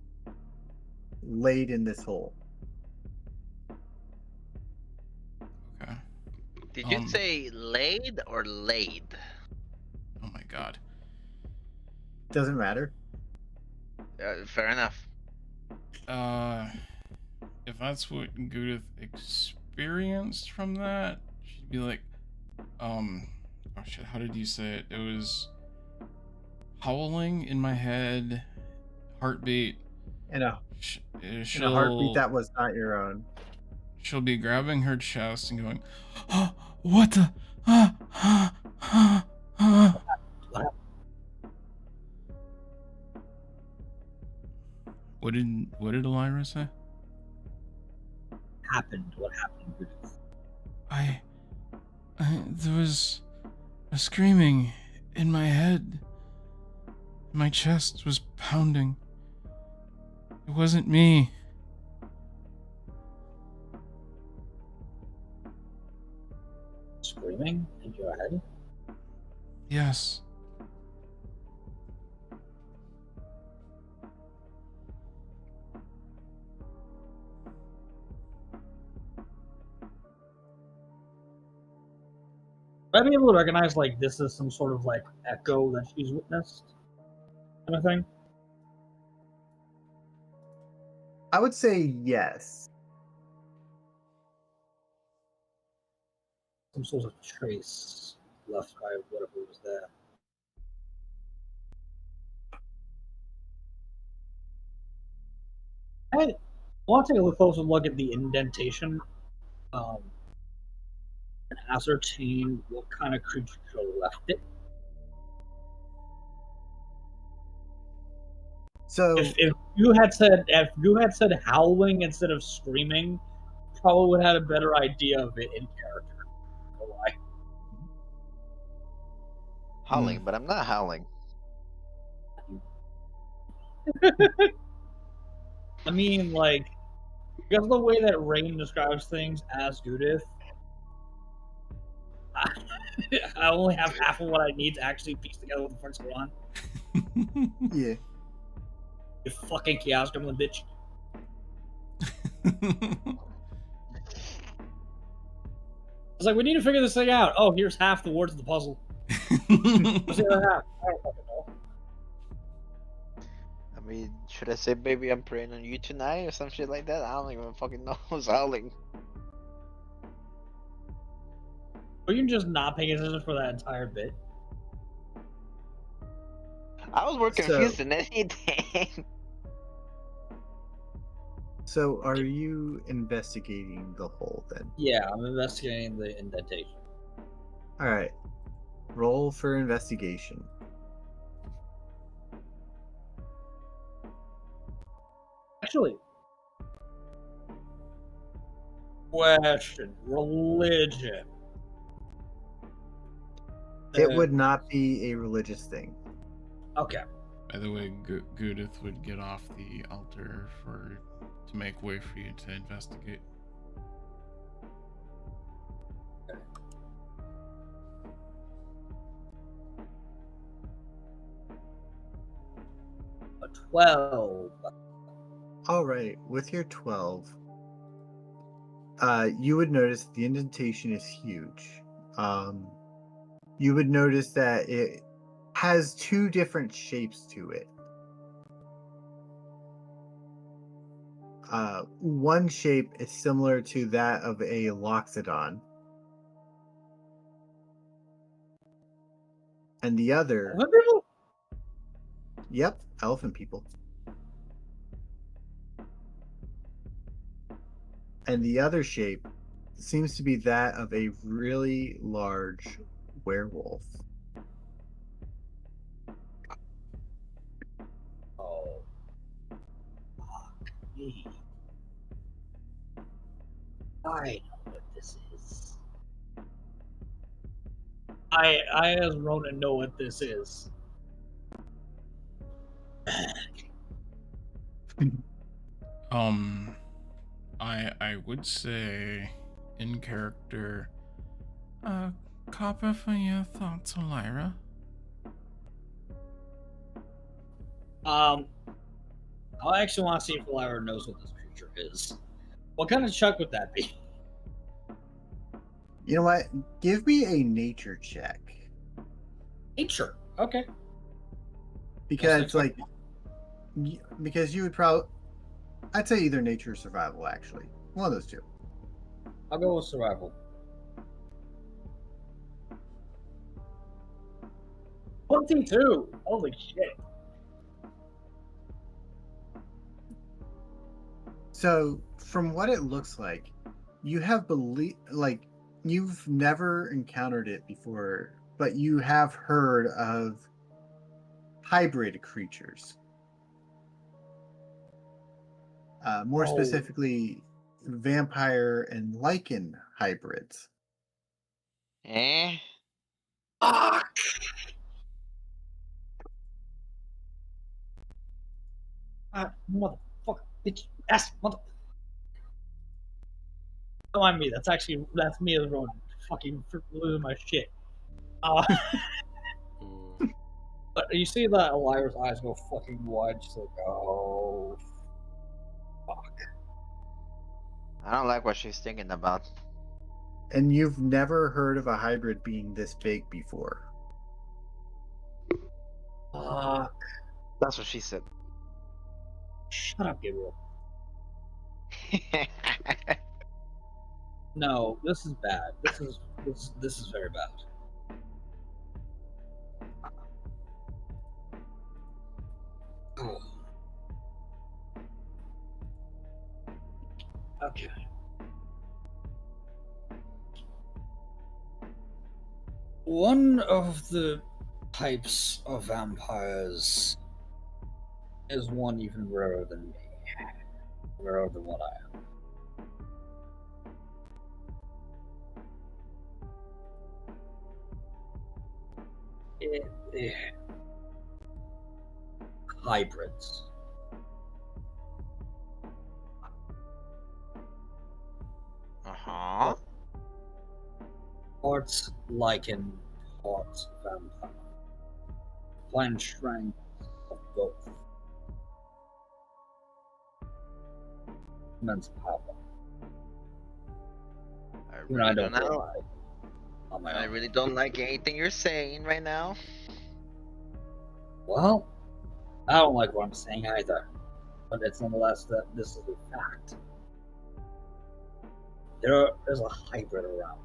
laid in this hole. Okay. Did you say laid or laid? Oh my god. Doesn't matter. Fair enough. If that's what Goo-dith experienced from that, she'd be like, oh shit, how did you say it? It was howling in my head, heartbeat. And a She'll, a heartbeat that was not your own. She'll be grabbing her chest and going, oh, what the? What did Ellyra say? What happened? Goo-dith? I there was a screaming in my head. My chest was pounding. It wasn't me. Screaming in your head? Yes. Would I be able to recognize, like, this is some sort of, like, echo that she's witnessed? Kind of thing? I would say yes. Some sort of trace left by whatever was there. I want to take a closer look at the indentation and ascertain what kind of creature left it. So If you had said howling instead of screaming, probably would have had a better idea of it in character. Why? Howling, but I'm not howling. I mean, like, because of the way that Rein describes things as Goo-dith, I only have half of what I need to actually piece together what the fuck's going on. yeah. You fucking chaos gremlin bitch. It's like, we need to figure this thing out. Oh, here's half the words of the puzzle. What's the other half? I don't fucking know. I mean, should I say maybe I'm praying on you tonight or some shit like that? I don't even fucking know who's howling. Or you can just not pay attention for that entire bit. I was more confused than anything. So are you investigating the hole then? Yeah, I'm investigating the indentation. Alright. Roll for investigation. Actually, question: religion. It would not be a religious thing. Okay. By the way, Goo-dith would get off the altar to make way for you to investigate. A 12. Alright, with your 12, you would notice the indentation is huge. You would notice that it has two different shapes to it. One shape is similar to that of a loxodon, and the other, yep, elephant people. And the other shape seems to be that of a really large werewolf. Oh. Fuck me. I know what this is. I as Ronan know what this is. I would say in character, copper for your thoughts, Ellyra. I actually want to see if Ellyra knows what this creature is. What kind of chuck would that be? You know what? Give me a nature check. Nature. Okay. Because because you would probably, I'd say either nature or survival. Actually, one of those two. I'll go with survival. 22. Holy shit. So, from what it looks like, you have you've never encountered it before, but you have heard of hybrid creatures. More specifically, vampire and lichen hybrids. Eh? Fuck! Motherfucker, bitch, ass, mother. Don't mind me. That's me as Ronan. Fucking losing my shit. But you see that Ellyra's eyes go fucking wide. She's like, oh, fuck. I don't like what she's thinking about. And you've never heard of a hybrid being this big before. Fuck. That's what she said. Shut up, Gabriel. No, this is bad. This is very bad. Oh. Okay. One of the types of vampires is one even rarer than me. Rarer than what I am. Hybrids. Uh-huh. Parts lichen, parts vampire. Plain strength of both. Immense power. I Even really I don't don't know. know. On my I own. really don't like anything you're saying right now. Well, I don't like what I'm saying either. But it's nonetheless that this is a fact. There's a hybrid around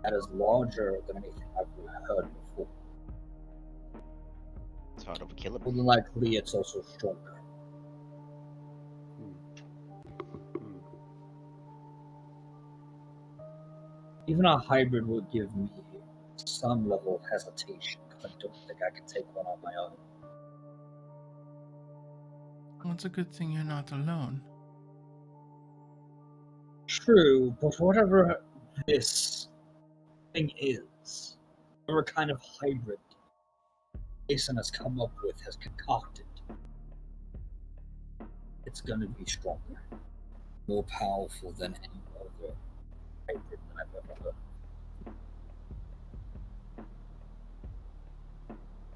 that is larger than anything I've heard before. It's hard to kill him. More than likely, it's also stronger. Even a hybrid would give me some level of hesitation because I don't think I can take one on my own. Well, it's a good thing you're not alone. True, but whatever this thing is, whatever kind of hybrid Jason has come up with, has concocted, it's going to be stronger, more powerful than any other hybrid that I've ever heard.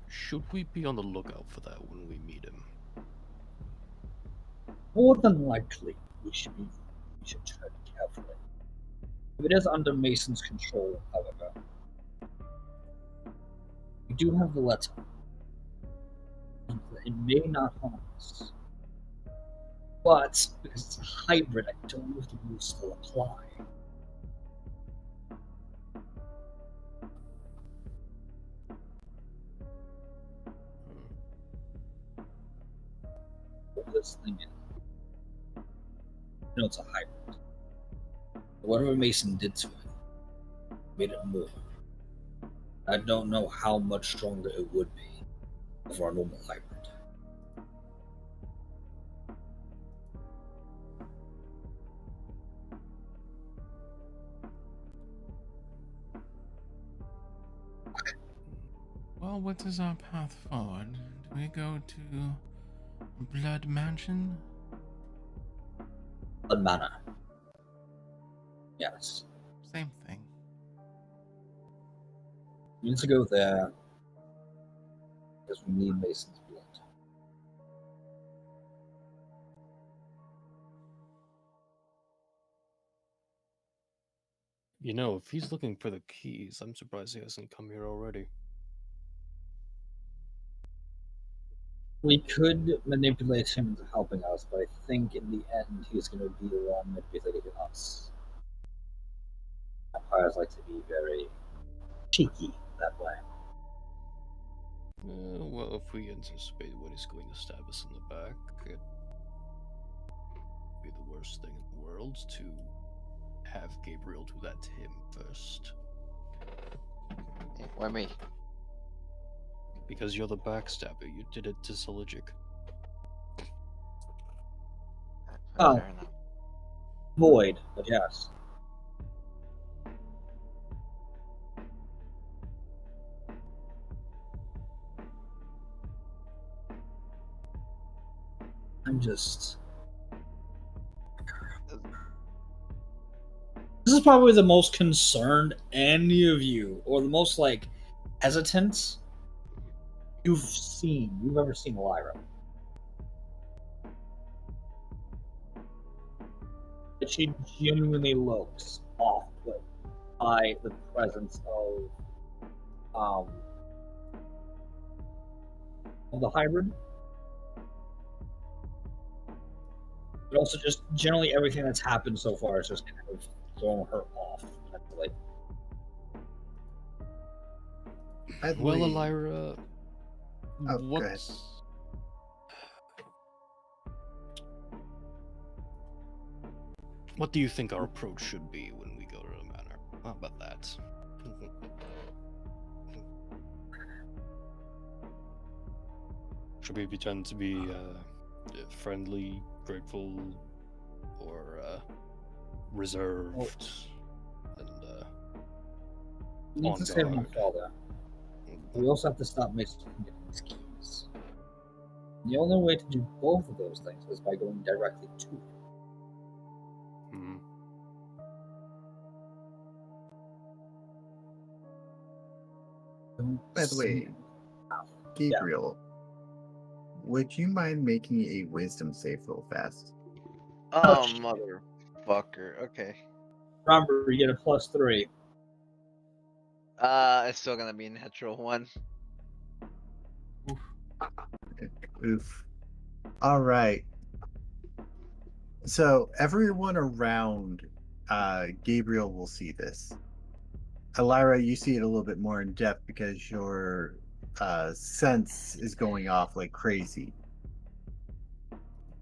Should we be on the lookout for that when we meet him? More than likely, we should tread carefully. If it is under Mason's control, however, we do have the letter. And it may not harm us. But because it's a hybrid, I don't know if the rules still apply. What this thing is. It's a hybrid. Whatever Mason did to it made it more. I don't know how much stronger it would be of our normal hybrid. Well, what is our path forward? Do we go to Blood Mansion? Blood Manor. Yes. Same thing. We need to go there because we need Mason's blood. You know, if he's looking for the keys, I'm surprised he hasn't come here already. We could manipulate him into helping us, but I think in the end he's going to be the one manipulating us. Vampires like to be very cheeky that way. Well, if we anticipate what he's going to stab us in the back, it'd be the worst thing in the world to have Gabriel do that to him first. Why me? Because you're the backstabber, you did it to Seligic. Oh. Fair enough. Void, but yes. I'm just... This is probably the most concerned any of you, or the most, like, hesitant you've ever seen Ellyra. That she genuinely looks off-put by the presence of the hybrid. But also just generally everything that's happened so far is just kind of thrown her off mentally. Well, Ellyra, Oh, go ahead. what do you think our approach should be when we go to the manor? How about that? Should we pretend to be friendly, grateful, or reserved? And We need on to save my guard. father. We also have to stop Mason from getting his keys. The only way to do both of those things is by going directly to him. Hmm. By the way, Gabriel, would you mind making a wisdom save real fast? Oh, shit. motherfucker. Okay. Remember, you get a +3. It's still gonna be a natural one. Oof. All right. So everyone around Gabriel will see this. Ellyra, you see it a little bit more in depth because your sense is going off like crazy.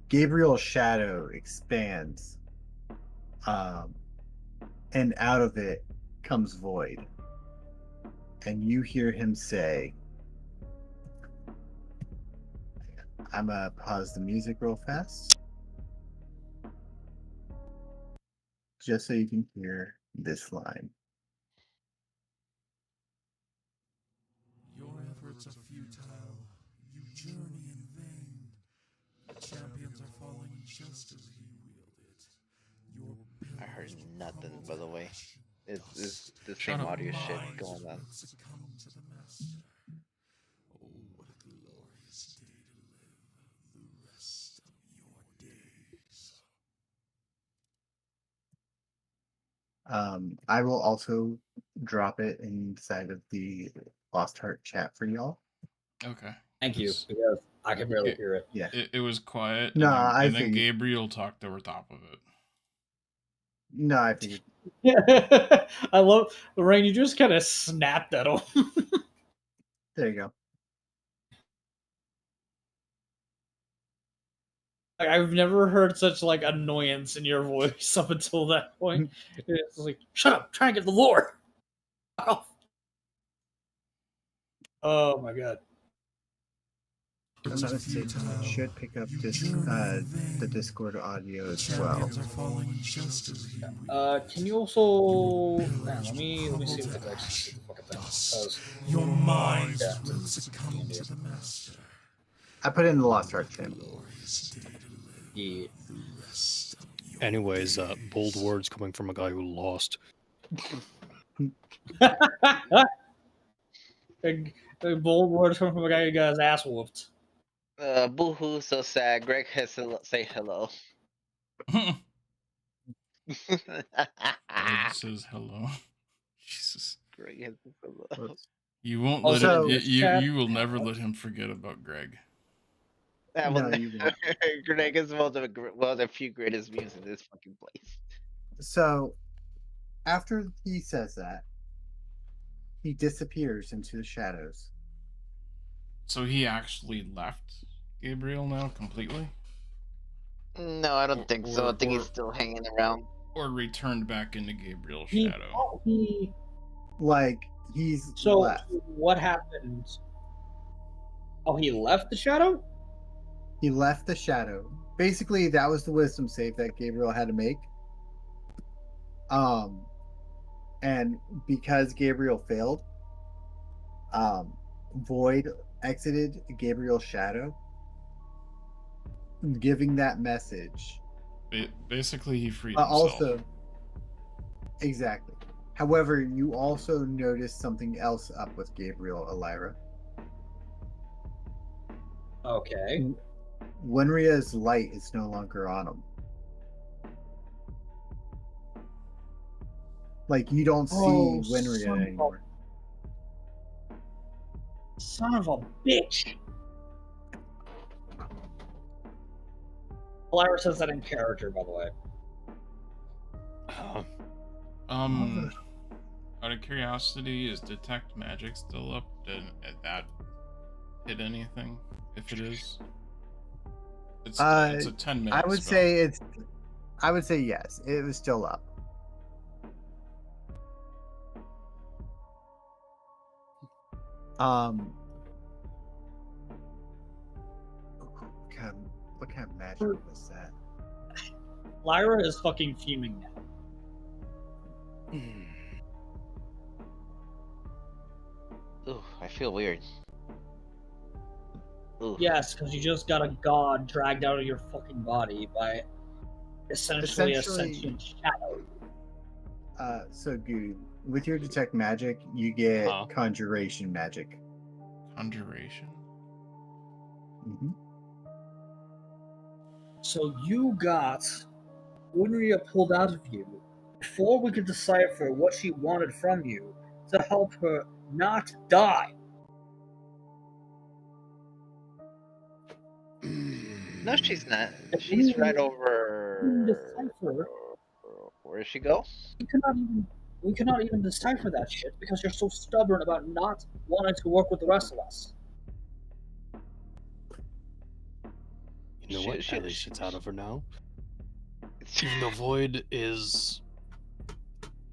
Gabriel's shadow expands, and out of it comes Void. And you hear him say, I'm gonna pause the music real fast, just so you can hear this line. Your efforts are futile. You journey in vain. The champions are falling just as you wield it. Your I heard pillars will nothing, crumble by the to way. ash It's dust. the Shut same up. audio shit Minds going on. will succumb to the master. Oh, what a glorious day to live the rest of your days. I will also drop it inside of the Lost Heart chat for y'all. Okay. Thank you, It's- because I can barely hear it. Yeah. It was quiet. No, and then, I and then figured- Gabriel talked over top of it. No, I figured. Yeah, I love Rein. You just kind of snapped at him. There you go. Like, I've never heard such like annoyance in your voice up until that point. It's like, shut up, trying to get the lore. Fuck off. Oh my god. I'm not mistaken. It should pick up this the Discord audio as well. Champions are falling just as you wield Can you also let me see if I can actually see the fucking thing. dust. 'Cause Your minds Yeah. will succumb to the master. I put it in the Lost Ark thing. Yeah. Anyways, bold words coming from a guy who lost. Bold words coming from a guy who got his ass whooped. Boo-hoo, so sad. Greg has to say hello. Greg says hello. Jesus. Greg has to say hello. You won't Also- let it. You will never let him forget about Greg. I will No, you never. Greg is one of the few greatest views in this fucking place. So, after he says that, he disappears into the shadows. So he actually left Gabriel now completely, No, I don't think so. I think he's still hanging around. or returned back into Gabriel's He, shadow. Like, he's so left. what happened? Oh, he left the shadow? He left the shadow. Basically, that was the wisdom save that Gabriel had to make. And because Gabriel failed, Void exited Gabriel's shadow, giving that message. Basically, he freed himself. Also, exactly. However, you also noticed something else up with Gabriel, Ellyra. Okay. Winria's light is no longer on him. Like, you don't see Winria son anymore. Son of a bitch. Ellyra says that in character, by the way. Out of curiosity, is detect magic still up? Did that hit anything? If it is, it's a 10-minute. I would say yes. It was still up. What kind of magic was that? Lyra is fucking fuming now. Ooh, I feel weird. Ooh. Yes, because you just got a god dragged out of your fucking body by essentially a sentient shadow. So Goo, with your detect magic, you get conjuration magic. Conjuration? Mm-hmm. So you got Winria pulled out of you before we could decipher what she wanted from you to help her not die. No, she's not. She's right over. Decipher. Where does she go? We cannot even decipher that shit because you're so stubborn about not wanting to work with the rest of us. You know what? At least it's out of her now. Even though Void is...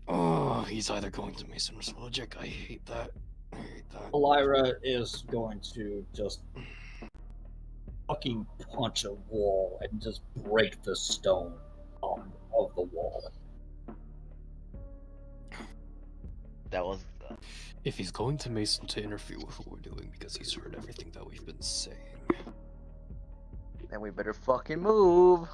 Oh, he's either going to Mason's logic. I hate that. Ellyra is going to just fucking punch a wall and just break the stone of the wall. That was... If he's going to Mason to interfere with what we're doing because he's heard everything that we've been saying, then we better fucking move.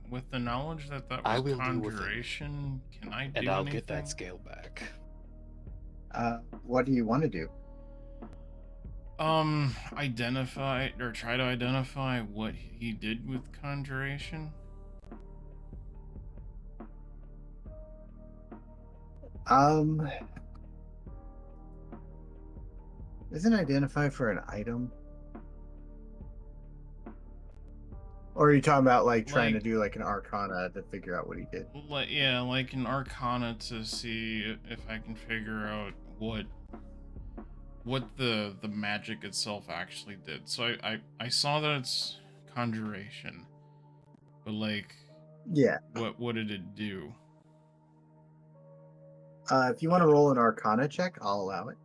With the knowledge that was conjuration, can I do and I'll anything? get that scale back. What do you want to do? Identify or try to identify what he did with conjuration. Isn't identify for an item? Or are you talking about like trying to do like an arcana to figure out what he did? Yeah, like an arcana to see if I can figure out what the magic itself actually did. So I saw that it's conjuration, but like, yeah, what did it do? If you want to roll an arcana check, I'll allow it.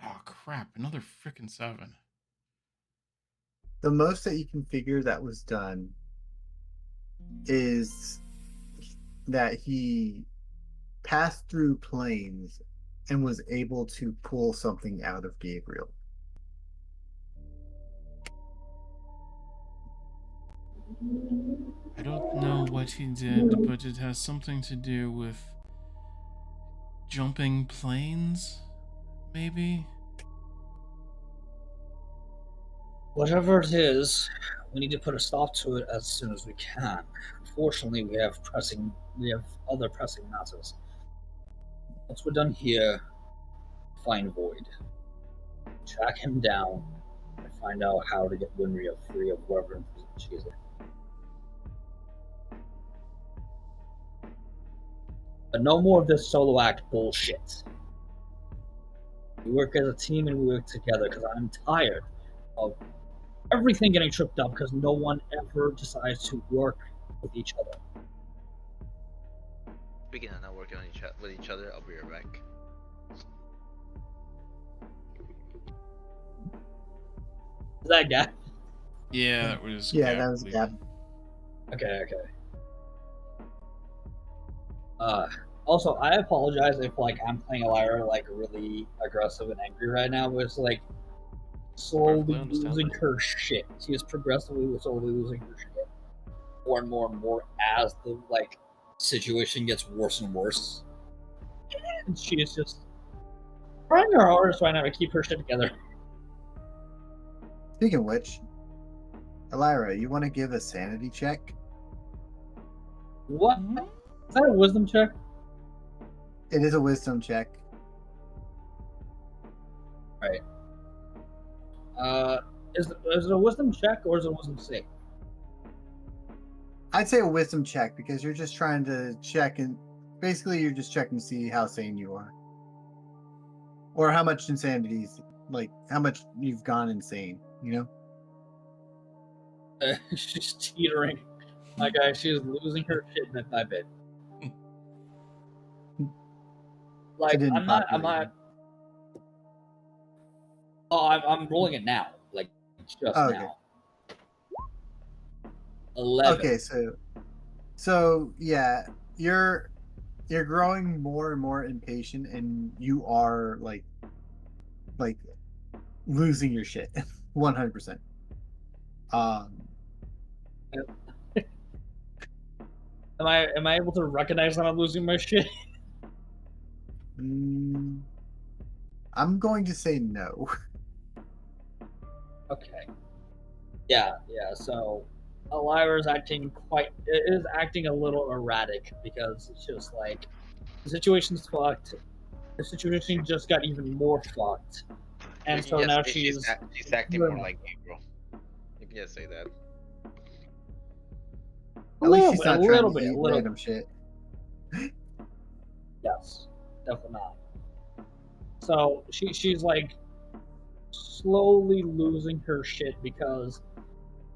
Okay. Oh crap! Another freaking 7. The most that you can figure that was done is that he passed through planes and was able to pull something out of Gabriel. I don't know what he did, but it has something to do with jumping planes, maybe? Whatever it is, we need to put a stop to it as soon as we can. Unfortunately, we have other pressing matters. Once we're done here, find Void, track him down, and find out how to get Winria free of whatever imprisonment she is in. But no more of this solo act bullshit. We work as a team and we work together, because I'm tired of everything getting tripped up because no one ever decides to work with each other. Speaking of not working on with each other, I'll be right back. Is that Gab? Yeah, that was Yeah, Gab, that was I Gab. believe. Okay. Also, I apologize if I'm playing Ellyra really aggressive and angry right now, but it's slowly losing her shit. She is progressively slowly losing her shit more and more and more as the situation gets worse and worse. And she is just trying her hardest right now to keep her shit together. Speaking of which, Ellyra, you want to give a sanity check? What? Is that a wisdom check? It is a wisdom check. Right. Is it a wisdom check or is it a wisdom save? I'd say a wisdom check because you're just trying to check and basically you're just checking to see how sane you are. Or how much insanity is, how much you've gone insane, you know? She's teetering. She's losing her shit bit by bit. I'm not. Oh, I'm rolling it now. Okay. Now. 11. Okay, so yeah, you're growing more and more impatient, and you are like losing your shit, 100%. Am I able to recognize that I'm losing my shit? I'm going to say no. Okay. Yeah. So, Ellyra is acting a little erratic because it's just the situation's fucked. The situation just got even more fucked, and so now she's acting more like April. You can just say that. At least she's not a trying little to bit, eat random shit. Yes, definitely not. So she's slowly losing her shit because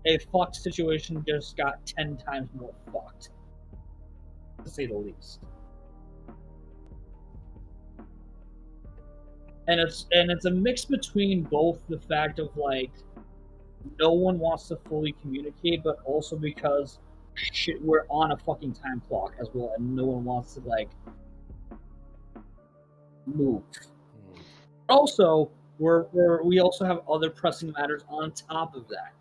a fucked situation just got 10 times more fucked, to say the least. And it's a mix between both the fact of no one wants to fully communicate, but also because shit, we're on a fucking time clock as well, and no one wants to move. Also, we also have other pressing matters on top of that,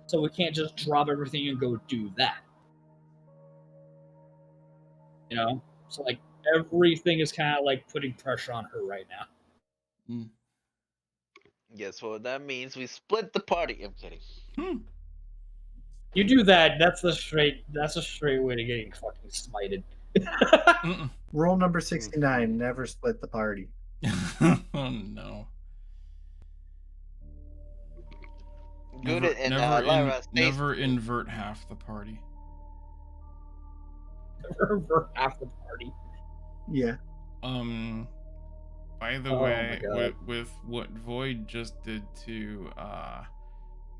so we can't just drop everything and go do that. You know, so everything is kind of putting pressure on her right now. Yes, well that means we split the party. I'm kidding. You do that, that's a straight way to getting fucking smited. Rule number 69: never split the party. Oh no. Never invert half the party. Never invert half the party. Yeah. By the way, with what Void just did to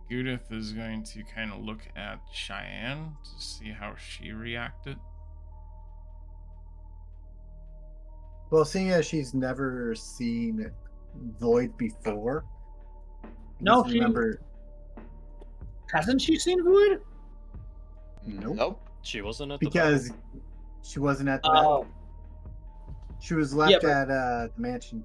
Goo-dith is going to kind of look at Cheyenne to see how she reacted. Well, seeing as she's never seen Void before. No, hasn't she seen Void? Nope. She wasn't at the because battle. she wasn't at the battle. She was left but- at the mansion.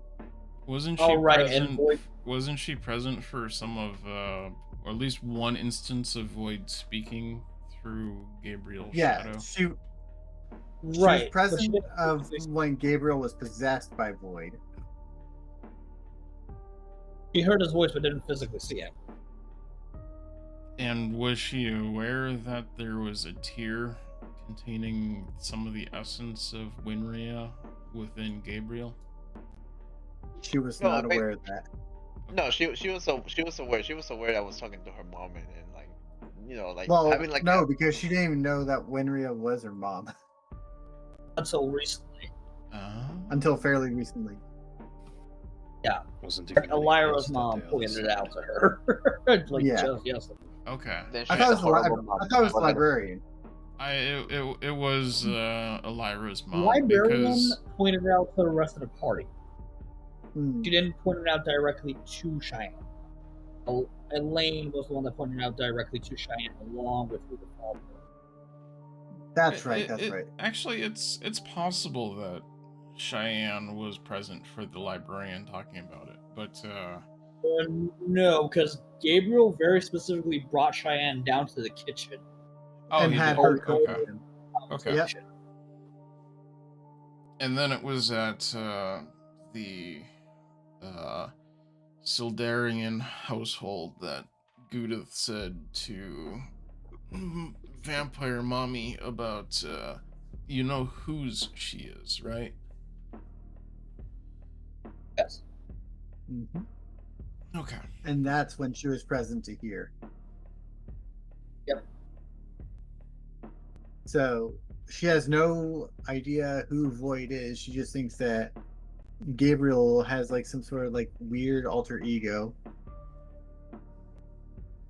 Wasn't she Oh, right, and present? Void- Wasn't she present for some of, or at least one instance of Void speaking through Gabriel's Yeah, shadow? she was Right. but present she- of when Gabriel was possessed by Void. She heard his voice but didn't physically see him. And was she aware that there was a tear containing some of the essence of Winria within Gabriel? She was No, not wait. aware of that. No, she was aware. She was aware I was talking to her mom and like, you know, like Well, having like no, because she didn't even know that Winria was her mom Until recently. until fairly recently. Wasn't even any Ellyra's instant mom they pointed it understood. out to her. like, Yeah. just yesterday. Okay. Then I she thought it had was, a horrible mom. I thought it was the Wasn't it? librarian. It was Ellyra's mom Librarian because pointed it out to the rest of the party. Hmm. She didn't point it out directly to Cheyenne. Elaine was the one that pointed it out directly to Cheyenne, along with who the father was. That's right. That's right. Actually, it's possible that Cheyenne was present for the librarian talking about it, but No, because Gabriel very specifically brought Cheyenne down to the kitchen. oh, And he had did. her Okay. go with him. Okay. Yep. And then it was at the Sildarian household that Goo-dith said to Vampire Mommy about, you know whose she is, right? Yes. Mhm. Okay. And that's when she was present to hear. Yep. So she has no idea who Void is. She just thinks that Gabriel has like some sort of like weird alter ego.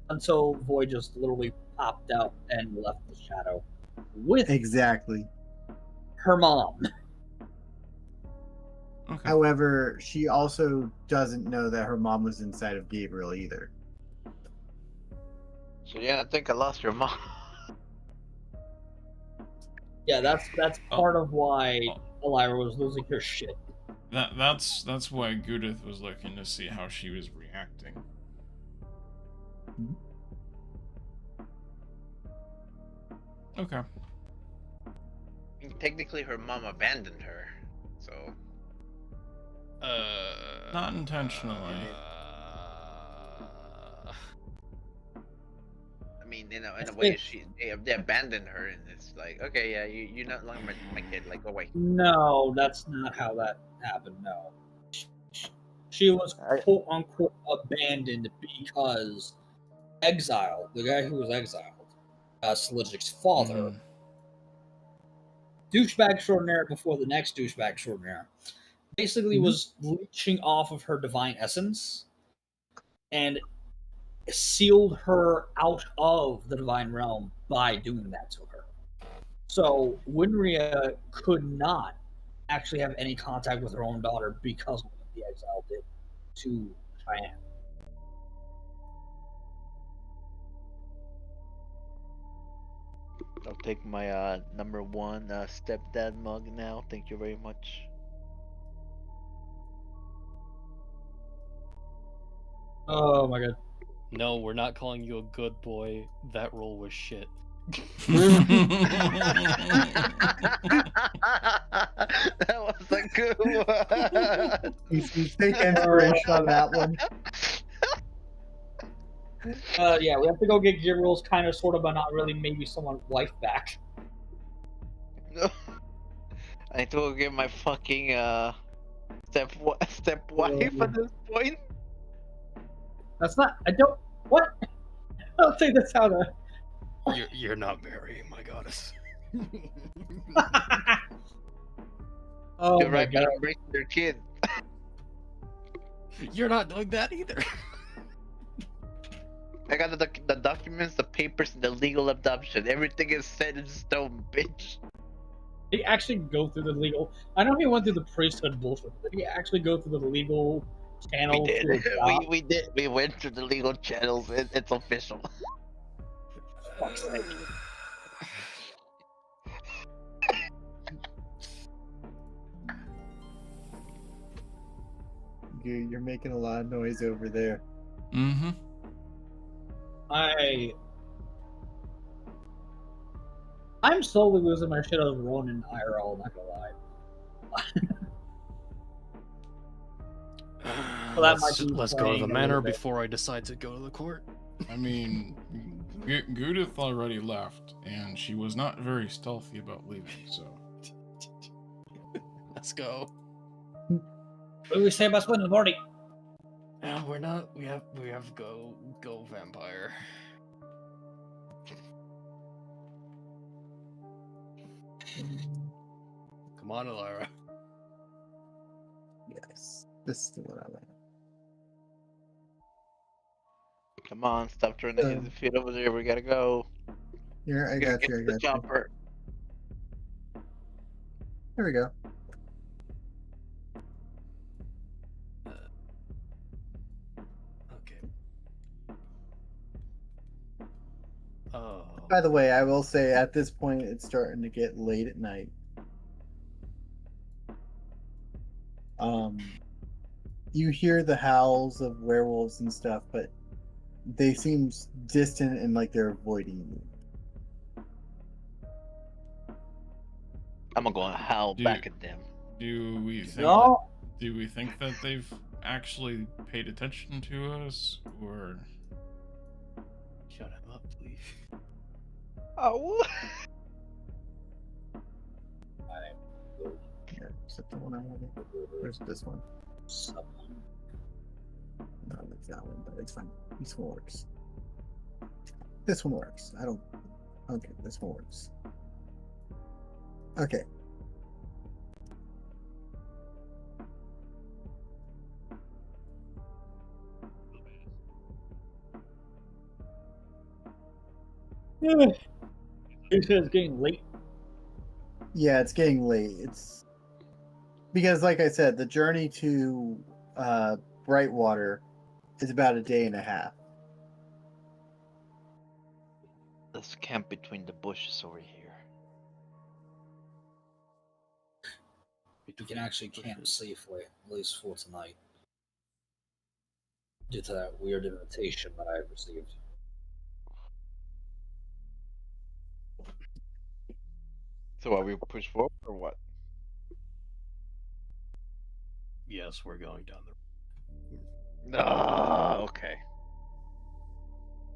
Until Void just literally popped out and left the shadow with Exactly. her mom. Okay. However, she also doesn't know that her mom was inside of Gabriel either. So yeah, I think I lost your mom. Yeah, that's Oh. part of why Oh. Ellyra was losing her shit. That's why Goo-dith was looking to see how she was reacting. Okay. Technically, her mom abandoned her, so Not intentionally. I mean, you know, in a That's way, it. they abandoned her, and it's like, okay, yeah, you're not longer my kid. Like, go away. No, that's not how that happened. No, she was quote unquote abandoned because Exile, the guy who was exiled, Selijic's father, Mhm. douchebag extraordinaire before the next douchebag extraordinaire, basically was leeching off of her divine essence and sealed her out of the divine realm by doing that to her. So Winria could not actually have any contact with her own daughter because of what the exile did to Cheyenne. I'll take my number one stepdad mug now. Thank you very much. Oh my god. No, we're not calling you a good boy. That role was shit. That was a good one. He's taking inspiration on that one. Yeah, we have to go get Gabriel's kind of, sort of, but not really, maybe someone's wife back. No. I need to go get my fucking stepwife at this point. That's not. I don't. What? I don't think that's how to. You're not marrying my goddess. Oh You're my right, god. but I'm raising their kid. You're not doing that either. I got the documents, the papers, and the legal adoption. Everything is set in stone, bitch. Did he actually go through the legal? I know he went through the priesthood bullshit. Did he actually go through the legal channel? We did. to adopt? We did. We went through the legal channels. It's official. Fuck's sake. you. You're making a lot of noise over there. Mm-hmm. I'm slowly losing my shit over Ronin IRL, not gonna lie. Well, that might be Let's go to playing the a manor little bit. before I decide to go to the court. I mean, Goo-dith already left, and she was not very stealthy about leaving, so... Let's go. What do we say about splitting the party? No, we're not. We have go vampire. Come on, Ellyra. Yes, this is what I like. Come on, stop trying to hit the feet over there. We gotta go. Here, I We gotta got you. I get the got you. jumper. There we go. Okay. Oh. By the way, I will say at this point it's starting to get late at night. You hear the howls of werewolves and stuff, but they seem distant and like they're avoiding you. I'm gonna go and howl back at them. Do we think No. do we think that they've actually paid attention to us, or... Shut him up, please. Oh. Yeah, is that the one I wanted? Where's this one? No, that's that one, but it's fine. This one works. This one works. I don't. Okay, this one works. Okay. You said it's getting late. Yeah, it's getting late. It's because, like I said, the journey to Brightwater is about a day and a half. Let's camp between the bushes over here. We can actually camp safely, at least for tonight. Due to that weird invitation that I received. So are we push forward or what? Yes, we're going down the. No. Okay.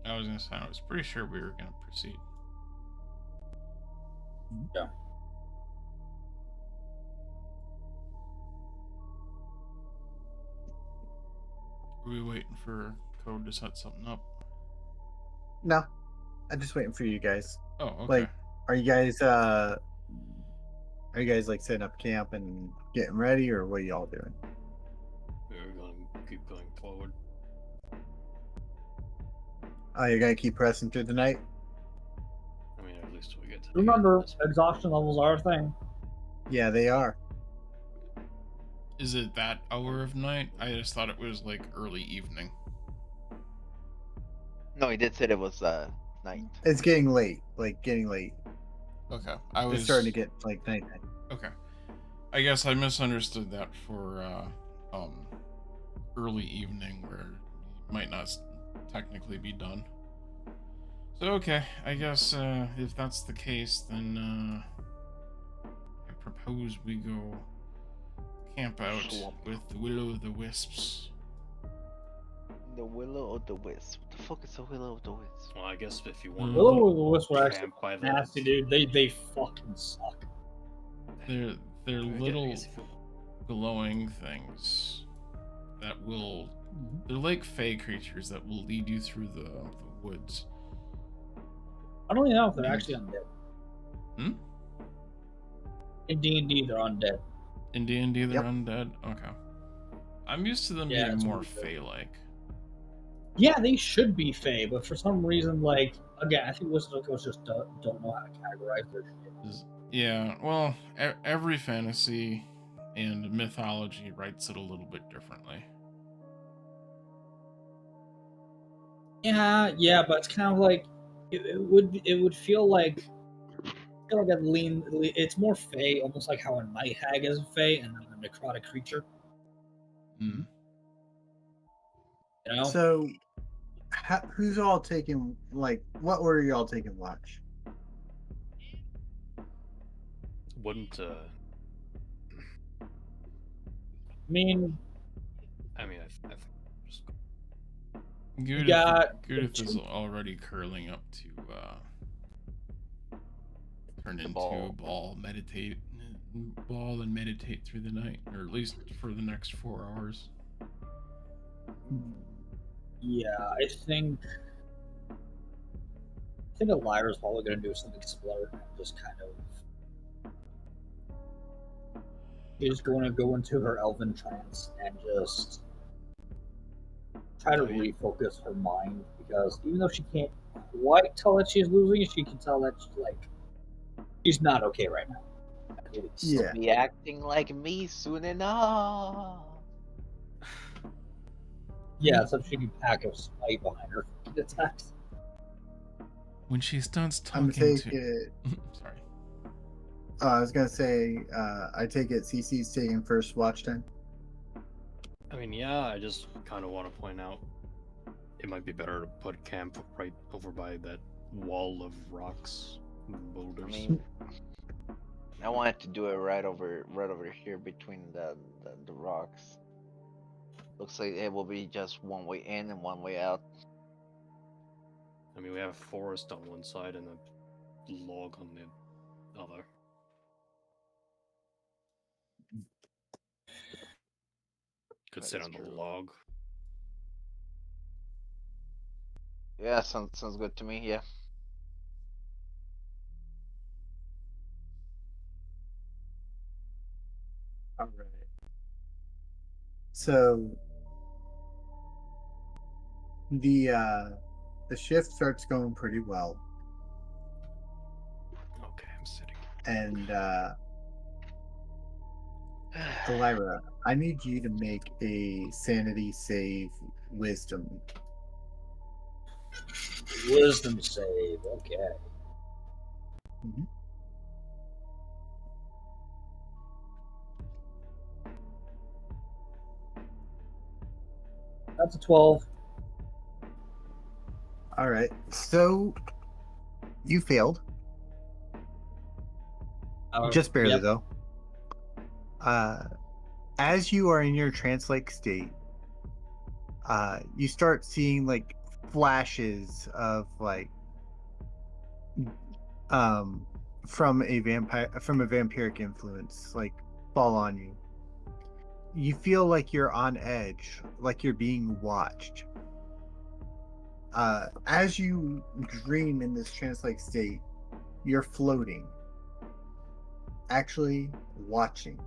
I was gonna say, I was pretty sure we were gonna proceed. Yeah. Are we waiting for Code to set something up? No, I'm just waiting for you guys. Oh, okay. Like, are you guys like setting up camp and getting ready, or what are y'all doing? We're going to keep going forward. Oh, you're gonna keep pressing through the night? I mean, at least we get to. Remember, exhaustion levels are a thing. Yeah, they are. Is it that hour of night? I just thought it was like early evening. No, he did say it was night. It's getting late. Like getting late. Okay, I was It's starting to get like night. Okay, I guess I misunderstood that for early evening, where it might not technically be done. So okay, I guess if that's the case, then I propose we go camp out with the Will-o'-the-Wisps. The Will-o'-the-Wisp. What the fuck is the Will-o'-the-Wisp? Well, I guess if you want The Will-o'-the-Wisp were actually camp by the. nasty, dude. They fucking suck. They're I little guess if you- glowing things that will... They're like fey creatures that will lead you through the woods. I don't even know if they're actually undead. Hmm? In D&D, they're undead. In D&D, they're Yep. undead? Okay. I'm used to them Yeah, being that's more what we do. fey-like. Yeah, they should be fey, but for some reason, like, again, I think Wizards of the Coast just don't know how to categorize their shit. Yeah, well, every fantasy and mythology writes it a little bit differently. Yeah, but it's kind of like it would feel like a lean. It's more fey, almost like how a night hag is a fey and not a necrotic creature. Mm. You know? So, who's all taking, like, what order are you all taking watch? Wouldn't I mean, I mean, I think just got Goo-dith is already curling up to turn into ball. a ball and meditate through the night, or at least for the next 4 hours. yeah, I think Ellyra's probably going to do something similar. Just kind of, she's going to go into her elven trance and just try to refocus her mind, because even though she can't quite tell that she's losing, she can tell that she's not okay right now. Yeah. Be acting like me soon enough. Yeah, so she can pack a spite behind her attacks. When she starts I'm talking gonna take it. Sorry. I was gonna say, I take it CC's taking first watch then. I mean, yeah, I just kind of want to point out it might be better to put camp right over by that wall of rocks and boulders. I mean, I wanted to do it right over here between the rocks. Looks like it will be just one way in and one way out. I mean, we have a forest on one side and a log on the other. Could That sit is on the true. log. Yeah, sounds good to me. Yeah. All right. So the shift starts going pretty well, Okay, I'm sitting. and Ellyra, I need you to make a sanity save, wisdom. Wisdom save, okay. Mm-hmm. That's a 12. All right. So you failed, just barely Yep. though. As you are in your trance-like state, you start seeing like flashes of like from a vampiric influence like fall on you. You feel like you're on edge, like you're being watched. As you dream in this trance-like state, you're floating, actually watching.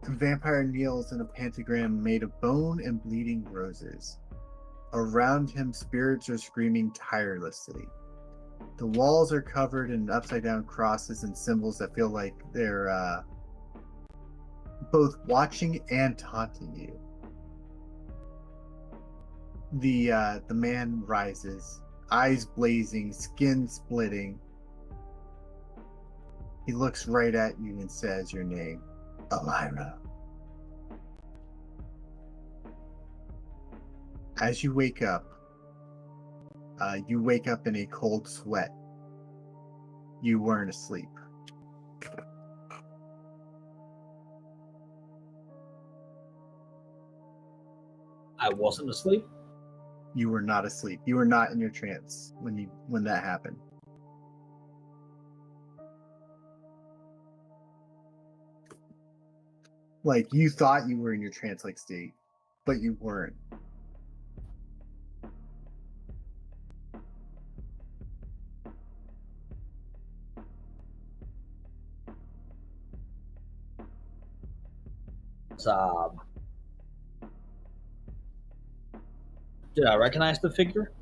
A vampire kneels in a pentagram made of bone and bleeding roses. Around him, spirits are screaming tirelessly. The walls are covered in upside-down crosses and symbols that feel like they're both watching and taunting you. The man rises, eyes blazing, skin splitting. He looks right at you and says your name, Ellyra. As you wake up in a cold sweat. You weren't asleep. I wasn't asleep. You were not asleep. You were not in your trance when that happened. Like, you thought you were in your trance-like state, but you weren't. Did I recognize the figure?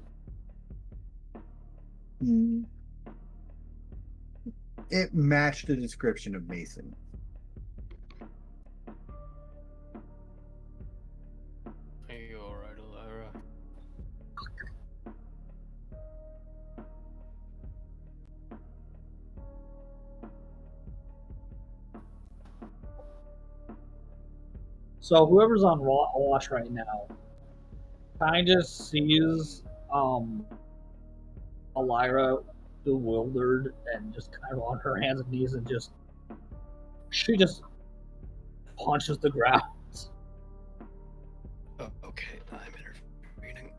It matched the description of Mason. Are you alright, Ellyra? So whoever's on watch right now kind of sees Ellyra bewildered and just kind of on her hands and knees, and she just punches the ground. Oh, okay, I'm intervening.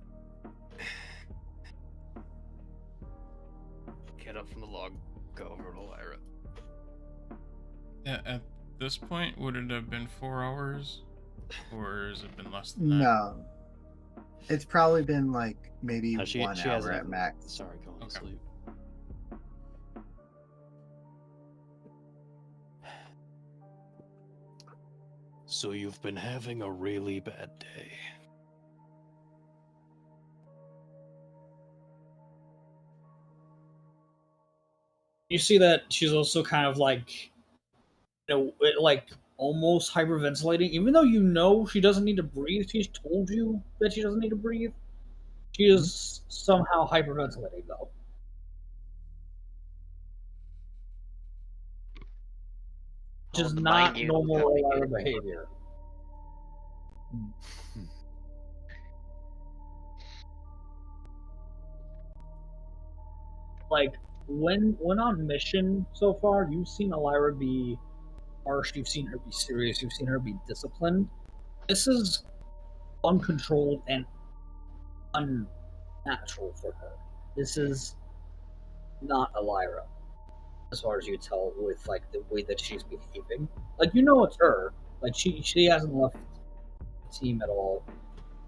Get up from the log, go over to Ellyra. Yeah, at this point, would it have been 4 hours? Or has it been less than that? No. It's probably been like maybe She 1 hour hasn't- at max. Sorry, going to Okay. sleep. So you've been having a really bad day. You see that she's also kind of like, like almost hyperventilating, even though you know she doesn't need to breathe. She's told you that she doesn't need to breathe. She is somehow hyperventilating, though. Which is not normal Ellyra behavior. Like, when on mission so far, you've seen Ellyra be harsh, you've seen her be serious, you've seen her be disciplined. This is uncontrolled and unnatural for her. This is not Ellyra, as far as you tell with like the way that she's behaving. Like, you know it's her. Like, she hasn't left the team at all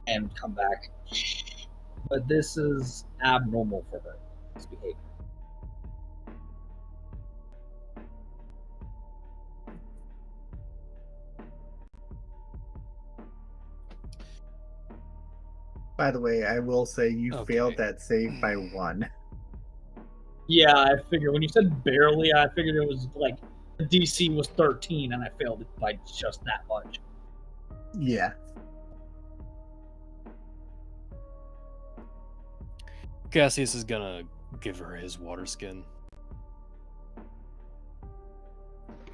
and come back. But this is abnormal for her, this behavior. By the way, I will say you Okay. failed that save by 1. Yeah, I figured when you said barely, I figured it was like the DC was 13 and I failed it by just that much. Yeah. Cassius is gonna give her his water skin.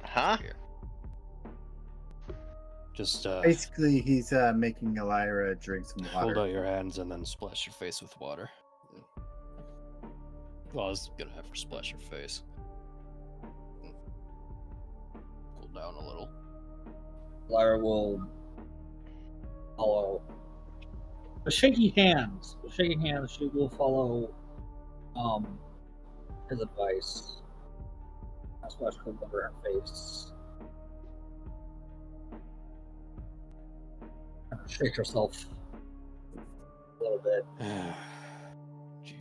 Huh? Here. Just Basically, he's making Ellyra drink some hold water. out your hands and then splash your face with water. Well, I was gonna have her splash her face. Cool down a little. Ellyra will follow. The shaky hands, she will follow his advice. I'll splash cold water in her face. Shake herself a little bit. Gee.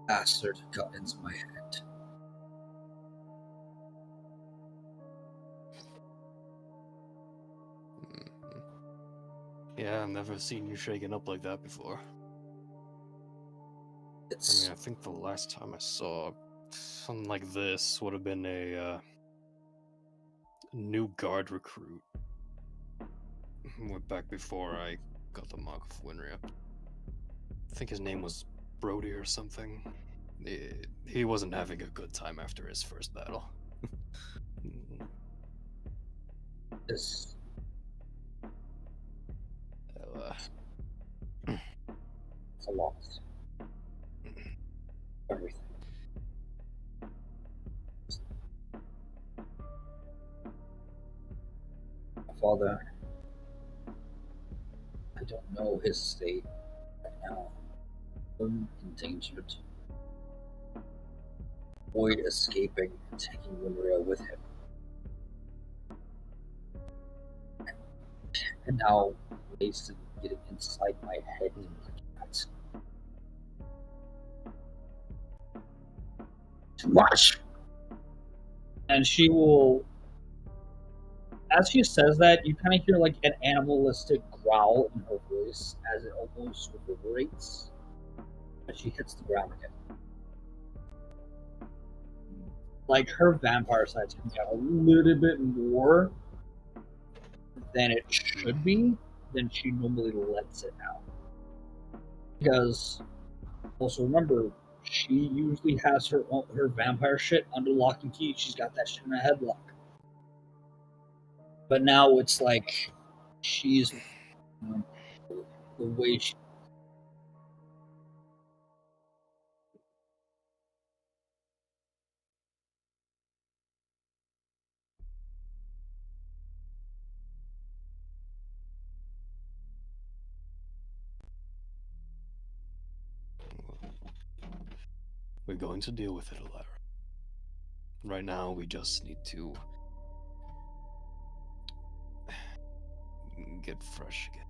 Bastard got into my head. Yeah, I've never seen you shaken up like that before. It's I think the last time I saw something like this would have been a new guard recruit. Went back before I got the Mark of Winria. I think his name was Brody or something. He wasn't having a good time after his first battle. this. It's a loss. Everything. My father, I don't know his state right now. Endangered. Avoid escaping and taking Winria with him. And now Mason getting inside my head like that. Too much! And she will, as she says that, you kind of hear like an animalistic growl in her voice as it almost reverberates as she hits the ground again. Like, her vampire side's coming out a little bit more than it should be, than she normally lets it out. Because, also remember, she usually has her vampire shit under lock and key. She's got that shit in a headlock. but now it's like she's the way she. We're going to deal with it, Ellyra. Right now, we just need to get fresh again.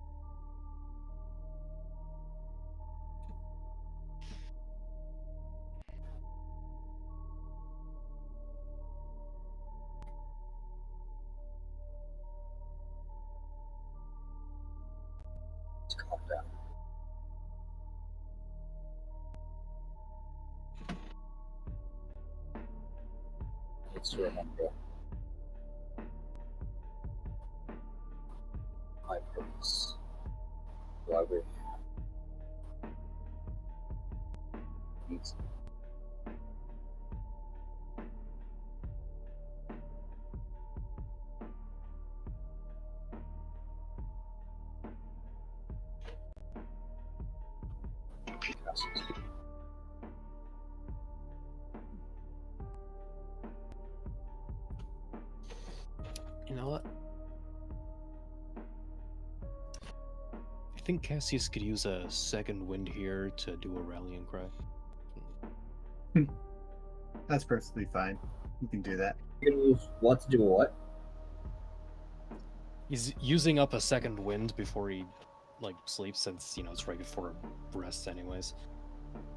Let's calm down. Let's remember my purpose. Why we're here. Needs. You know what? I think Cassius could use a second wind here to do a rallying cry. That's perfectly fine. You can do that. You're gonna use what to do what? He's using up a second wind before he sleeps, since it's right before rest anyways.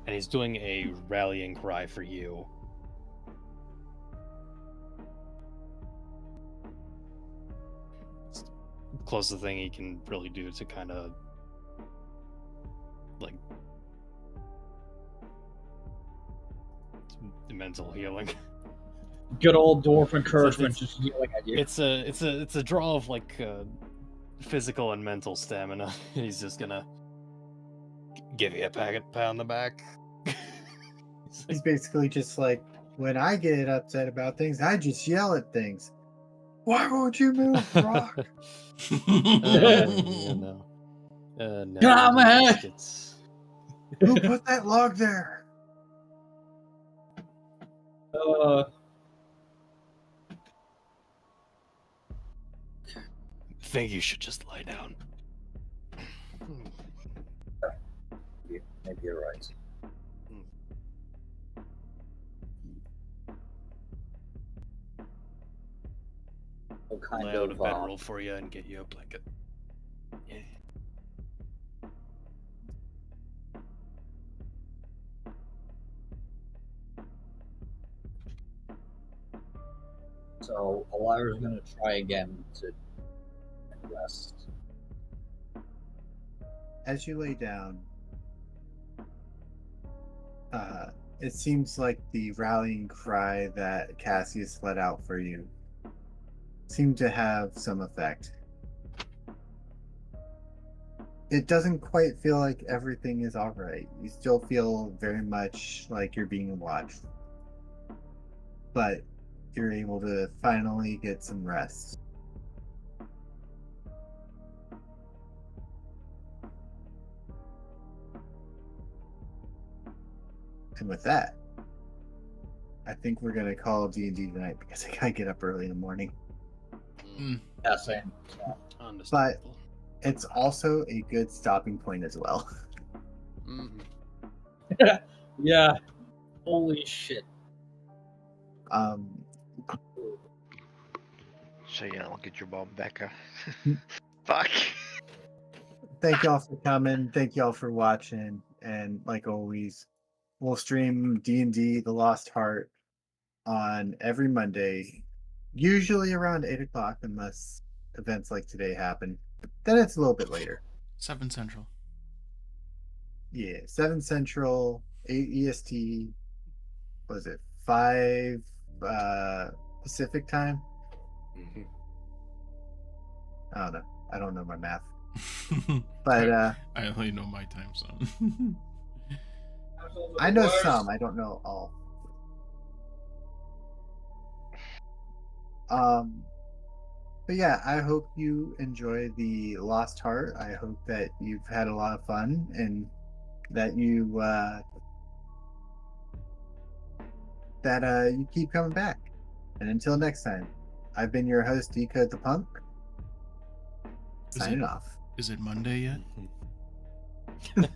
And he's doing a rallying cry for you. It's the closest thing he can really do to kind of mental healing. Good old dwarf encouragement, just yelling at you. It's a draw of physical and mental stamina. He's just gonna give you a pat on the back. He's basically just like, when I get upset about things, I just yell at things. Why won't you move, Rock? No. No. Come on! Who put that log there? Think you should just lie down. Maybe you're right. What kind Lay out a of bedroll for you and get you a blanket. Yeah. So Ellyra's gonna try again to rest. As you lay down, it seems like the rallying cry that Cassius let out for you seemed to have some effect. It doesn't quite feel like everything is alright. You still feel very much like you're being watched. But you're able to finally get some rest. And with that, I think we're gonna call D&D tonight because I gotta get up early in the morning. Yeah, same. But it's also a good stopping point as well. Yeah. Holy shit. So get your ball back up. Fuck. Thank y'all for coming. Thank y'all for watching. And like always, we'll stream D&D The Lost Heart on every Monday, usually around 8 o'clock, unless events like today happen. Then it's a little bit later. 7 Central. Yeah, 7 Central, 8 EST. What is it? 5 Pacific time? I don't know. I don't know my math. But I only know my time zone. I know some. I don't know all. But yeah, I hope you enjoy the Lost Heart. I hope that you've had a lot of fun and that you you keep coming back. And until next time, I've been your host, Decode the Punk. Signing off. Is it Monday yet? No.